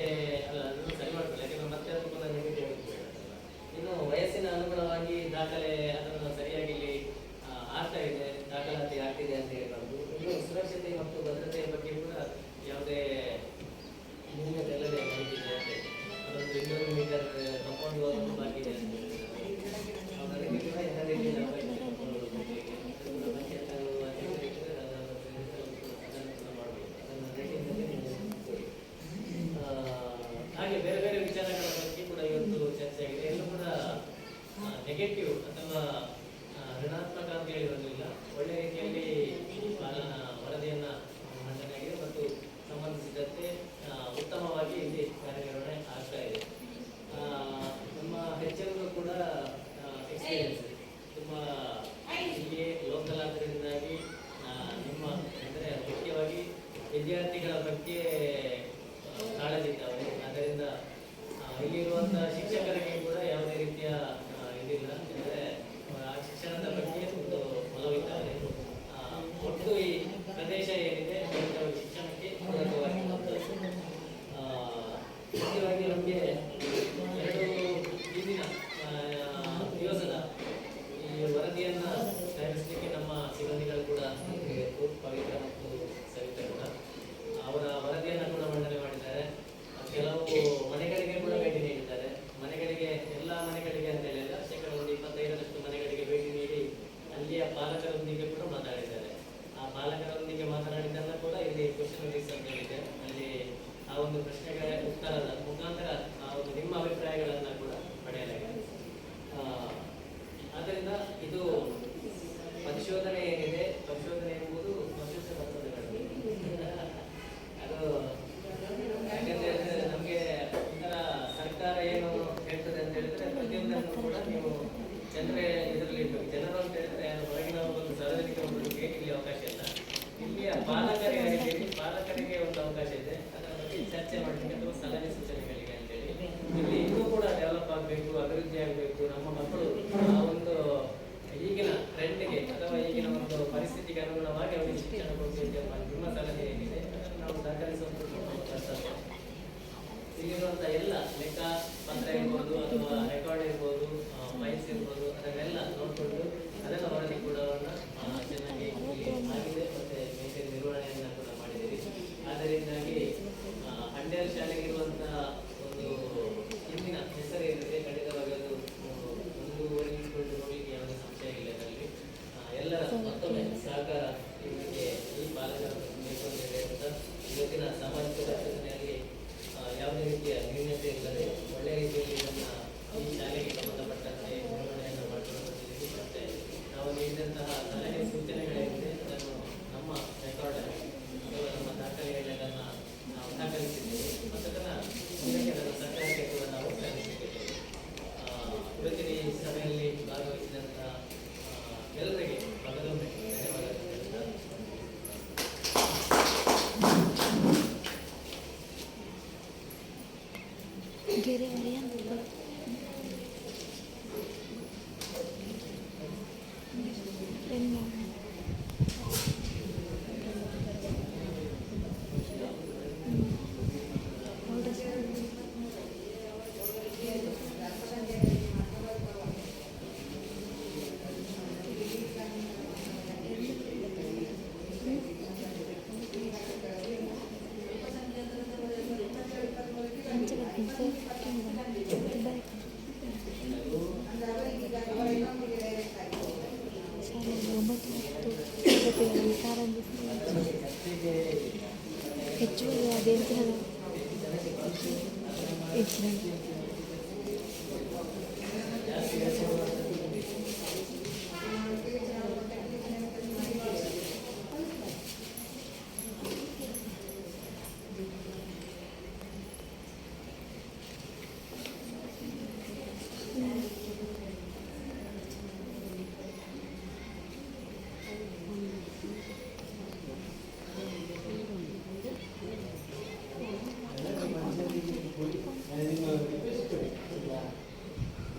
ಅಲ್ಲ ಅದನ್ನು ಸರಿ ಮಾಡ್ಕೊಳ್ಳಿ, ಯಾಕಂದ್ರೆ ಮತ್ತೆ ಅದು ಕೂಡ ನೆಗೆಟಿವ್ ಬೇಡಲ್ಲ. ಇನ್ನು ವಯಸ್ಸಿನ ಅನುಗುಣವಾಗಿ ದಾಖಲೆ ಅದನ್ನು ಸರಿಯಾಗಿ ಇಲ್ಲಿ ಆಗ್ತಾ ಇದೆ, ದಾಖಲಾತಿ ಆಗ್ತಿದೆ ಅಂತ ಹೇಳ್ಬಾರ್ದು. ಇನ್ನು ಸುರಕ್ಷತೆ ಮತ್ತು ಭದ್ರತೆಯ ಬಗ್ಗೆ ಕೂಡ ಯಾವುದೇ ನ್ಯೂನತೆ ಎಲ್ಲದೇ ನಡೀತಿದೆ ಅಂತ ಹೇಳಿ. ಅದೊಂದು 200 ಮೀಟರ್ ಕಂಪೌಂಡ್ ವಾಲ್ ಬಾಕಿ ಇದೆ ಅಂತ ಹೇಳಿದ್ದಾರೆ. ಅದಕ್ಕೆ ಕೂಡ ಎಲ್ಲ ರೀತಿಯ ಹಾಗೆ ಬೇರೆ ಬೇರೆ ವಿಚಾರಗಳ ಬಗ್ಗೆ ಕೂಡ ಇವತ್ತು ಚರ್ಚೆ ಆಗಿದೆ. ಎಲ್ಲೂ ಕೂಡ ನೆಗೆಟಿವ್ ಅಥವಾ ಋಣಾತ್ಮಕ ಅಂತ ಹೇಳಿ ಬರಲಿಲ್ಲ. ಒಳ್ಳೆ ರೀತಿಯಲ್ಲಿ ವರದಿಯನ್ನು ಮಂಡನೆ ಆಗಿದೆ ಮತ್ತು ಸಂಬಂಧಿಸಿದಂತೆ ಉತ್ತಮವಾಗಿ ಇಲ್ಲಿ ಕಾರ್ಯನಿರ್ವಹಣೆ ಆಗ್ತಾ ಇದೆ. ನಮ್ಮ ಹೆಚ್ಚಿನವರು ಕೂಡ ಎಕ್ಸ್ಪೀರಿಯನ್ಸ್ ತುಂಬ ಇಲ್ಲಿಯೇ ಲೋಕಲ್ ಆದ್ದರಿಂದಾಗಿ ನಿಮ್ಮ ಅಂದರೆ ಮುಖ್ಯವಾಗಿ ವಿದ್ಯಾರ್ಥಿಗಳ ಬಗ್ಗೆ ಕಾಳಜಿ ಇದ್ದಾವೆ. ಆದ್ದರಿಂದ ಇಲ್ಲಿರುವಂಥ ಶಿಕ್ಷಕರಿಗೆ ಕೂಡ ಯಾವುದೇ ರೀತಿಯ ಇದಿಲ್ಲ, ಅಂದರೆ ಆ ಶಿಕ್ಷಣದ ಬಗ್ಗೆ ಒಂದು ಒಲವಿದ್ದಾರೆ. ಒಟ್ಟು ಈ ಪ್ರದೇಶ ಏನಿದೆ ಶಿಕ್ಷಣಕ್ಕೆ ಪೂರಕವಾಗಿ ಮುಖ್ಯವಾಗಿ ನಮಗೆ 2 ದಿವಸದ ಈ ವರದಿಯನ್ನು ತಯಾರಿಸಲಿಕ್ಕೆ ನಮ್ಮ ಸಿಬ್ಬಂದಿಗಳು ಕೂಡ ಪವಿತ್ರ ಮತ್ತು ಸವಿತಾ ಕೂಡ ಅವರ ವರದಿಯನ್ನು ಕೂಡ ಮಂಡನೆ ಮಾಡಿದ್ದಾರೆ. ಕೆಲವು ಮನೆಗಳಿಗೆ ಕೂಡ ಭೇಟಿ ನೀಡಿದ್ದಾರೆ. ಮನೆಗಳಿಗೆ ಎಲ್ಲ ಮನೆಗಳಿಗೆ ಅಂತ ಹೇಳಿಲ್ಲ, ಶೇಕಡ 25% ಮನೆಗಳಿಗೆ ಭೇಟಿ ನೀಡಿ ಅಲ್ಲಿಯ ಪಾಲಕರೊಂದಿಗೆ ಕೂಡ ಮಾತಾಡಿದ್ದಾರೆ. ಆ ಪಾಲಕರೊಂದಿಗೆ ಮಾತನಾಡಿದ್ದನ್ನ ಕೂಡ ಇಲ್ಲಿ ಕ್ವಶನ್ ರಿಸ್ ಅಂತ ಹೇಳಿದೆ. ಅಲ್ಲಿ ಆ ಒಂದು ಪ್ರಶ್ನೆಗಳ ಉತ್ತರದ ಮುಖಾಂತರ ಆ ಒಂದು ನಿಮ್ಮ ಅಭಿಪ್ರಾಯಗಳನ್ನು ಕೂಡ ಪಡೆಯಲಾಗಿದೆ. ಆದ್ದರಿಂದ ಇದು ಪರಿಶೋಧನೆ ಏನಿದೆ, ಪರಿಶೋಧನೆ ಎಂಬುದು ಮನುಷ್ಯ ಸಂಶೋಧನೆಗಳು. ಅದು ಯಾಕಂತ ಹೇಳಿದ್ರೆ ನಮಗೆ ಒಂಥರ ಸರ್ಕಾರ ಏನು ಹೇಳ್ತದೆ ಅಂತ ಹೇಳಿದ್ರೆ ಪ್ರತಿಯೊಂದನ್ನು ಕೂಡ ನೀವು ಜನರೇ ಇದರಲ್ಲಿ ಇರಬೇಕು. ಜನರು ಅಂತ ಹೇಳಿದ್ರೆ ಯಾರು ಹೊರಗಿನ ಒಂದು ಸಾರ್ವಜನಿಕರ ಭೇಟಿಗೆ ಇಲ್ಲಿ ಅವಕಾಶ ಇಲ್ಲ. ಇಲ್ಲಿಯ ಪಾಲಕರಿಗೆ ಒಂದು ಅವಕಾಶ ಇದೆ, ಅದರ ಬಗ್ಗೆ ಚರ್ಚೆ ಮಾಡಲಿಕ್ಕೆ ಅಥವಾ ಸಲಹೆ ಸೂಚನೆಗಳಿಗೆ ಅಂತೇಳಿ. ಇಲ್ಲಿ ಇನ್ನೂ ಕೂಡ ಡೆವಲಪ್ ಆಗಬೇಕು, ಅಭಿವೃದ್ಧಿ ಆಗಬೇಕು. ನಮ್ಮ ಮಕ್ಕಳು ಆ ಒಂದು ಈಗಿನ ಟ್ರೆಂಡ್ಗೆ ಅಥವಾ ಈಗಿನ ಒಂದು ಪರಿಸ್ಥಿತಿಗೆ ಅನುಗುಣವಾಗಿ ಅವರಿಗೆ ಶಿಕ್ಷಣ ಕೊಡಬೇಕು ಎಂಬ ನಿಮ್ಮ ಸಲಹೆ ಏನಿದೆ ಅದನ್ನು ನಾವು ದಾಖಲಿಸುವಂಥ ಕರ್ತವ್ಯ. ಇಲ್ಲಿರುವಂಥ ಎಲ್ಲ ಲೆಕ್ಕ ಪತ್ರ ಇರ್ಬೋದು ಅಥವಾ ರೆಕಾರ್ಡ್ ಇರ್ಬೋದು, ಫೈಲ್ಸ್ ಇರ್ಬೋದು, ಅದನ್ನೆಲ್ಲ ನೋಡಿಕೊಂಡು ಅದನ್ನು ವರದಿ ಕೂಡ ಚೆನ್ನಾಗಿ ಆಗಿದೆ ಮತ್ತು ಮೇಂಟೈನ್ ನಿರ್ವಹಣೆಯನ್ನು ಕೂಡ ಮಾಡಿದ್ದೀರಿ. ಆದ್ದರಿಂದಾಗಿ ಹಂಡೇಲ್ ಶಾಲೆಗಿರುವಂಥ ಒಂದು ಹಿಂದಿನ ಹೆಸರು ಏನಿದೆ ಖಂಡಿತವಾಗಿ ಅದು ಮುಂದುವರಿಸಿಕೊಂಡು ಹೋಗಲಿಕ್ಕೆ ಯಾವುದೇ ಸಂಶಯ ಇಲ್ಲ. ಇದರಲ್ಲಿ ಎಲ್ಲರ ಮತ್ತೊಮ್ಮೆ ಸಹಕಾರ ಇವರಿಗೆ ಈ ಪಾಲಕರ ಬೇಕು ಅಂತ ಇವತ್ತಿನ ಸಾಮಾಜಿಕ ಪರಿಶೋಧನೆಯಲ್ಲಿ ಯಾವುದೇ ರೀತಿಯ ನ್ಯೂನತೆ ಇಲ್ಲದೆ ಒಳ್ಳೆಯ ರೀತಿಯಲ್ಲಿ ಇದನ್ನು ಈ ಶಾಲೆಗೆ ಸಂಬಂಧಪಟ್ಟಂತೆ ನಿರ್ವಹಣೆಯನ್ನು ಮಾಡಿಕೊಳ್ಳುತ್ತಿದ್ದೀವಿ. ಮತ್ತು ನಾವು ನೀಡಿದಂತಹ ಸಲಹೆ ಸೂಚನೆಗಳೇನಿದೆ ಅದನ್ನು ನಮ್ಮ ರೆಕಾರ್ಡ್ ಅಥವಾ ನಮ್ಮ ದಾಖಲೆಗಳನ್ನ ನಾವು ದಾಖಲಿಸಿದ್ದೇವೆ ಮತ್ತು ಅದನ್ನು ಸರ್ಕಾರಕ್ಕೆ ಕೂಡ ನಾವು ಸಲ್ಲಿಸಿದ್ದೇವೆ. ಇವತ್ತಿನ ಈ ಸಭೆಯಲ್ಲಿ ಭಾಗವಹಿಸಿದಂಥ ಎಲ್ಲರಿಗೆ ಮಗದೊಮ್ಮೆ ಧನ್ಯವಾದಗಳು. ಗೆರೆ ಹರಿಯಂತ ಹೌದಾ ಸರ್? ಅಂದ್ರೆ ಅವರಿಗೆ ಈಗ ಅವರ ಇನ್ನೊಂದಿಗೆ ಡೈರೆಕ್ಟ್ ಆಗಿ ಶಾಲೆಯಲ್ಲಿ 9 ತರಗತಿಗಳಲ್ಲಿ ಹೆಚ್ಚುವರಿ ಅದೇಂತರ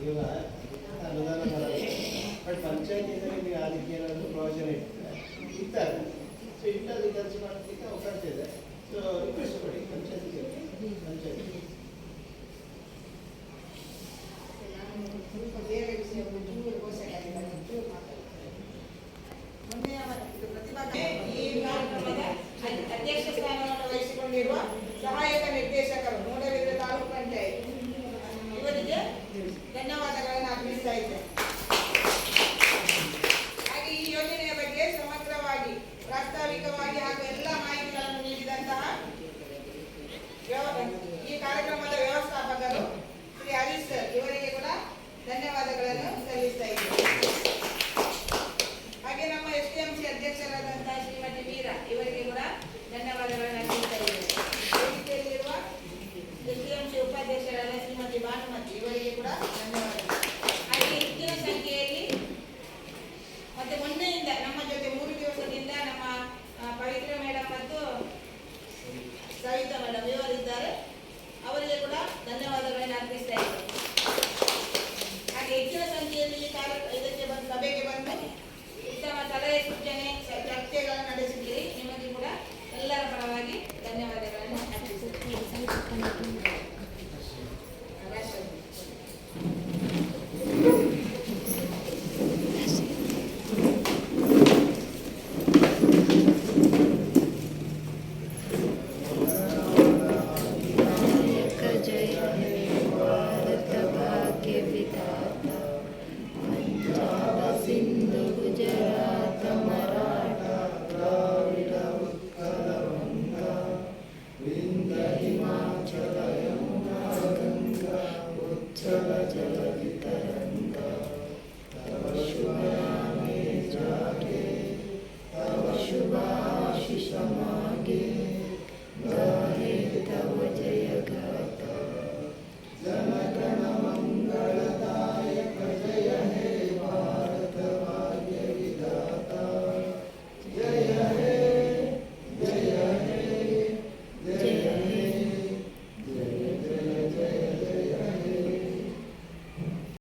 ಈಗ ಅನುದಾನ ಬರಲ್ಲ ಬಟ್ ಪಂಚಾಯತಿಯಿಂದ ನಿಮಗೆ ಅದಕ್ಕೆ ಏನಾದರೂ ಪ್ರಯೋಜನ ಇರ್ತಾರೆ ಸೊ ಇಟ್ಟಲ್ಲಿ ಕೆಲಸ ಮಾಡಲಿಕ್ಕೆ ಅವಕಾಶ ಇದೆ ಸೊ ರಿಕ್ವೆಸ್ಟ್ ಕೊಡಿ ಪಂಚಾಯತಿಗೆ ಸ್ವಲ್ಪ ಬೇರೆ ವಿಷಯ ಚೂರು ಘೋಷಣೆಯಾಗಿದೆ ಚೂರು ಮಾತಾಡ್ತಾರೆ ಮೊನ್ನೆ ಇದು ಪ್ರತಿಭಾ ಈ ಕಾರ್ಯಕ್ರಮದ ಅಧ್ಯಕ್ಷ ಸ್ಥಾನವನ್ನು ವಹಿಸಿಕೊಂಡಿರುವ